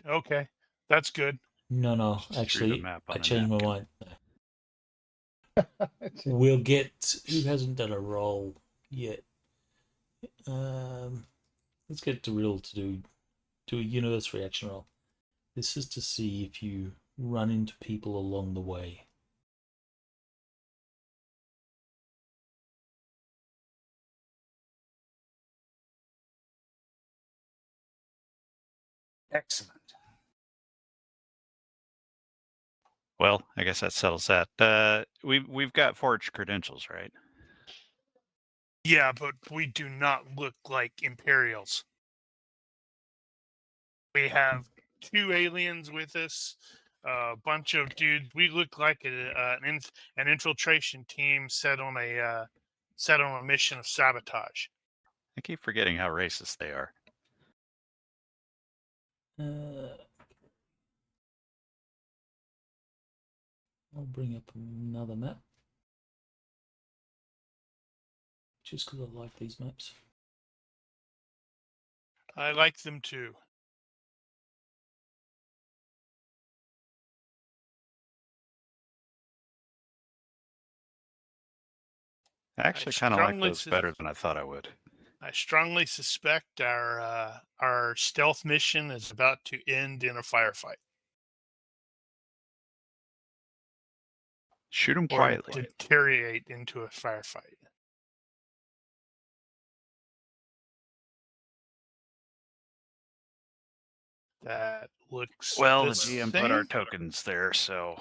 Okay, that's good. No. Just drew the Actually, map I on a changed my napkin. mind. We'll get who hasn't done a roll yet. Let's get Riddle to do a universe reaction roll. This is to see if you run into people along the way. Excellent. Well, I guess that settles that. We've got forged credentials, right? Yeah, but we do not look like Imperials. We have 2 aliens with us, a bunch of dudes. We look like an infiltration team set on a mission of sabotage. I keep forgetting how racist they are. I'll bring up another map. Just because I like these maps. I like them too. I actually kind of like strongly those better than I thought I would. I strongly suspect our stealth mission is about to end in a firefight Shoot them or quietly. deteriorate into a firefight. That looks Well, the the GM put our same. tokens there, so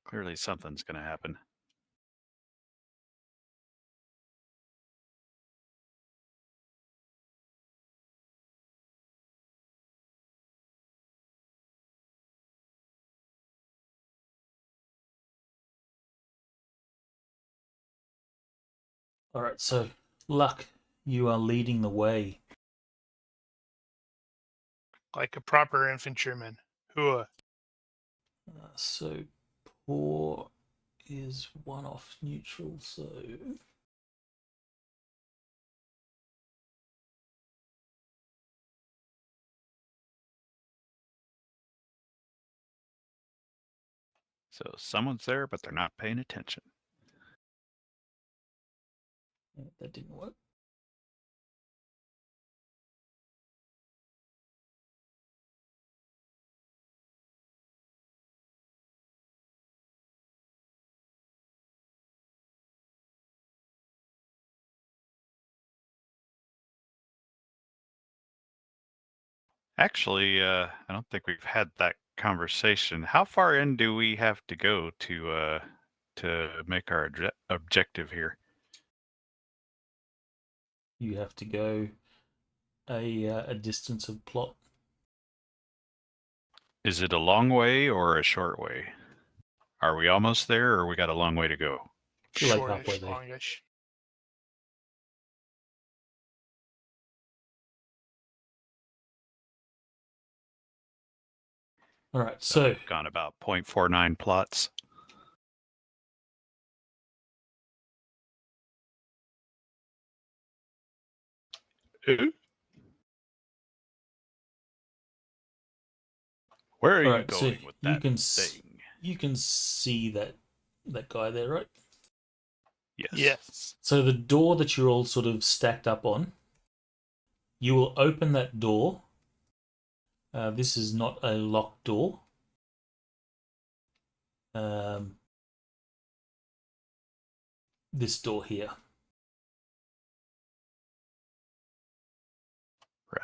clearly something's going to happen. All right, so Luck, you are leading the way. Like a proper infantryman. Hua. So poor is 1 off neutral, so So someone's there, but they're not paying attention. that didn't work. Actually, I don't think we've had that conversation. How far in do we have to go to make our objective here? You have to go a distance of plot. Is it a long way or a short way? Are we almost there, or we got a long way to go? You're like halfway Shortish, there. longish. All right, so we've gone about 0.49 plots. Ooh. Where are all you right, so going with that thing? you can see that guy there, right? Yes. Yes. So the door that you're all sort of stacked up on, you will open that door. This is not a locked door. This door here.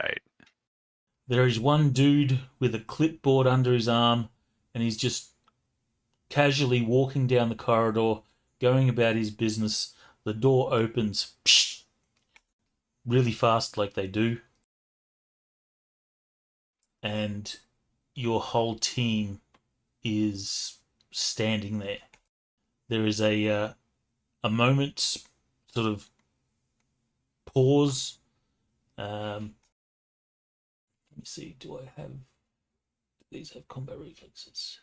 Right. There is one dude with a clipboard under his arm, and he's just casually walking down the corridor, going about his business. The door opens really fast, like they do, and your whole team is standing there. There is a moment, sort of pause. Let me see. Do these have combat reflexes?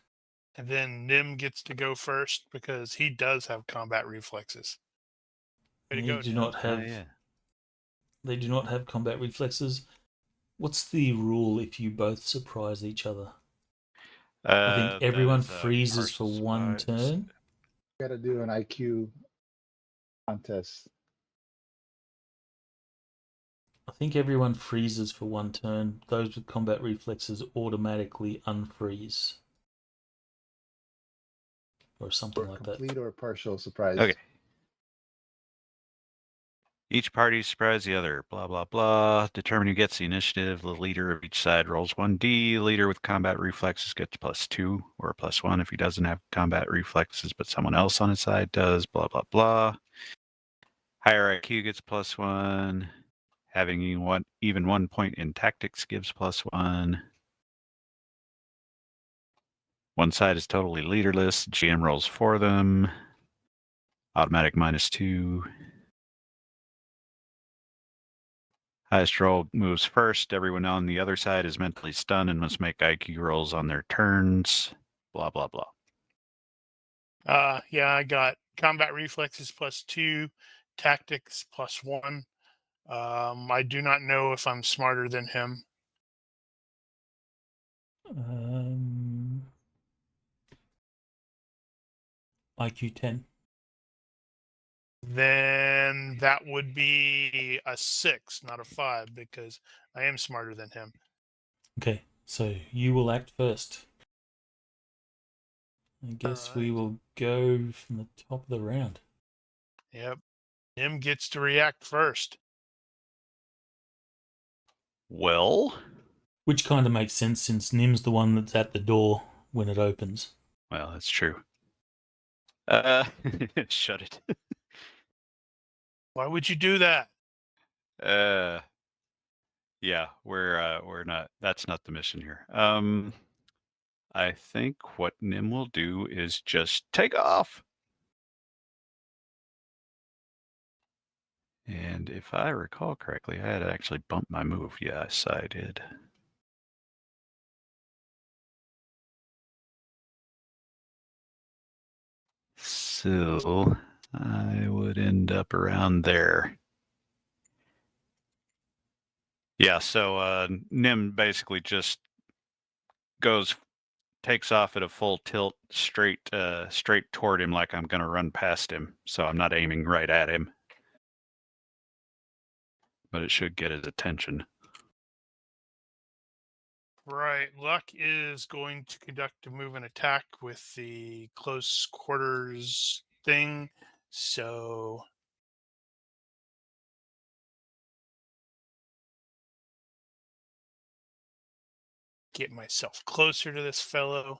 And then Nim gets to go first because he does have combat reflexes. Way to They go, do Nim. not have. They do not have combat reflexes. What's the rule if you both surprise each other? I think everyone freezes for one turn. Got to do an IQ contest. I think everyone freezes for one turn. Those with combat reflexes automatically unfreeze. Or something Or like that. complete or partial surprise. Okay. Each party surprise the other. Blah, blah, blah. Determine who gets the initiative. The leader of each side rolls 1d. Leader with combat reflexes gets +2 or +1 if he doesn't have combat reflexes, but someone else on his side does. Blah, blah, blah. Higher IQ gets +1. Having even 1 point in tactics gives +1. One side is totally leaderless. GM rolls for them. Automatic -2. Highest roll moves first. Everyone on the other side is mentally stunned and must make IQ rolls on their turns. Blah, blah, blah. Yeah, I got combat reflexes +2, tactics +1. I do not know if I'm smarter than him. IQ 10. Then that would be a 6, not a 5, because I am smarter than him. Okay, so you will act first. I guess we Alright. will go from the top of the round. Yep. Nim gets to react first. Well, Which kind of makes sense since Nim's the one that's at the door when it opens. that's true. Shut it. Why would you do that? Yeah, we're not. That's not the mission here. I think what Nim will do is just take off. And if I recall correctly, I had actually bumped my move. Yes, I did. So I would end up around there. Yeah, so Nim basically just takes off at a full tilt straight toward him like I'm gonna run past him. So I'm not aiming right at him. But it should get his attention. Right. Luck is going to conduct a move and attack with the close quarters thing. So get myself closer to this fellow.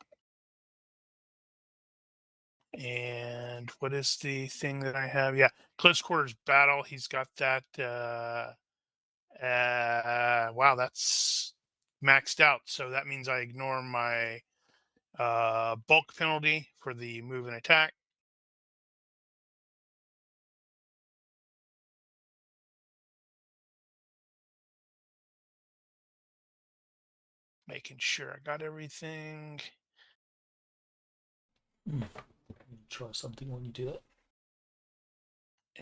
And what is the thing that I have? Yeah, close quarters battle. He's got that. Wow, that's maxed out. So that means I ignore my bulk penalty for the move and attack. Making sure I got everything. Try something when you do that.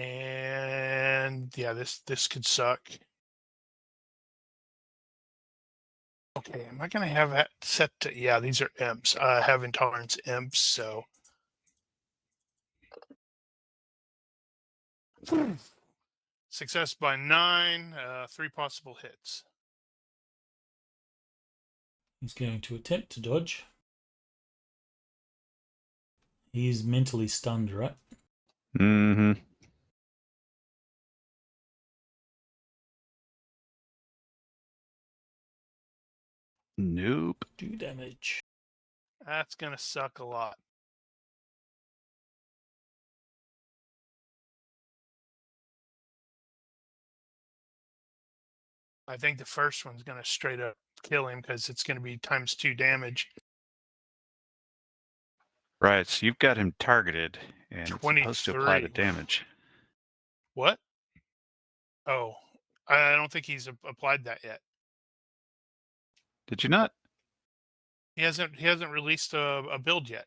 And yeah, this could suck. Okay, am I gonna have that set to? Yeah, these are imps. I have intolerance imps, so success by 9. 3 possible hits. He's going to attempt to dodge. He's mentally stunned, right? Mm-hmm. Nope. 2 damage. That's gonna suck a lot. I think the first one's gonna straight up kill him because it's gonna be ×2 damage. Right, so you've got him targeted and it's supposed to apply the 23. damage. What? Oh, I don't think he's applied that yet. Did you not? He hasn't released a build yet.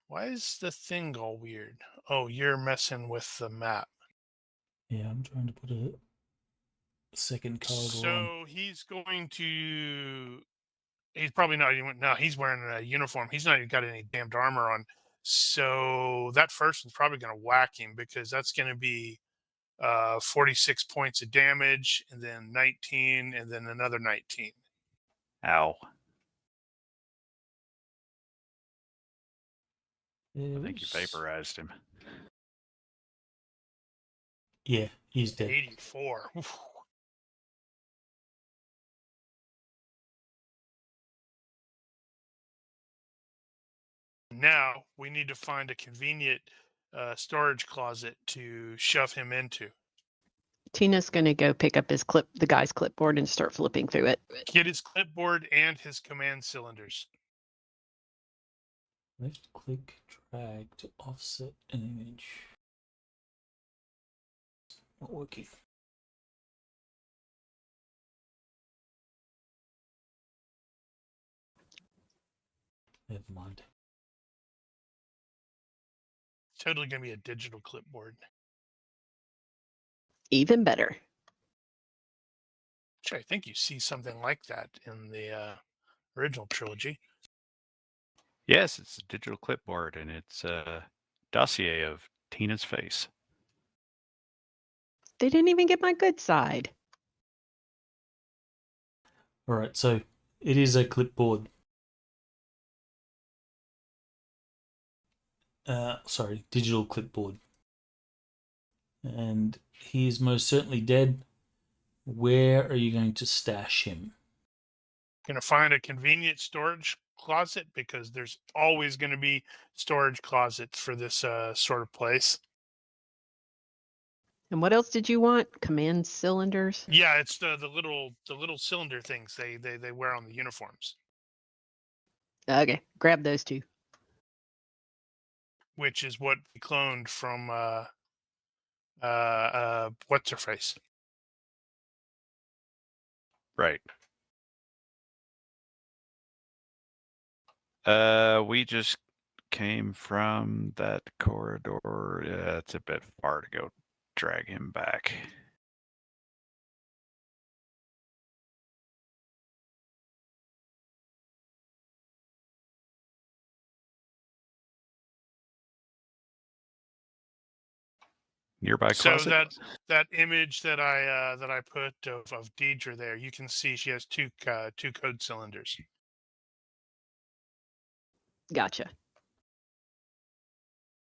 Why is the thing all weird? Oh, you're messing with the map. Yeah, I'm trying to put a second card on. So he's going to. He's probably not even. No, he's wearing a uniform. He's not even got any damned armor on. So that first one's probably going to whack him because that's going to be 46 points of damage, and then 19, and then another 19. Ow. There I think you is- vaporized him. Yeah, he's dead. 84. Oof. Now we need to find a convenient storage closet to shove him into. Tina's going to go pick up the guy's clipboard and start flipping through it. Get his clipboard and his command cylinders. Left click, drag to offset an image. Not working. Never mind. It's totally going to be a digital clipboard. Even better. Actually, I think you see something like that in the original trilogy. Yes, it's a digital clipboard and it's a dossier of Tina's face. They didn't even get my good side. All right, so it is a clipboard. Sorry, digital clipboard. And he is most certainly dead. Where are you going to stash him? Going to find a convenient storage closet because there's always going to be storage closets for this sort of place. And what else did you want? Command cylinders? Yeah, it's the little cylinder things they wear on the uniforms, Okay, grab those two. which is what we cloned from what's her face. Right. We just came from that corridor. Yeah, it's a bit far to go drag him back. Nearby So closet. that image that I put of Deidre there, you can see she has two code cylinders. Gotcha.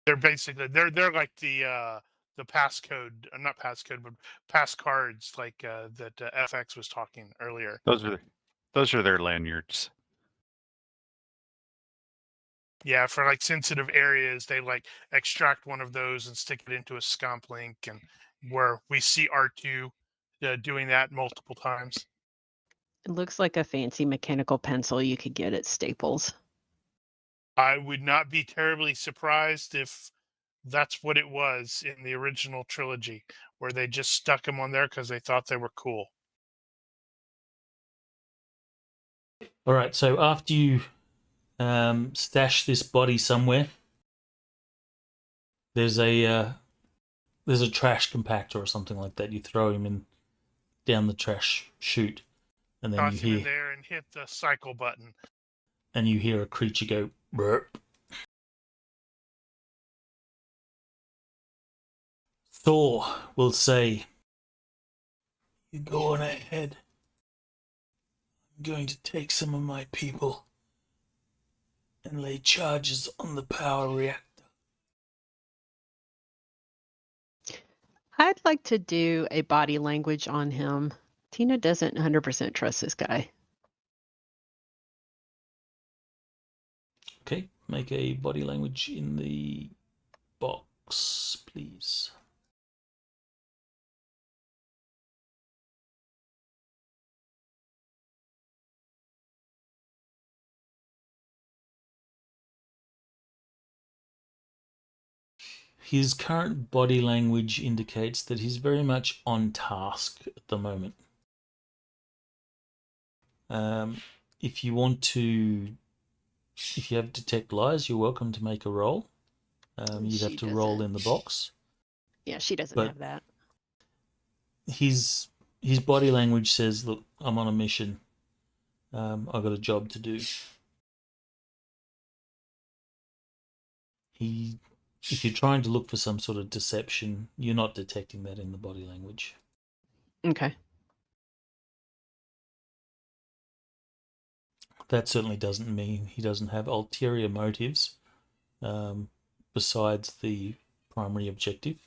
They're basically they're like the passcode, not passcode, but pass cards like that FX was talking earlier. Those are their lanyards. Yeah, for like sensitive areas, they like extract one of those and stick it into a scomp link, and where we see R2 doing that multiple times. It looks like a fancy mechanical pencil you could get at Staples. I would not be terribly surprised if that's what it was in the original trilogy, where they just stuck them on there because they thought they were cool. All right, so after you stash this body somewhere, there's a trash compactor or something like that. You throw him in down the trash chute, and then Toss him in there and hit the cycle button. you hear a creature go burp. Thor will say, "You go on ahead. I'm going to take some of my people and lay charges on the power reactor." I'd like to do a body language on him. Tina doesn't 100% trust this guy. Okay, make a body language in the box, please. His current body language indicates that he's very much on task at the moment. If you want to, if you have detect lies, you're welcome to make a roll. You'd have to roll in the box. Yeah, she doesn't But have that. His body language says, "Look, I'm on a mission. I've got a job to do." If you're trying to look for some sort of deception, you're not detecting that in the body language. Okay. That certainly doesn't mean he doesn't have ulterior motives besides the primary objective.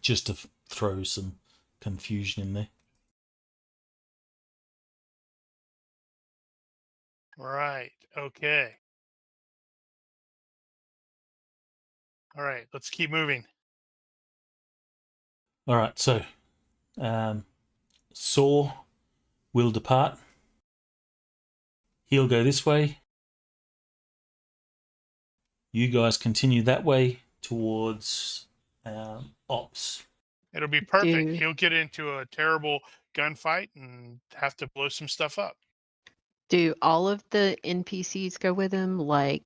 Just to throw some confusion in there. Right. Okay. All right. Let's keep moving. All right. So, Saw will depart. He'll go this way. You guys continue that way towards Ops. It'll be perfect. Do- He'll get into a terrible gunfight and have to blow some stuff up. Do all of the NPCs go with him, like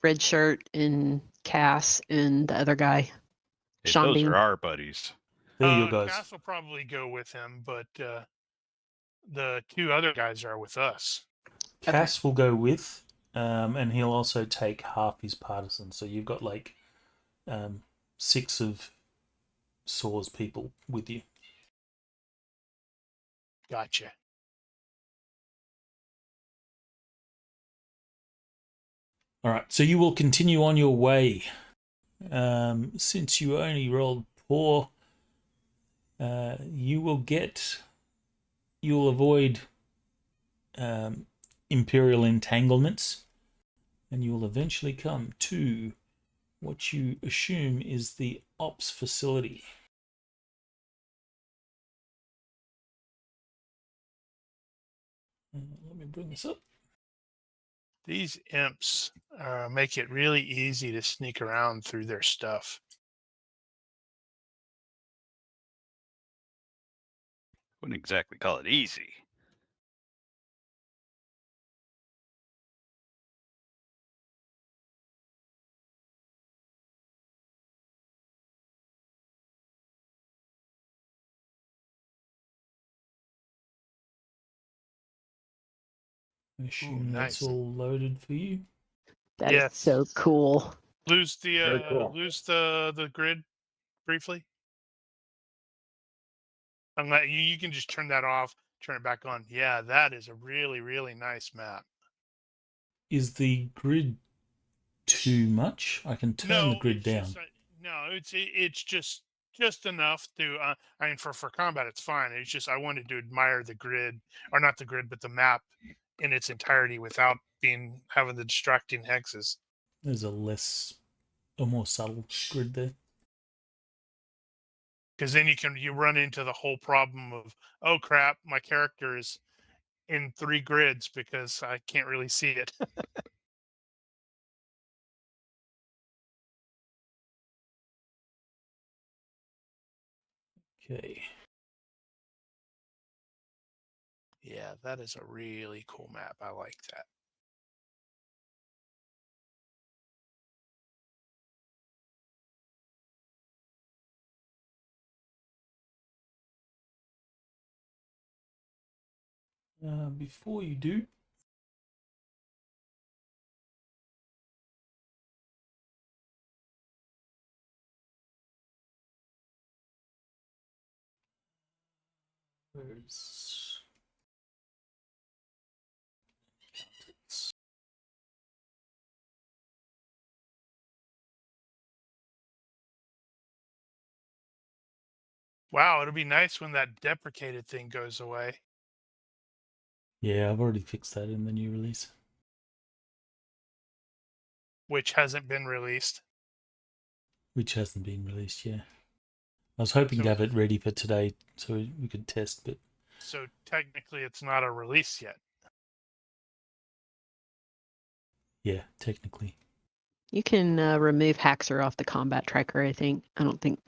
Red Shirt and Cass and the other guy? Hey, Sean those Bean? are our buddies. There you guys. Cass will probably go with him, but the two other guys are with us. Cass will go with, and he'll also take half his partisans. So you've got like 6 of Saw's people with you. Gotcha. All right, so you will continue on your way. Since you only rolled poor, you'll avoid Imperial entanglements, and you'll eventually come to what you assume is the Ops facility. Let me bring this up. These imps make it really easy to sneak around through their stuff. Wouldn't exactly call it easy. I assume that's nice. all loaded for you. That is Yes. so cool. Lose the Very cool. grid briefly. You can just turn that off, turn it back on. Yeah, that is a really, really nice map. Is the grid too much? I can turn the No, grid it's down. just it's just enough to. I mean, for combat, it's fine. It's just I wanted to admire the grid, or not the grid, but the map in its entirety without having the distracting hexes. There's a more subtle grid there. Because then you run into the whole problem of, oh crap, my character is in 3 grids because I can't really see it. Okay. Yeah, that is a really cool map. I like that. Before you do, where's Wow, it'll be nice when that deprecated thing goes away. Yeah, I've already fixed that in the new release. Which hasn't been released. Which hasn't been released yet. I was hoping to have it ready for today so we could test, but So technically it's not a release yet. yeah, technically. You can remove Haxer off the combat tracker, I think. I don't think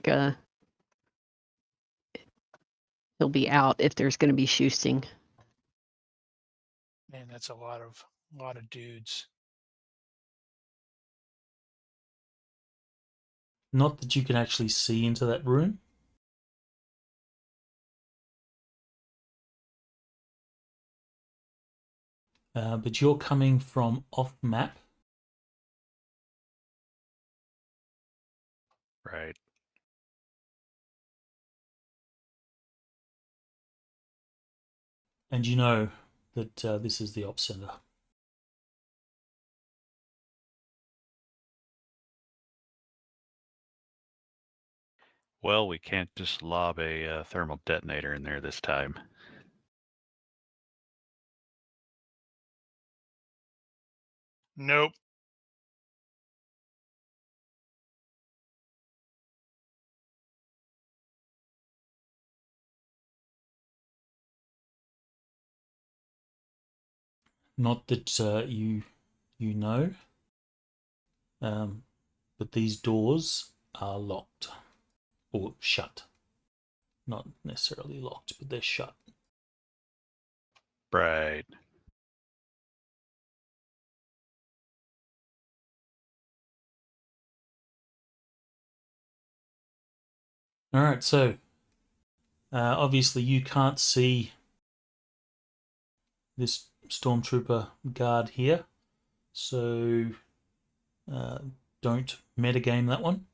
he'll be out if there's going to be shoosting. Man, that's a lot of dudes. Not that you can actually see into that room. But you're coming from off map. Right. And you know that this is the op center. Well, we can't just lob a thermal detonator in there this time. Nope. Not that you know, but these doors are locked or shut. Not necessarily locked, but they're shut. Right. All right, so obviously you can't see this stormtrooper guard here, so don't metagame that one.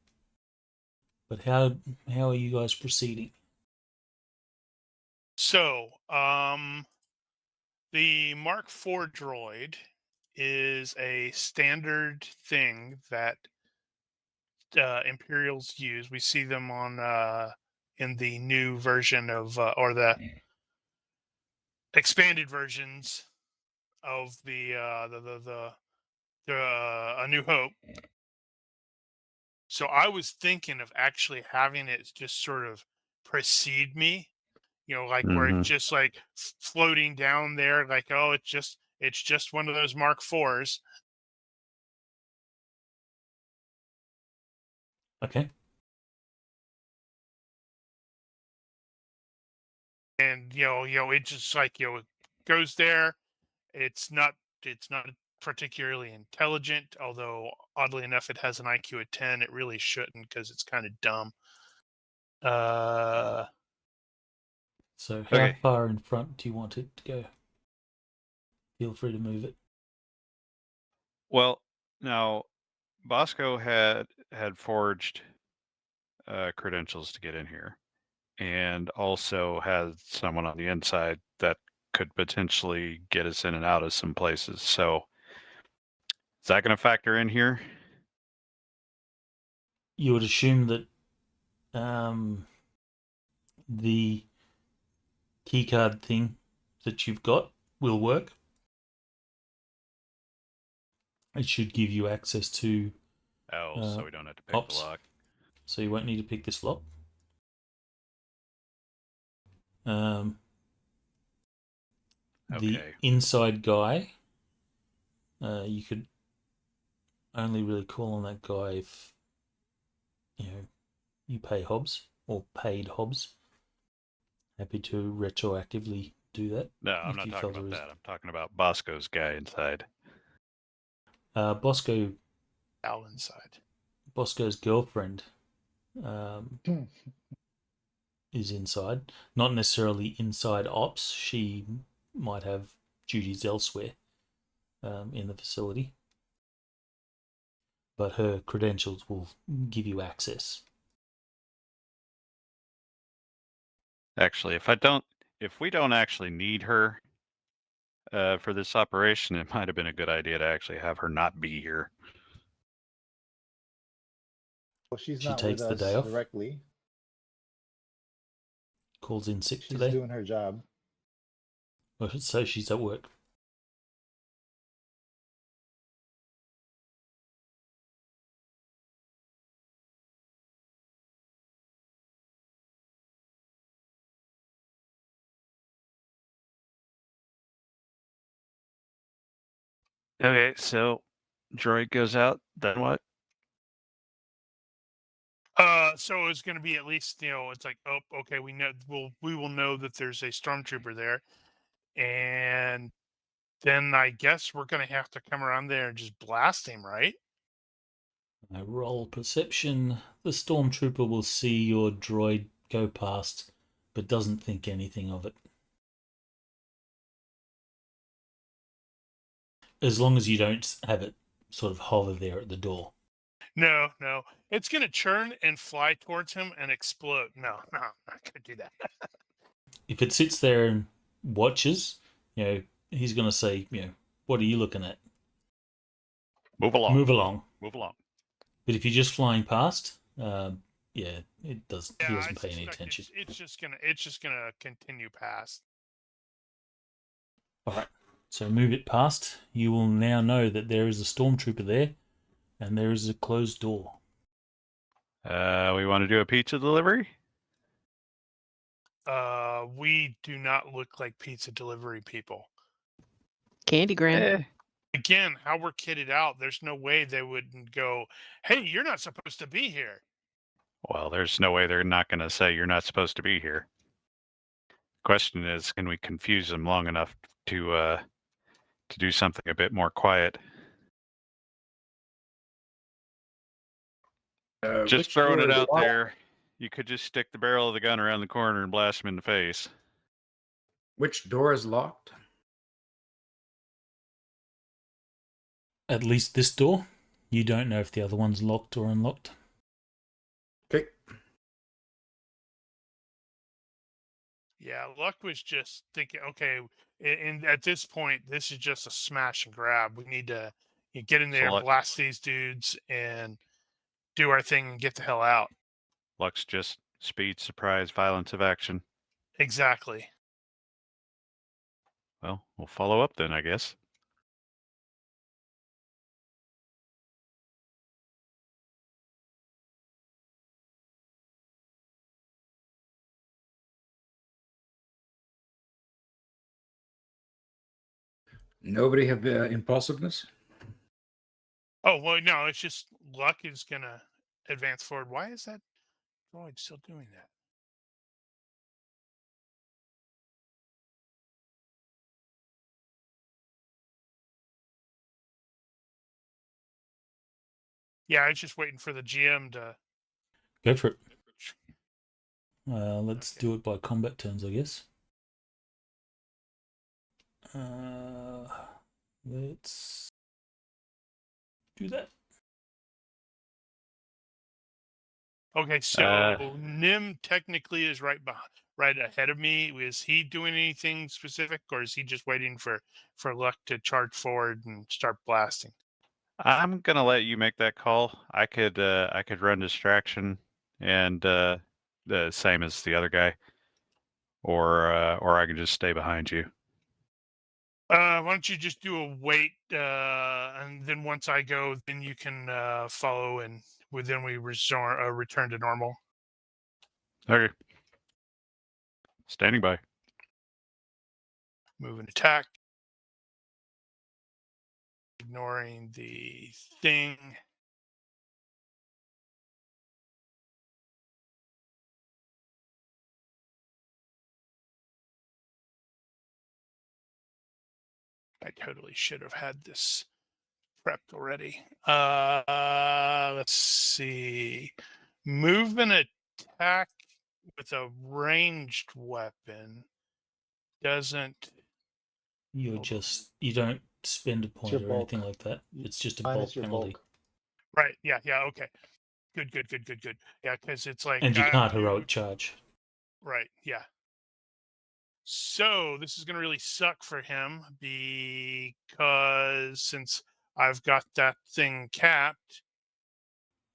But how are you guys proceeding? So, the Mark IV droid is a standard thing that Imperials use. We see them on in the new version of or the expanded versions of the A New Hope. So I was thinking of actually having it just sort of precede me, like where it's just like floating down there, like, oh, it's just one of those Mark IVs. Okay. And it just like it goes there. It's not particularly intelligent, although oddly enough it has an IQ of 10. It really shouldn't because it's kind of dumb. So how Okay. far in front do you want it to go? Feel free to move it. Well, now Bosco had forged credentials to get in here, and also has someone on the inside that could potentially get us in and out of some places. So is that going to factor in here? You would assume that the keycard thing that you've got will work. It should give you access to So we don't have to pick ops. the lock. So you won't need to pick this lock. The Okay. inside guy, you could only really call on that guy if you pay Hobbs or paid Hobbs. Happy to retroactively do that. No, I'm not talking about that. I'm talking about Bosco's guy inside. Bosco. Out inside. Bosco's girlfriend is inside. Not necessarily inside ops. She might have duties elsewhere in the facility. But her credentials will give you access. Actually, if we don't actually need her for this operation, it might have been a good idea to actually have her not be here. Well, she's She not with takes the us day off. directly. Calls in sick She's today. doing her job. So she's at work. Okay, so droid goes out, then what? So it's going to be at least, it's like, oh, okay, we will know that there's a stormtrooper there, and then I guess we're going to have to come around there and just blast him, right? I roll perception. The stormtrooper will see your droid go past, but doesn't think anything of it. As long as you don't have it sort of hover there at the door. No, it's going to churn and fly towards him and explode. No, I'm not going to do that. If it sits there and watches, he's going to say, what are you looking at? Move along. Move along. Move along. But if you're just flying past, it does. Yeah, He doesn't pay any attention. It's just gonna continue past. All right. So move it past. You will now know that there is a stormtrooper there, and there is a closed door. We want to do a pizza delivery? We do not look like pizza delivery people. Candygram. Again, how we're kitted out, there's no way they wouldn't go, hey, you're not supposed to be here. Well, there's no way they're not going to say you're not supposed to be here. Question is, can we confuse them long enough to do something a bit more quiet? Just throwing it out there. You could just stick the barrel of the gun around the corner and blast him in the face. Which door is locked? At least this door. You don't know if the other one's locked or unlocked. Okay. Yeah, Luck was just thinking, okay, and at this point, this is just a smash and grab. We need to get in there, blast these dudes, and do our thing and get the hell out. Luck's just speed, surprise, violence of action. Exactly. Well, we'll follow up then, I guess. Nobody have impulsiveness? Oh, well, no, it's just Luck is going to advance forward. Why is that droid still doing that? Yeah, I was just waiting for the GM to... Go for it. Let's do it by combat turns, I guess. Let's do that. Okay, so Nim technically is right ahead of me. Is he doing anything specific, or is he just waiting for Luck to charge forward and start blasting? I'm gonna let you make that call. I could run distraction and the same as the other guy, or I can just stay behind you. Why don't you just do a wait, and then once I go, then you can follow, and then we return to normal. Okay. Standing by. Move and attack. Ignoring the thing. I totally should have had this prepped already. Let's see. Move and attack with a ranged weapon doesn't. You don't spend a It's your point or bulk. anything like that. It's just a Minus bulk your penalty. bulk. Right. Yeah. Okay. Good. Yeah, because it's like. And you can't heroic charge. Right. Yeah. So this is going to really suck for him because since I've got that thing capped.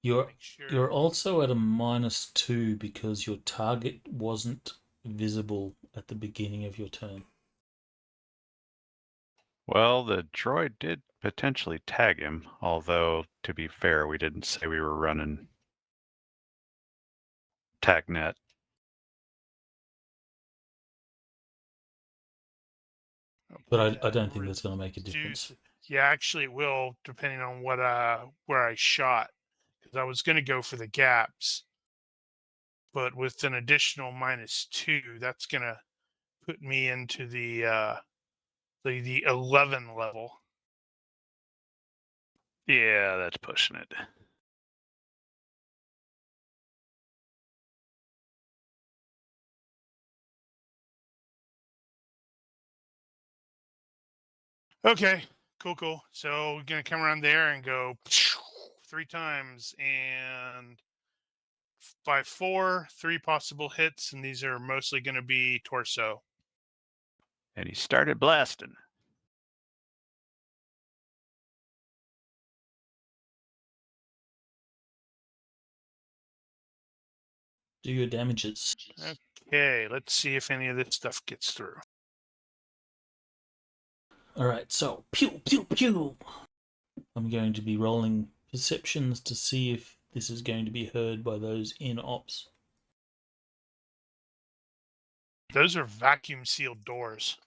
You're also at a -2 because your target wasn't visible at the beginning of your turn. Well, the droid did potentially tag him, although to be fair, we didn't say we were running tagnet. But I don't think that's going to make a difference. Yeah, actually, it will, depending on what where I shot, because I was going to go for the gaps, but with an additional -2, that's going to put me into the 11 level. Yeah, that's pushing it. Okay, cool. So we're going to come around there and go 3 times, and by 3 possible hits, and these are mostly going to be torso. And he started blasting. Do your damages. Okay, let's see if any of this stuff gets through. Alright, so pew pew pew. I'm going to be rolling perceptions to see if this is going to be heard by those in ops. Those are vacuum sealed doors.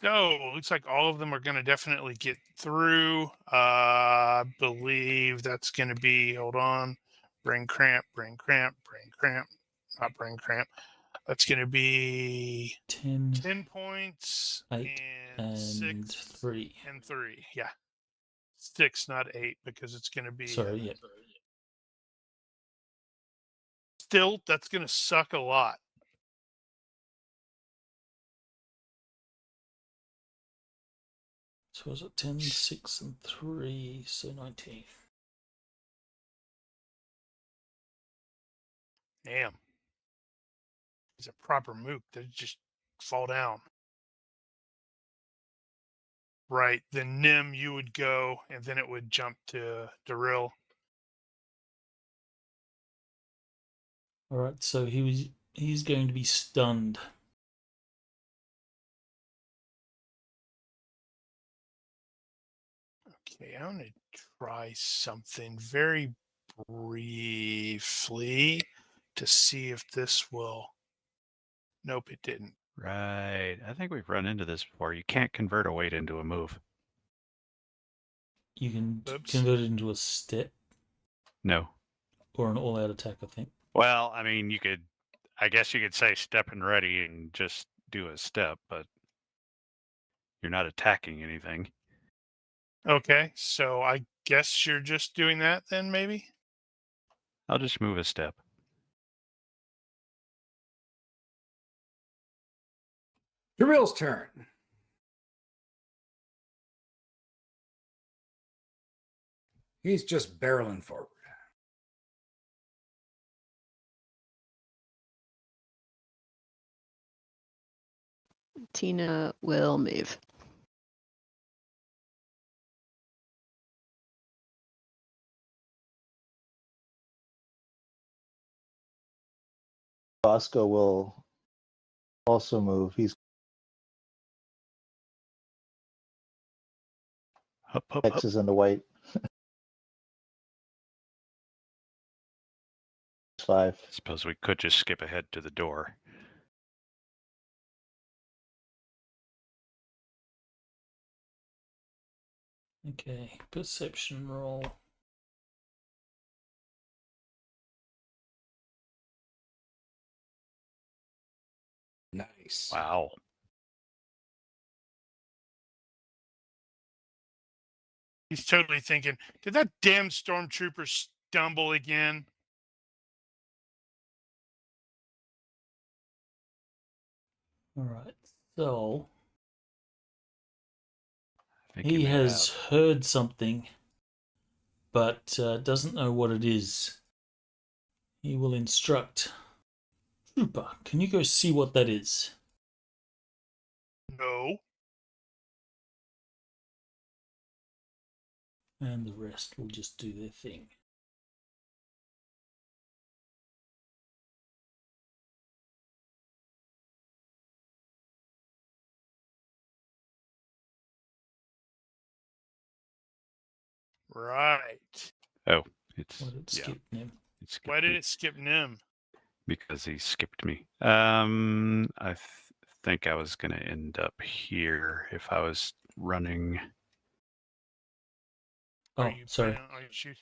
So looks like all of them are going to definitely get through. I believe that's going to be, hold on, brain cramp. Not brain cramp. That's going to be 10 points 8 and 6 3. and 3. Yeah. 6, not 8, because it's going to be. Sorry, yeah. Still, that's going to suck a lot. So was it 10, 6, and 3, so 19. Damn. It's a proper mook. They just fall down. Right. Then Nim, you would go, and then it would jump to Darryl. Alright, so he's going to be stunned. Okay, I'm going to try something very briefly to see if this will. Nope, it didn't. Right. I think we've run into this before. You can't convert a weight into a move. You can Oops. convert it into a step No. or an all-out attack, I think. Well, I mean, I guess you could say step and ready and just do a step, but you're not attacking anything. Okay, so I guess you're just doing that then, maybe? I'll just move a step. Kirill's turn. He's just barreling forward. Tina will move. Bosco will also move. He's Hup, hup, hup. X's in the white. 5. Suppose we could just skip ahead to the door. Okay, perception roll. Nice. Wow. He's totally thinking, did that damn stormtrooper stumble again? All right, so I think he may has have. heard something, but doesn't know what it is. He will instruct. Trooper, can you go see what that is? No. And the rest will just do their thing. Right. Oh, it's What did yeah. skip him? It skipped Why did me it skip Nim? because he skipped me. I think I was gonna end up here if I was running. Oh, Are you sorry. planning on shoot?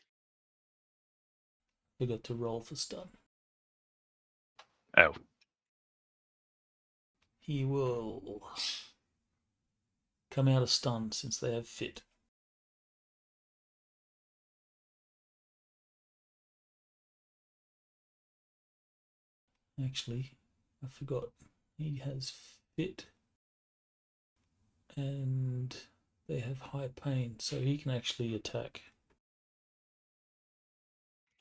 Forgot to roll for stun. Oh, He will come out of stun since they have fit. Actually, I forgot. He has fit and they have high pain, so he can actually attack.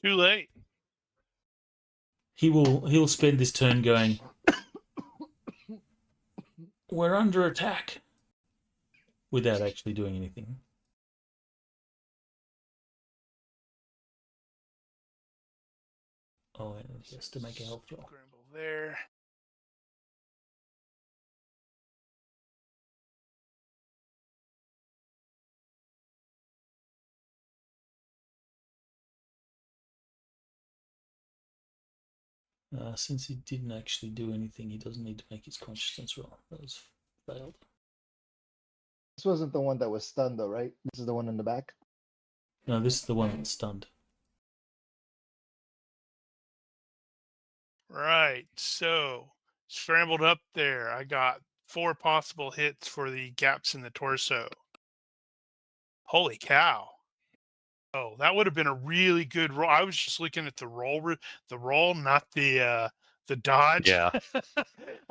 Too late. He'll spend this turn going, we're under attack, without actually doing anything. Oh, and he has to make a health roll. Scramble there. Since he didn't actually do anything, he doesn't need to make his consciousness roll. That was failed. This wasn't the one that was stunned, though, right? This is the one in the back. No, this is the one that's stunned. Right. So scrambled up there. I got 4 possible hits for the gaps in the torso. Holy cow. Oh, that would have been a really good roll. I was just looking at the roll, not the dodge. yeah. I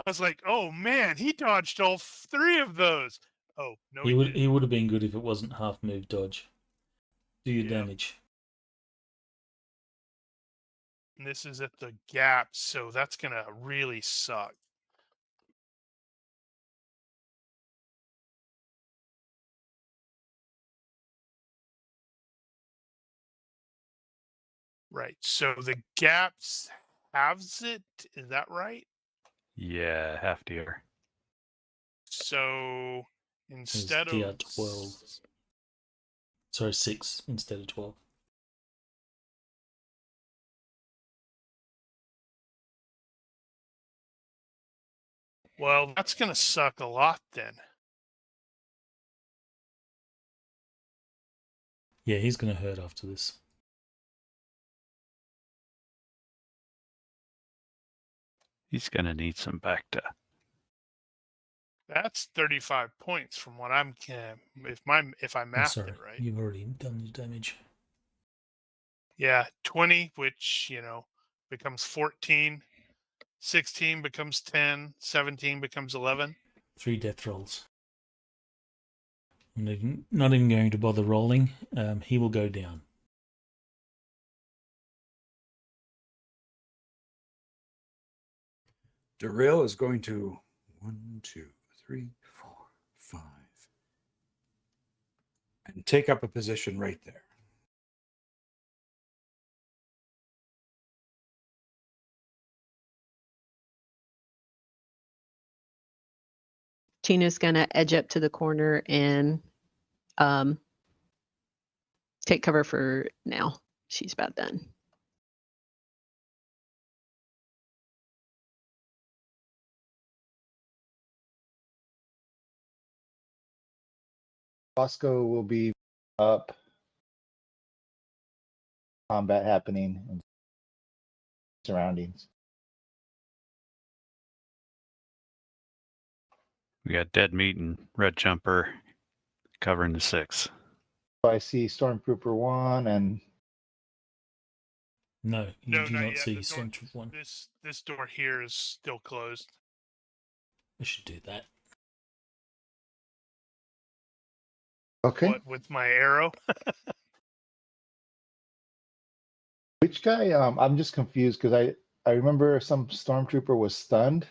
was like, oh man, he dodged all 3 of those. Oh no, He he would didn't. he would have been good if it wasn't half move dodge. Do your Yeah. damage. And this is at the gap, so that's gonna really suck. Right. So the gaps halves it. Is that right? Yeah, half deer. So It's instead DR of 12. Sorry, 6 instead of 12. well, that's gonna suck a lot then. Yeah, he's going to hurt after this. He's gonna need some Bacta. That's 35 points from what I'm if I Oh, mathed sorry, it right. you've already done your damage. Yeah, 20, which becomes 14, 16 becomes 10, 17 becomes 11. 3 death rolls. I'm not even going to bother rolling. He will go down. Darrell is going to 1, 2, 3, 4, 5, and take up a position right there. Tina's going to edge up to the corner and take cover for now. She's about done. Bosco will be up. Combat happening and surroundings. We got Dead Meat and Red Jumper covering the 6. So I see Stormtrooper 1 and No, you No, do not not yet. see The door- Stormtrooper 1. This door here is still closed. I should do that. okay. What with my arrow? Which guy? I'm just confused because I remember some Stormtrooper was stunned.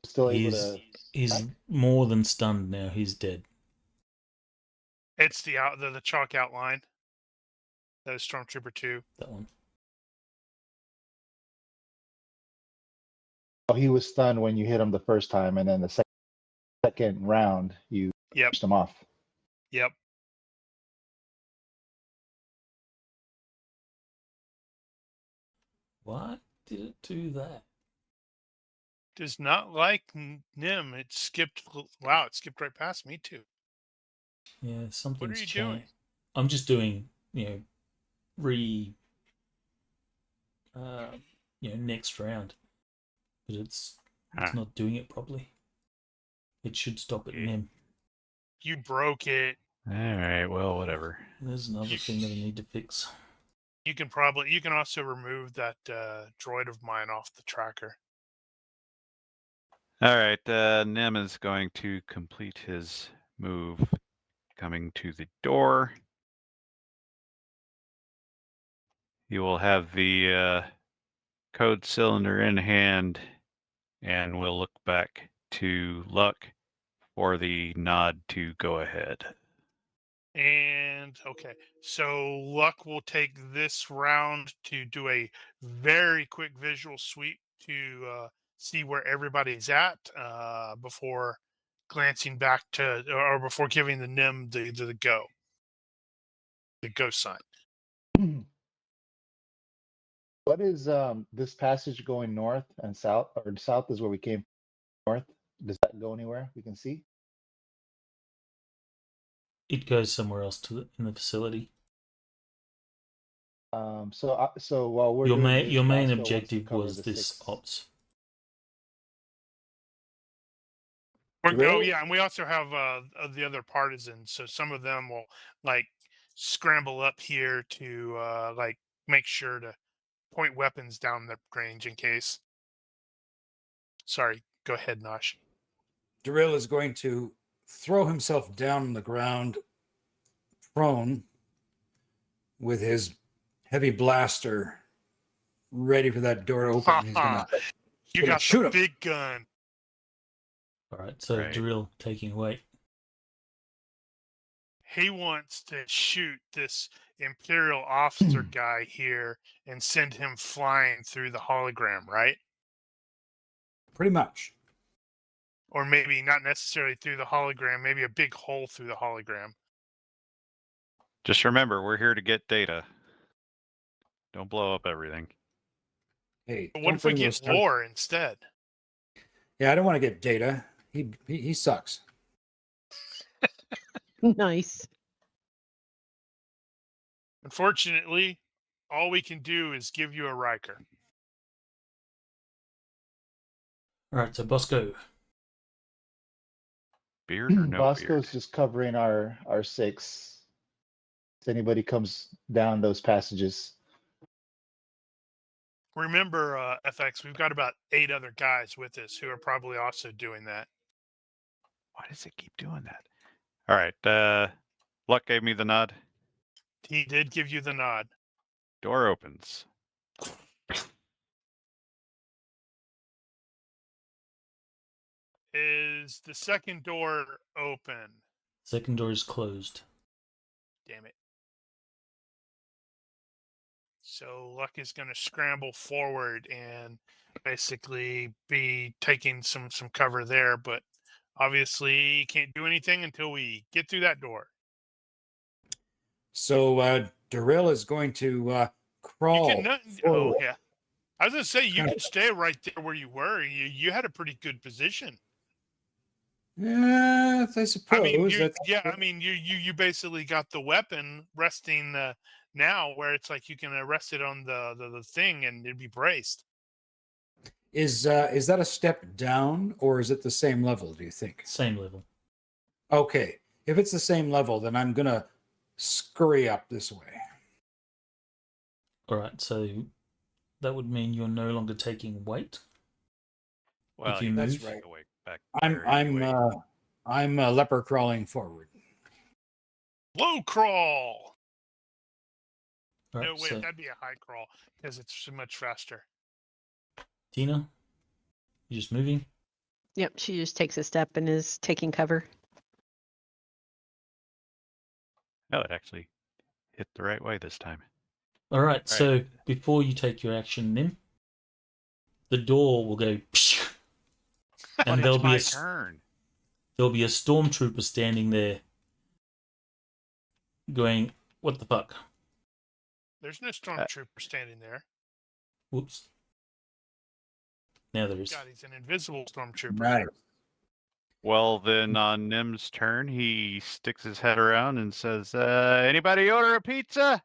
Still able to. He's more than stunned now. He's dead. It's the chalk outline. That is Stormtrooper 2. That one. Oh, he was stunned when you hit him the first time, and then the second round you Yep. pushed him off. Yep. Why did it do that? Does not like Nim. It skipped. Wow, it skipped right past me too. Yeah, something's What are you changed. doing? I'm just doing, next round. But it's not doing it properly. It should stop at Nim. You broke it. All right, well, whatever. There's another thing that I need to fix. You can also remove that droid of mine off the tracker. All right, Nim is going to complete his move, coming to the door. He will have the code cylinder in hand, and we'll look back to Luck for the nod to go ahead. And okay, so Luck will take this round to do a very quick visual sweep to see where everybody's at before glancing back to, or before giving the Nim the go sign. What is this passage going north and south, or south is where we came north? Does that go anywhere we can see? It goes somewhere else in the facility. So while we're Your doing main this, your main Bosco wants to objective cover was the this 6. ops. Yeah, and we also have the other partisans, so some of them will like scramble up here to like make sure to point weapons down the range in case. Sorry, go ahead, Nosh. Darrell is going to throw himself down on the ground, prone, with his heavy blaster ready for that door to open. He's gonna You got shoot the him. big gun. All right, so Right. Drill taking weight. He wants to shoot this Imperial officer guy here and send him flying through the hologram, right? Pretty much. Or maybe not necessarily through the hologram, maybe a big hole through the hologram. Just remember, we're here to get data. Don't blow up everything. Hey, But what don't if we bring get those lore instead? Yeah, I don't want to get data. He sucks. Nice. Unfortunately, all we can do is give you a Riker. All right, so Bosco. Beard or no Bosco's beard? just covering our 6. If anybody comes down those passages. Remember, FX, we've got about 8 other guys with us who are probably also doing that. Why does it keep doing that? All right. Luck gave me the nod. He did give you the nod. Door opens. Is the second door open? Second door is closed. Damn it. So Luck is going to scramble forward and basically be taking some cover there, but obviously he can't do anything until we get through that door. So Darrell is going to You crawl can oh forward. yeah. I was going to say you Kinda- could stay right there where you were. You had a pretty good position. I suppose. I mean, That's, you basically got the weapon resting now, where it's like you can rest it on the thing and it'd be braced. is that a step down or is it the same level, do you think? Same level. Okay. If it's the same level, then I'm going to scurry up this way. All right, so that would mean you're no longer taking weight. Well, If you that's move. right. Away back I'm there anyway. I'm leper crawling forward. Low crawl. All right, No, wait, so that'd be a high crawl because it's so much faster. Tina, you're just moving. Yep, she just takes a step and is taking cover. Oh, it actually hit the right way this time. All right, so Right. before you take your action, Nim, the door will go, But and it's there'll be my a turn. stormtrooper standing there, going, "What the fuck?" There's no stormtrooper standing there. Whoops. Now there is. God, he's an invisible stormtrooper. Nice. Well, then on Nim's turn, he sticks his head around and says, anybody order a pizza?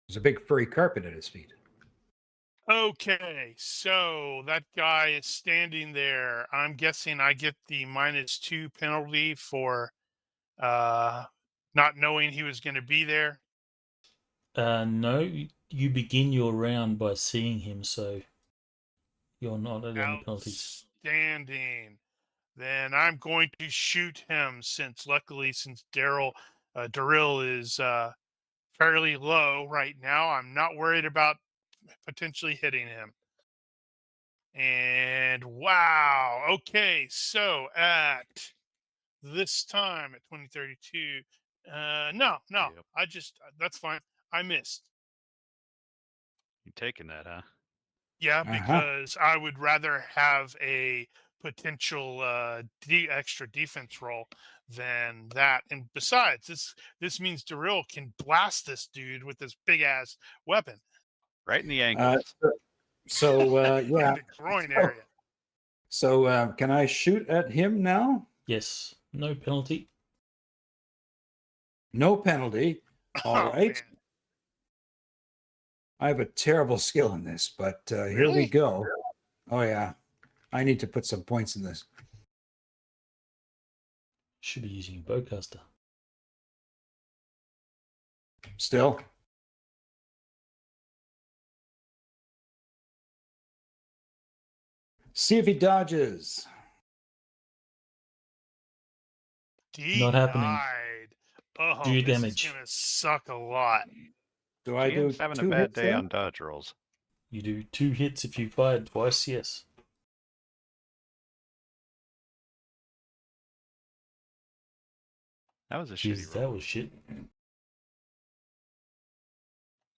There's a big furry carpet at his feet. Okay, so that guy is standing there. I'm guessing I get the -2 penalty for not knowing he was going to be there. No, you begin your round by seeing him, so you're not at any penalties. Outstanding. Then I'm going to shoot him since Darryl is fairly low right now. I'm not worried about potentially hitting him. And wow. Okay, so at this time at 2032, no, Yep. that's fine. I missed. You taking that, huh? Yeah, Uh-huh. because I would rather have a potential extra defense roll than that. And besides, this means Darryl can blast this dude with this big ass weapon Right in the ankles. So in yeah. the groin area. So can I shoot at him now? Yes, no penalty. No penalty. All right. Man. I have a terrible skill in this, but here we Really? go. Oh yeah. I need to put some points in this. Should be using a bowcaster. Still. See if he dodges. Not happening. Denied. Oh, Do your this damage. is gonna suck a lot. Do I do GM's having a 2 bad hits day then? on dodge rolls. You do 2 hits if you fired twice, yes. That was a Jesus, shitty that roll. was shit.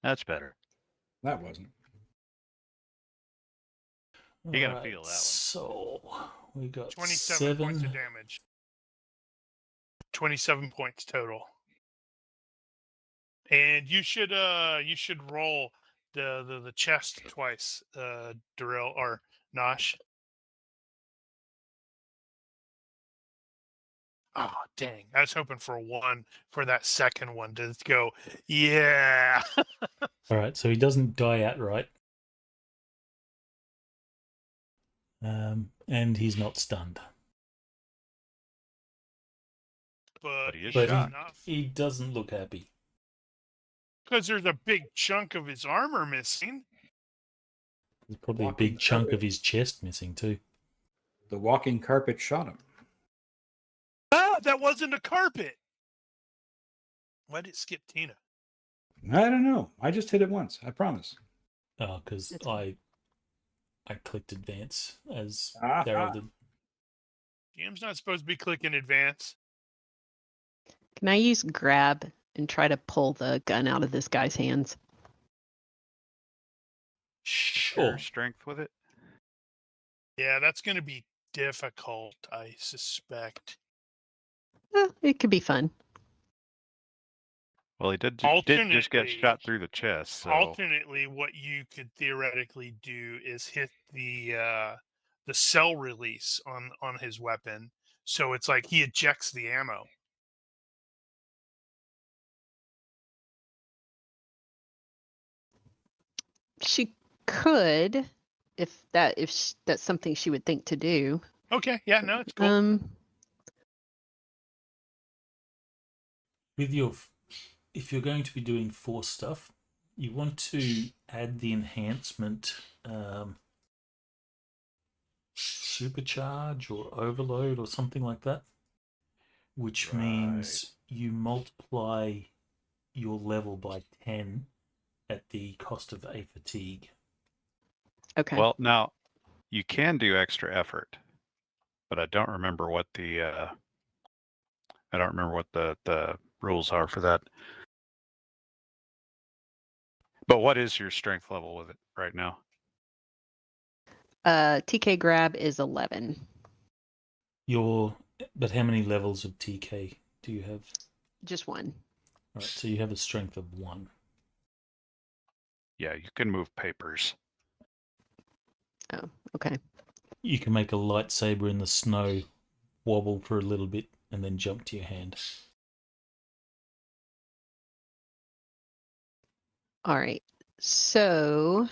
That's better. That wasn't. You're gonna feel that one. So we got 27 points 7. of damage. 27 points total. And you should roll the chest twice, Darrell or Nosh. Oh dang! I was hoping for a 1 for that second one to go. Yeah. All right, so he doesn't die outright. And he's not stunned. But he is But shocked. he doesn't look happy. Because there's a big chunk of his armor missing. There's probably a Walking big chunk carpet. of his chest missing too. The walking carpet shot him. Ah, that wasn't a carpet. Why did it skip Tina? I don't know. I just hit it once. I promise. Oh, because It's- I clicked advance as Aha. Daryl did. GM's not supposed to be clicking advance. Can I use grab and try to pull the gun out of this guy's hands? Sure. Sure. Strength with it. Yeah, that's going to be difficult, I suspect. It could be fun. Well, he did just get Alternately- shot through the chest. So Alternately, what you could theoretically do is hit the cell release on his weapon, so it's like he ejects the ammo. She could, if that's something she would think to do. Okay, yeah, no, it's cool. With your, if you're going to be doing force stuff, you want to add the enhancement supercharge or overload or something like that, which means you multiply your level by 10 at the cost of a fatigue. Okay. well, now you can do extra effort, but I don't remember what the the rules are for that. But what is your strength level with it right now? TK grab is 11. But how many levels of TK do you have? Just one. All right, so you have a strength of 1. Yeah, you can move papers. Oh, okay. You can make a lightsaber in the snow wobble for a little bit and then jump to your hand. All right. So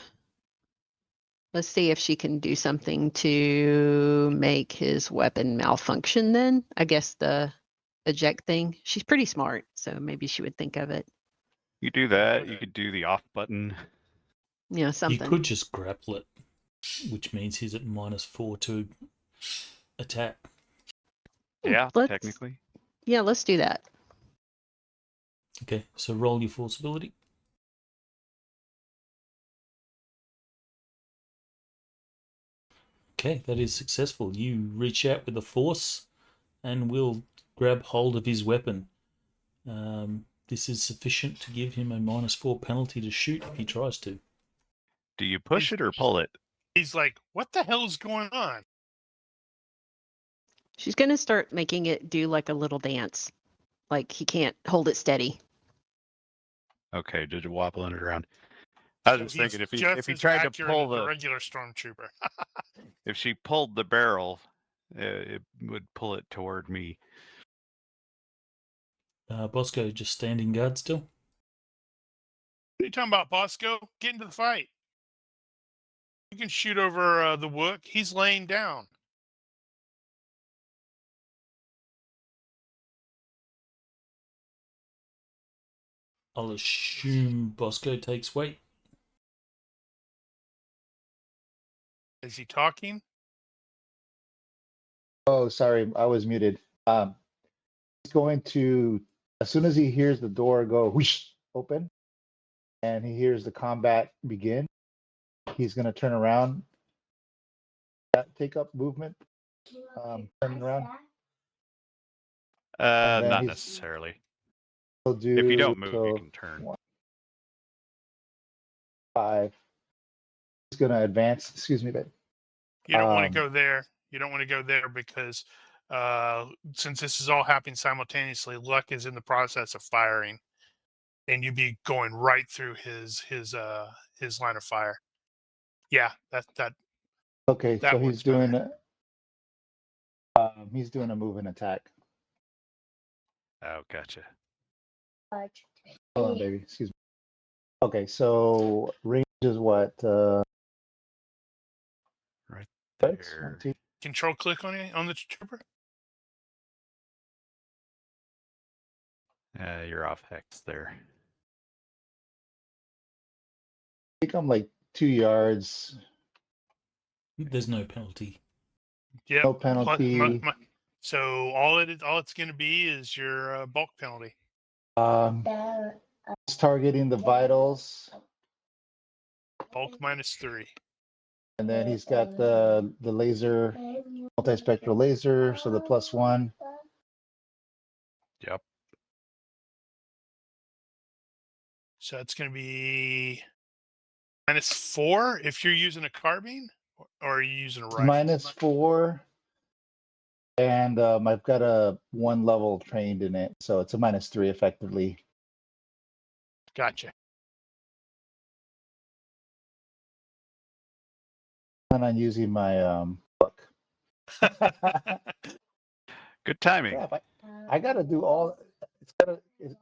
let's see if she can do something to make his weapon malfunction then. I guess the eject thing. She's pretty smart, so maybe she would think of it. You do that. You could do the off button. You know, something. You could just grapple it, which means he's at -4 to attack. Yeah, Let's- technically. Yeah, let's do that. Okay, so roll your force ability. Okay, that is successful. You reach out with the force and will grab hold of his weapon. This is sufficient to give him a -4 penalty to shoot if he tries to. Do you push it or pull it? He's like, what the hell is going on? She's going to start making it do like a little dance. Like he can't hold it steady. Okay, did you wobbling it around? I was So just he's thinking if he just as tried to accurate pull as the regular stormtrooper. if she pulled the barrel, it would pull it toward me. Bosco just standing guard still. What are you talking about, Bostco? Get into the fight. You can shoot over the Wook. He's laying down. I'll assume Bosco takes weight. Is he talking? Oh, sorry, I was muted. He's going to, as soon as he hears the door go whoosh open, and he hears the combat begin, he's going to turn around, take up movement, turning around. And then Not he's- necessarily. He'll do If you don't move, you till can turn. 5. He's going to advance. Excuse me, babe. You don't want to go there. You don't want to go there because since this is all happening simultaneously, Luck is in the process of firing, and you'd be going right through his line of fire. Yeah, that Okay, that so works he's doing a move and attack. Oh, gotcha. Hold on, baby. Excuse me. Okay, so range is what? Right Six? there. 1, 2. control click on the trooper. You're off hex there. I think I'm like 2 yards. There's no penalty. Yep. No Plus, penalty. so all it's going to be is your bulk penalty. It's targeting the vitals, Bulk -3. and then he's got the laser, multispectral laser, so the +1. Yep. So it's going to be -4 if you're using a carbine, or are you using a rifle? -4, and I've got a 1 level trained in it, so it's a -3 effectively. Gotcha. Plan on using my book. Good timing. Crap, I gotta do all.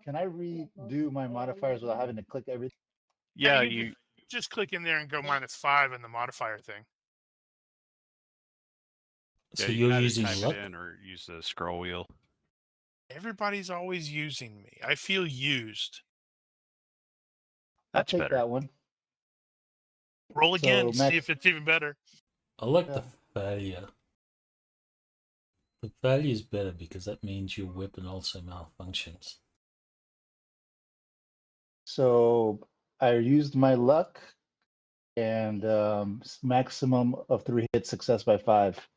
Can I redo my modifiers without having to click everything? Yeah, you just click in there and go -5 in the modifier thing. So you you're can either using type luck? it in or use the scroll wheel. Everybody's always using me. I feel used. I'll That's take better. that one. Roll again, So see if it's even better. I like Yeah. the failure. The failure is better because that means your weapon also malfunctions. So I used my luck and maximum of 3 hits, success by 5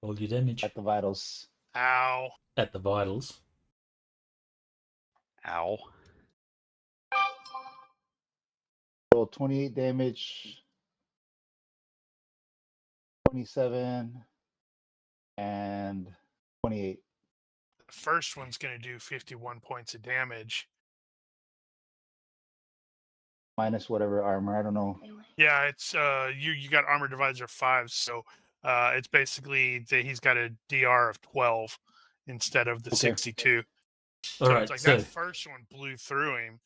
Roll your damage at the vitals. Ow. at the vitals. Ow. Roll 28 damage, 27, and 28. The first one's going to do 51 points of damage. Minus whatever armor. I don't know. Yeah, it's you got armor divisor 5, so it's basically he's got a DR of 12 instead of the Okay. 62. All So right, it's like so that first one blew through him.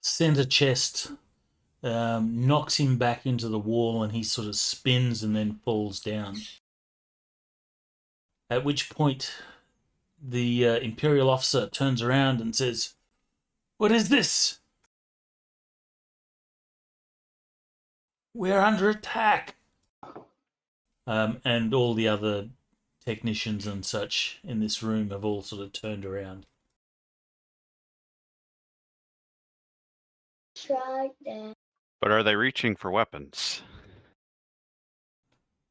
center chest knocks him back into the wall, and he sort of spins and then falls down. At which point, the Imperial officer turns around and says, "What is this? We're under attack." And all the other technicians and such in this room have all sort of turned around. But are they reaching for weapons?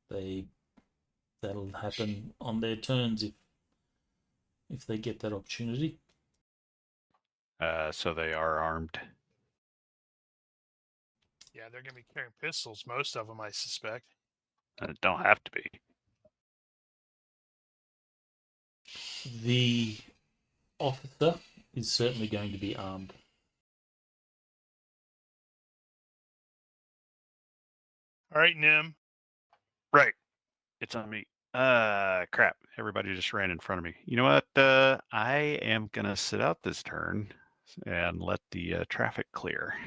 That'll happen on their turns if they get that opportunity. So they are armed. Yeah, they're going to be carrying pistols, most of them, I suspect. Don't have to be. The officer is certainly going to be armed. All right, Nim. Right. It's on me. Crap. Everybody just ran in front of me. You know what? I am going to sit out this turn and let the traffic clear.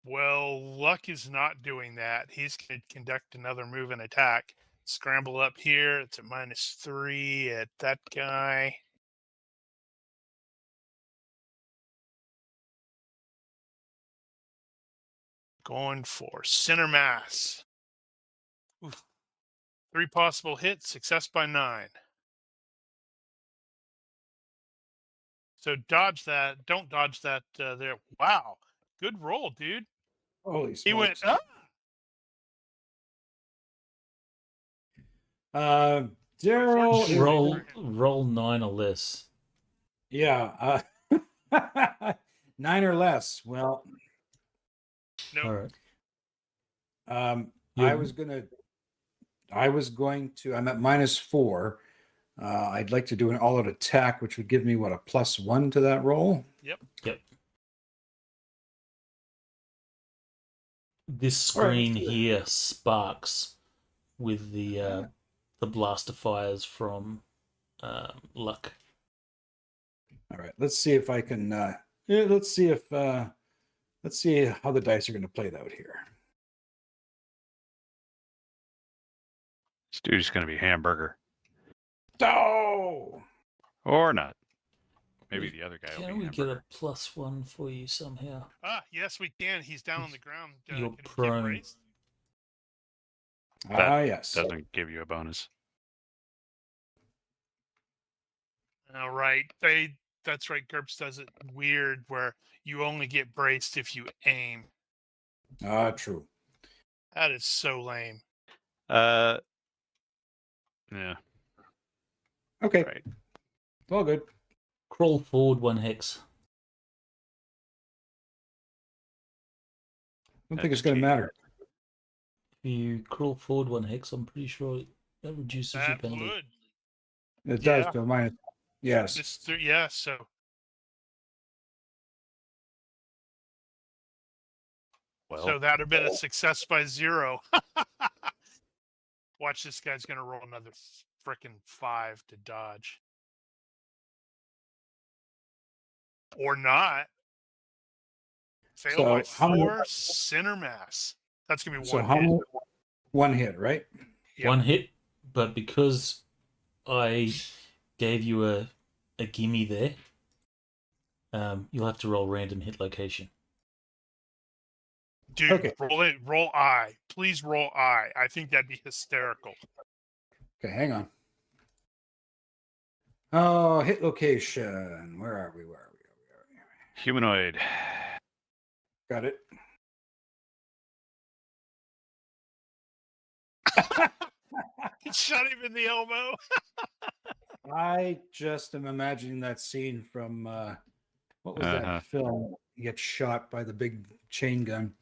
Well, Luck is not doing that. He's going to conduct another move and attack. Scramble up here. It's a -3 at that guy. Going for center mass. Oof. 3 possible hits, success by 9. So dodge that. Don't dodge that there. Wow. Good roll, dude. Holy smokes. He went, ah! Daryl. Unfortunately. Roll 9 or less. Yeah. 9 or less. Well, Nope. All right. I was going to, I'm at -4. I'd like to do an all-out attack, which would give me, what, a +1 to that roll? Yep. This screen here sparks with the blaster fires from Luck. All right, let's see if I can. Let's see how the dice are going to play it out here. This dude's going to be hamburger. Oh! Or not. Maybe the other guy will Can be we get hamburger. a +1 for you somehow? Ah, yes, we can. He's down on the ground. You're Can he get prone. braced? Yes. Doesn't give you a bonus. All right. That's right. GURPS does it weird where you only get braced if you aim. True. That is so lame. Yeah. Okay. Right. All good. Crawl forward 1 hex. I don't think it's That's going to cheap. matter. If you crawl forward 1 hex, I'm pretty sure that reduces your That penalty. would. It does, Yeah. Bill. Mine. Yes. Yeah. So Well, that'd have been a success by 0. Watch, this guy's gonna roll another frickin' 5 to dodge, or not. Fail by So how many? 4 center mass. That's gonna be So 1 how hit. many? 1 hit, right? Yep. 1 hit, but because I gave you a gimme there, you'll have to roll random hit location. Dude, Okay. roll I. Please roll I. I think that'd be hysterical. Okay, hang on. Oh, hit location. Where are we? humanoid. Got it. He shot him in the elbow. I just am imagining that scene from what was Uh-huh. that film? He gets shot by the big chain gun.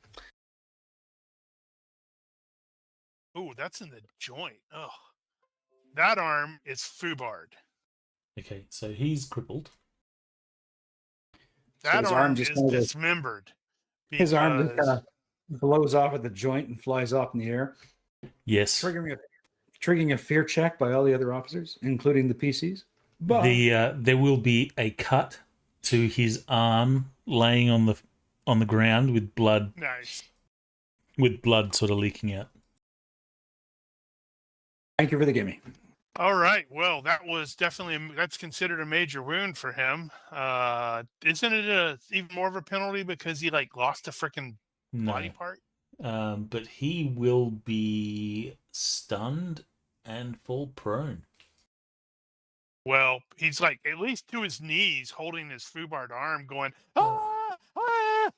Ooh, that's in the joint. Oh, that arm is foobarred. Okay, so he's crippled. That his arm just is kinda goes- dismembered. His arm just because- kind of blows off at the joint and flies off in the air, Yes. triggering a fear check by all the other officers, including the PCs. But There will be a cut to his arm laying on the ground with blood Nice. sort of leaking out. thank you for the gimme. All right. Well, that was definitely that's considered a major wound for him. Isn't it even more of a penalty because he lost a freaking body No. part? But he will be stunned and fall prone. Well, he's at least to his knees, holding his foobarred arm, going, ah, ah.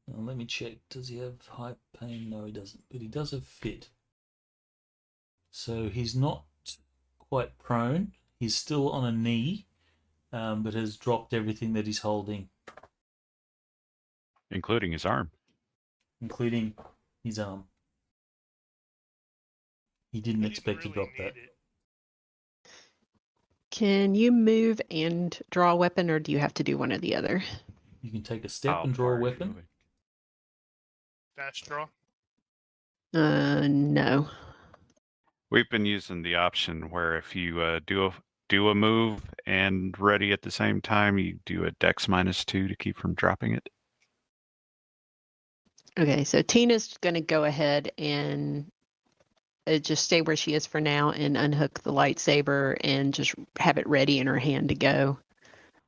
Now, let me check. Does he have high pain? No, he doesn't. But he does have fit. So he's not quite prone. He's still on a knee, but has dropped everything that he's holding, Including his arm. including his arm. He didn't He expect to really drop that. need it. Can you move and draw a weapon, or do you have to do one or the other? You can take a step How and draw far a are you weapon. moving? Dash draw. No. We've been using the option where if you do a move and ready at the same time, you do a Dex -2 to keep from dropping it. Okay, so Tina's going to go ahead and just stay where she is for now and unhook the lightsaber and just have it ready in her hand to go.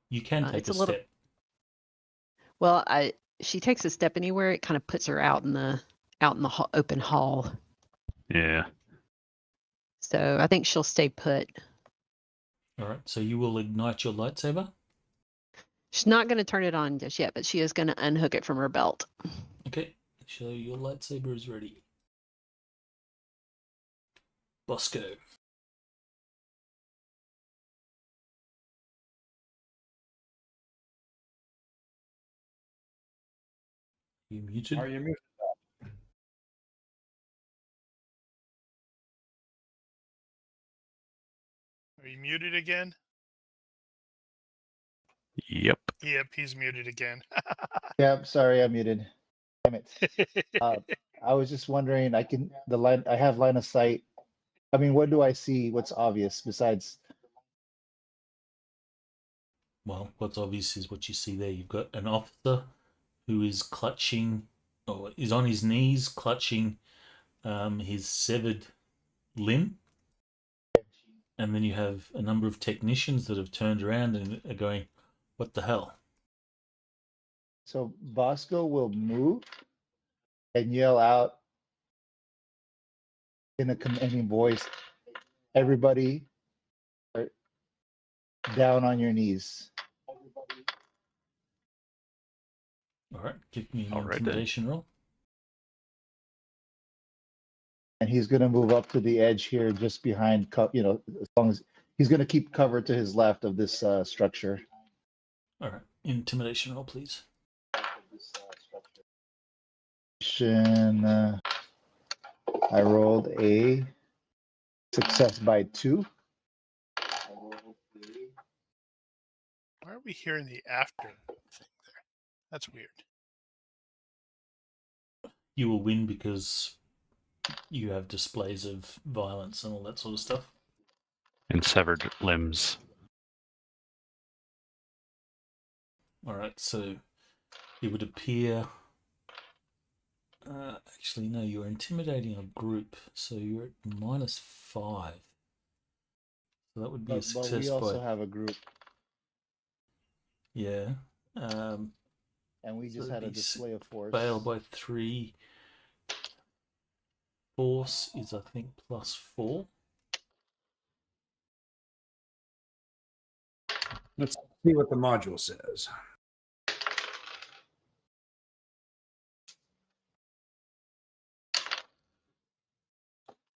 You can take it's a a little- step. Well, she takes a step anywhere, it kind of puts her out in the open hall. Yeah. So I think she'll stay put. All right, so you will ignite your lightsaber. She's not going to turn it on just yet, but she is going to unhook it from her belt. Okay, so your lightsaber is ready. Bostco. You muted? Are you muted? Are you muted again? Yep. Yep, he's muted again. Yeah, sorry, I'm muted. Damn it. I was just wondering, I have line of sight. I mean, what do I see? What's obvious besides? Well, what's obvious is what you see there. You've got an officer who is clutching, or is on his knees clutching his severed limb. And then you have a number of technicians that have turned around and are going, what the hell? So Bosco will move and yell out, in a commanding voice, everybody are down on your knees. All right, give me an All right, then. intimidation roll. And he's going to move up to the edge here, just behind, as long as he's going to keep cover to his left of this structure. All right, intimidation roll, please. I rolled a success by 2. Why are we hearing the after thing there? That's weird. You will win because you have displays of violence and all that sort of stuff. And severed limbs. All right, so it would appear. Actually, no, you're intimidating a group, so you're at -5. So that would be a But success we also by. have a group, Yeah. and we just So had a it'd be display of force. fail by 3. Force is, I think, +4. Let's see what the module says.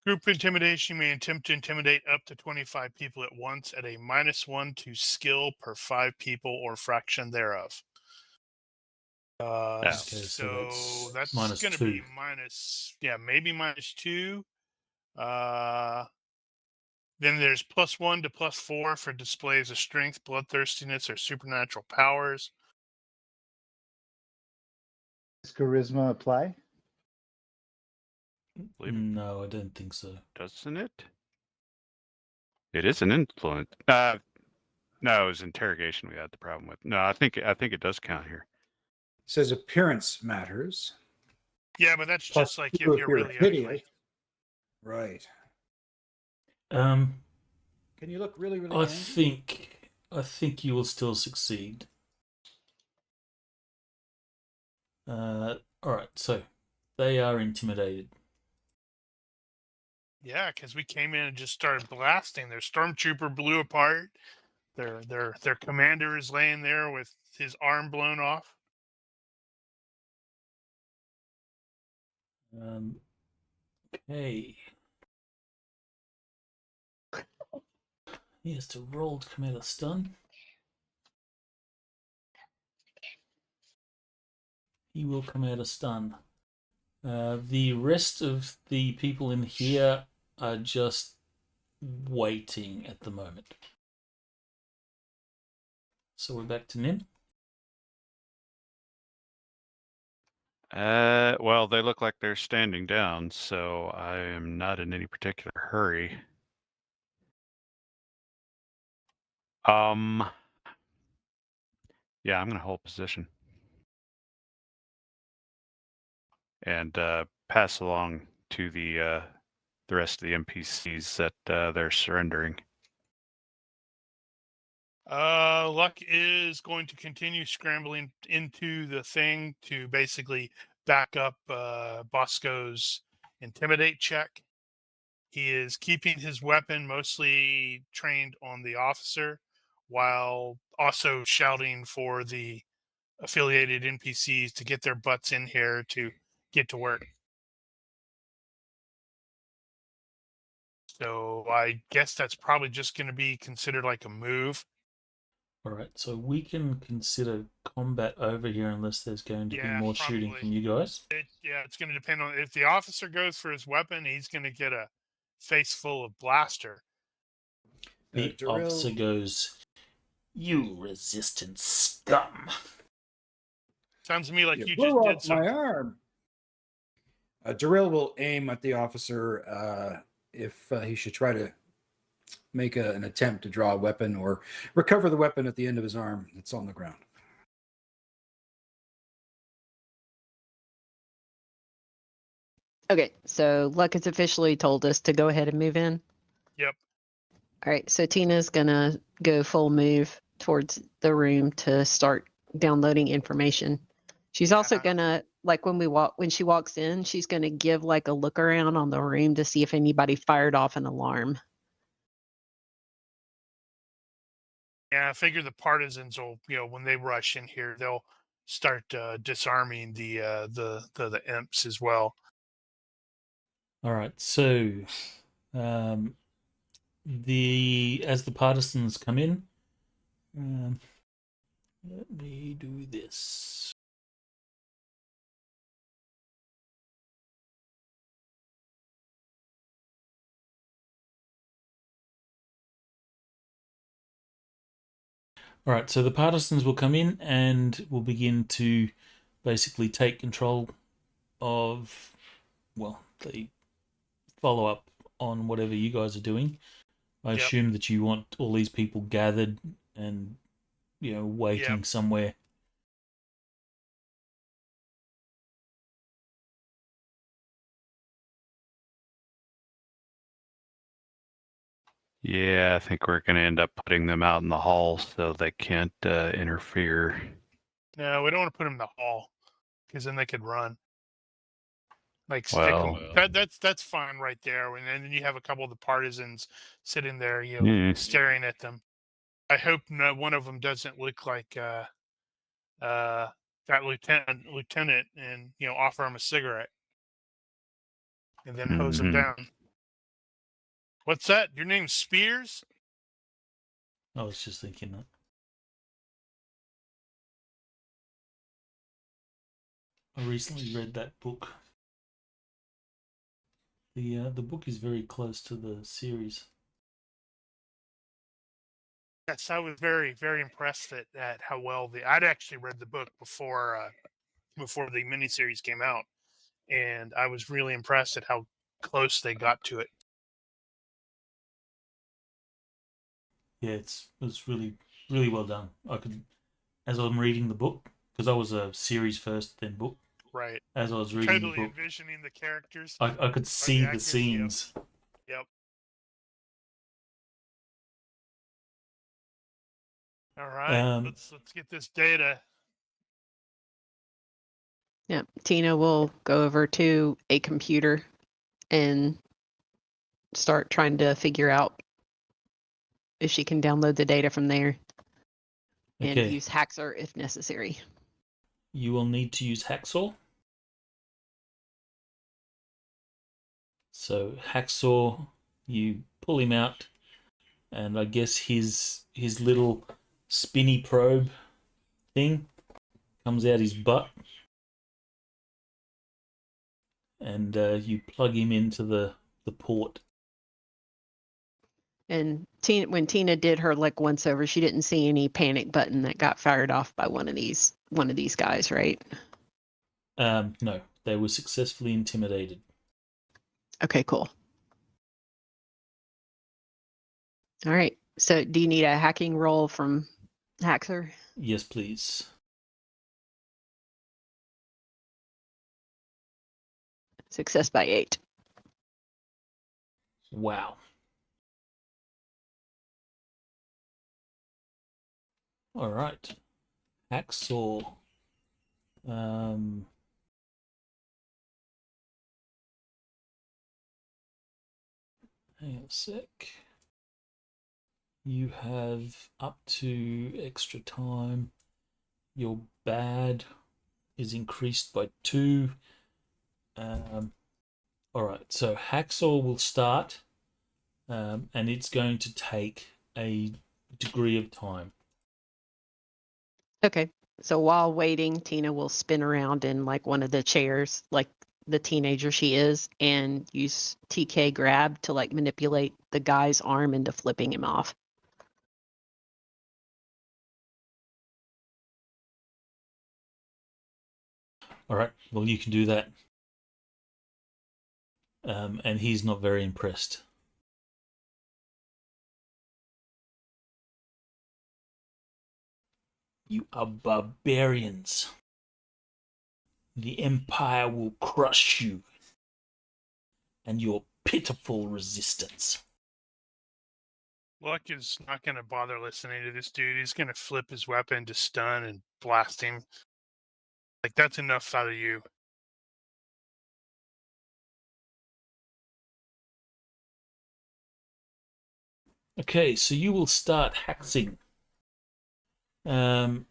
Group intimidation may attempt to intimidate up to 25 people at once at a -1 to skill per 5 people or fraction thereof. Okay, so that's that's going to be -2. maybe -2. Then there's +1 to +4 for displays of strength, bloodthirstiness, or supernatural powers. Does charisma apply? No, I don't think so. Doesn't it? It is an influence. No, it was interrogation we had the problem with. No, I think it does count here. It says appearance matters. Yeah, but that's Plus just like if two you're really hideous. ugly. Right. Can you look really, really I handsome? I think you will still succeed. All right, so they are intimidated. Yeah, because we came in and just started blasting. Their stormtrooper blew apart. Their commander is laying there with his arm blown off. Okay. He has to roll to come out of stun. He will come out of stun. The rest of the people in here are just waiting at the moment. So we're back to Nim. Well, they look like they're standing down, so I am not in any particular hurry. Yeah, I'm gonna hold position and pass along to the rest of the NPCs that they're surrendering. Luck is going to continue scrambling into the thing to basically back up Bosco's intimidate check. He is keeping his weapon mostly trained on the officer while also shouting for the affiliated NPCs to get their butts in here to get to work. So I guess that's probably just going to be considered like a move. All right, so we can consider combat over here unless there's going to be more shooting from you guys. It's going to depend on if the officer goes for his weapon, he's going to get a face full of blaster. The officer goes, "You resistance scum." Sounds to me like you blew just did up something. my arm. Darrell will aim at the officer if he should try to make an attempt to draw a weapon or recover the weapon at the end of his arm that's on the ground. Okay, so Luck has officially told us to go ahead and move in. Yep. All right, so Tina's gonna go full move towards the room to start downloading information. She's also gonna like when she walks in, she's going to give like a look around on the room to see if anybody fired off an alarm. Yeah, I figure the partisans will, when they rush in here, they'll start disarming the imps as well. All right, so as the partisans come in, let me do this. All right, so the partisans will come in and will begin to basically take control of, well, they follow up on whatever you guys are doing. I Yep. assume that you want all these people gathered and, waiting Yep. somewhere. Yeah, I think we're going to end up putting them out in the hall so they can't interfere. No, we don't want to put them in the hall because then they could run. Like stick Well, them. That's fine right there. And then you have a couple of the partisans sitting there, staring at them. I hope no one of them doesn't look like that lieutenant, and offer him a cigarette, and then hose him down. What's that? Your name's Spears? I was just thinking that. I recently read that book. The book is very close to the series. Yes, I was very, very impressed at how well I'd actually read the book before the miniseries came out, and I was really impressed at how close they got to it. Yeah, it's really, really well done. As I'm reading the book, because I was a series first, then book. Right. As I was reading Totally the book, envisioning the characters. I could see the actors, scenes. Yep. All right. Let's get this data. Yeah, Tina will go over to a computer and start trying to figure out if she can download the data from there and Okay. use Haxor if necessary. You will need to use Hacksaw. So Hacksaw, you pull him out, and I guess his little spinny probe thing comes out his butt, and you plug him into the port. And when Tina did her like once over, she didn't see any panic button that got fired off by one of these guys, right? No, they were successfully intimidated. Okay, cool. All right. So do you need a hacking roll from Haxor? Yes, please. Success by 8. Wow. All right. Hacksaw. Hang on a sec. You have up to extra time. Your bad is increased by 2. All right, so Hacksaw will start, and it's going to take a degree of time. Okay. So while waiting, Tina will spin around in like one of the chairs, like the teenager she is, and use TK grab to like manipulate the guy's arm into flipping him off. All right, well, you can do that. And he's not very impressed. You are barbarians. The Empire will crush you and your pitiful resistance. Luck is not going to bother listening to this dude. He's going to flip his weapon to stun and blast him. Like, that's enough out of you. Okay, so you will start haxing. Hacksaw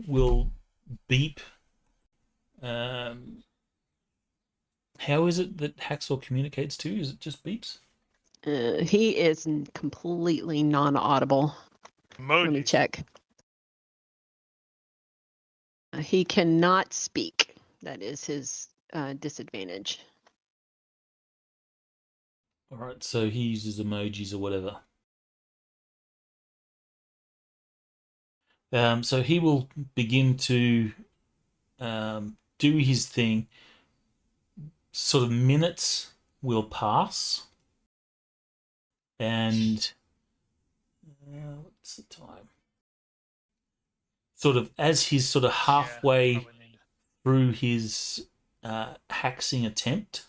will beep. How is it that Hacksaw communicates to? Is it just beeps? He is completely non-audible. Let me Emojis. check. He cannot speak. That is his disadvantage. All right, so he uses emojis or whatever. So he will begin to do his thing. Sort of minutes will pass, and what's the time? Sort of as he's sort of halfway probably need to- through his haxing attempt,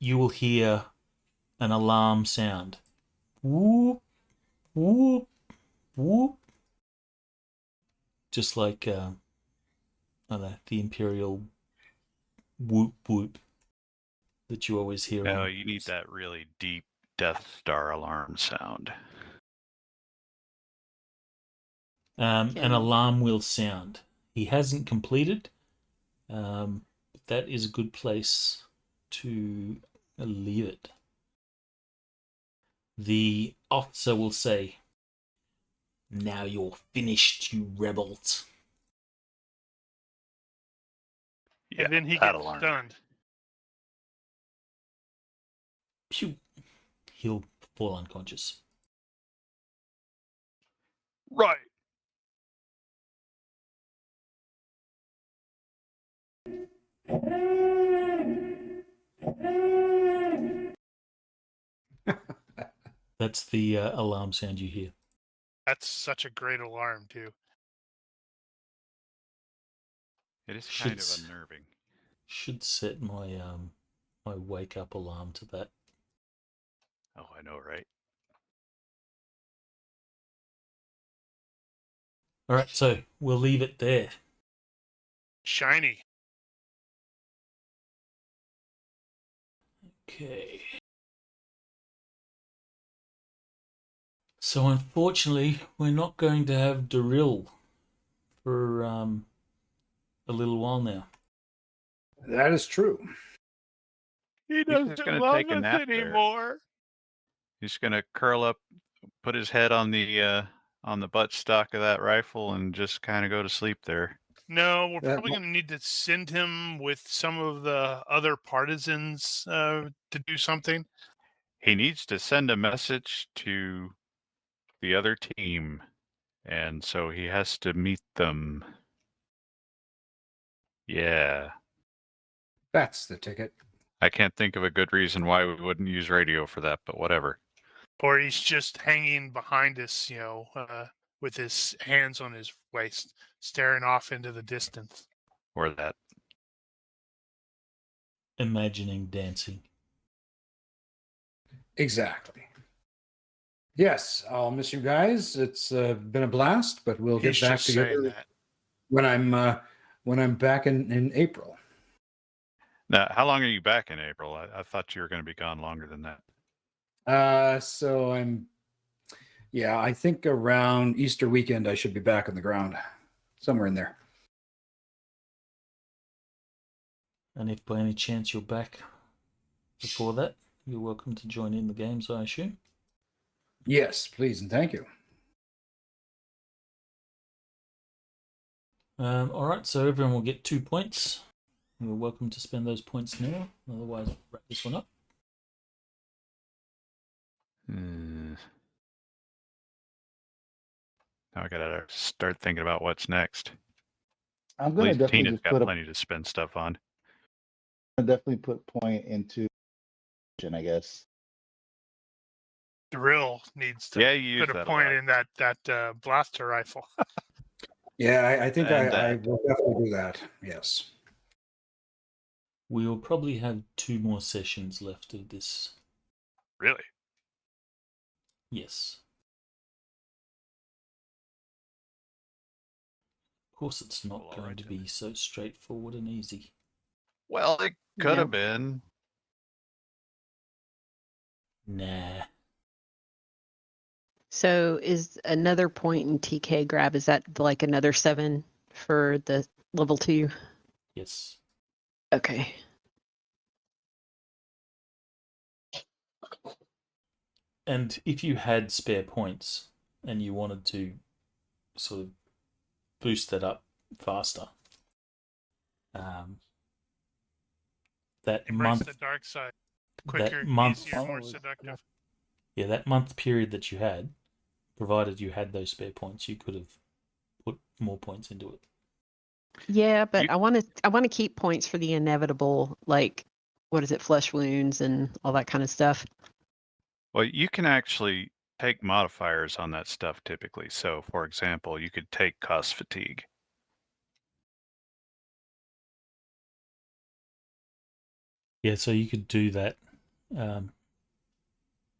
you will hear an alarm sound. Whoop, whoop, whoop. Just like I don't know, the Imperial whoop whoop that you always hear. No, on. you need that really deep Death Star alarm sound. An alarm will sound. He hasn't completed. But that is a good place to leave it. The officer will say, "Now you're finished, you rebels." Yeah, And then he that gets alarm. stunned. Pew! He'll fall unconscious. Right. That's the alarm sound you hear. That's such a great alarm, too. It is kind of Should- unnerving. Should set my my wake up alarm to that. Oh, I know, right? All right, so we'll leave it there. Shiny. Okay. So unfortunately, we're not going to have Daryl for a little while now. That is true. He just doesn't gonna love take a us nap there. anymore. He's gonna curl up, put his head on the buttstock of that rifle, and just kind of go to sleep there. No, we're That probably going to need to send him with some of the other partisans to do something. He needs to send a message to the other team, and so he has to meet them. Yeah. That's the ticket. I can't think of a good reason why we wouldn't use radio for that, but whatever. Or he's just hanging behind us, with his hands on his waist, staring off into the distance. Or that. Imagining dancing. Exactly. Yes, I'll miss you guys. It's been a blast, but we'll He's get back just saying together that. when I'm back in April. Now, how long are you back in April? I thought you were going to be gone longer than that. So I think around Easter weekend I should be back on the ground, somewhere in there. And if by any chance you're back before that, you're welcome to join in the games, I assume. Yes, please and thank you. All right, so everyone will get 2 points. You're welcome to spend those points now. Otherwise, I'll wrap this one up. Now I gotta start thinking about what's next. I'm At gonna least definitely Tina's just got plenty to spend stuff on. put point into, I guess. Drill needs to Yeah, you use put a that a point lot. in that blaster rifle. Yeah, I think And I that. will definitely do that. Yes. We will probably have 2 more sessions left of this. Really? Yes. course, it's not Well, all going right to then. be so straightforward and easy. Well, it could No. have been. Nah. So is another point in TK grab, is that like another 7 for the level 2? Yes. Okay. And if you had spare points and you wanted to sort of boost that up faster, that Embrace month, the dark side. that Quicker, month, easier, more Oh, seductive. yeah, that month period that you had, provided you had those spare points, you could have put more points into it. Yeah, but You- I want to keep points for the inevitable, like what is it, flesh wounds and all that kind of stuff. Well, you can actually take modifiers on that stuff typically. So, for example, you could take cost fatigue. Yeah, so you could do that,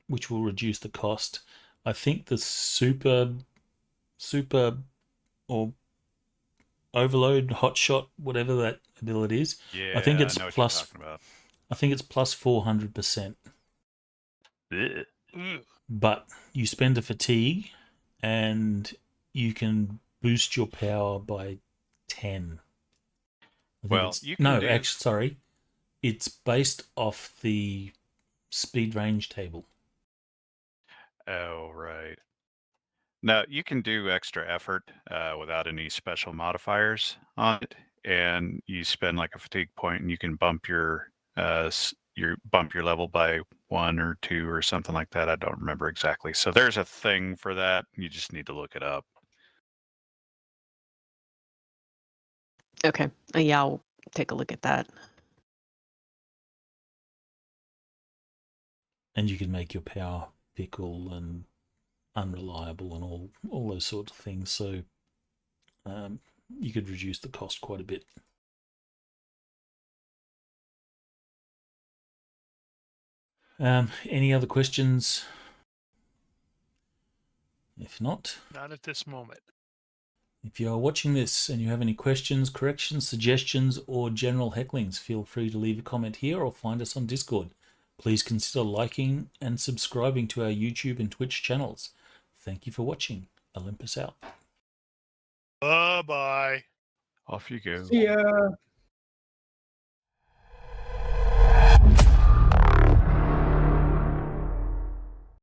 which will reduce the cost. I think the super or overload, hot shot, whatever that ability is, Yeah, I think it's know what plus. you're talking about. I think it's plus 400%. Ugh. Ooh. But you spend a fatigue, and you can boost your power by 10. I think Well, it's you can no, do. actually, sorry, it's based off the speed range table. Oh, right. Now, you can do extra effort without any special modifiers on it, and you spend like a fatigue point, and you can bump your level by 1 or 2 or something like that. I don't remember exactly. So there's a thing for that. You just need to look it up. Okay. Yeah, I'll take a look at that. And you can make your power fickle and unreliable and all those sorts of things. So you could reduce the cost quite a bit. Any other questions? If not, Not at this moment. if you are watching this and you have any questions, corrections, suggestions, or general hecklings, feel free to leave a comment here or find us on Discord. Please consider liking and subscribing to our YouTube and Twitch channels. Thank you for watching. Olympus out. Bye-bye. Off you go. See ya.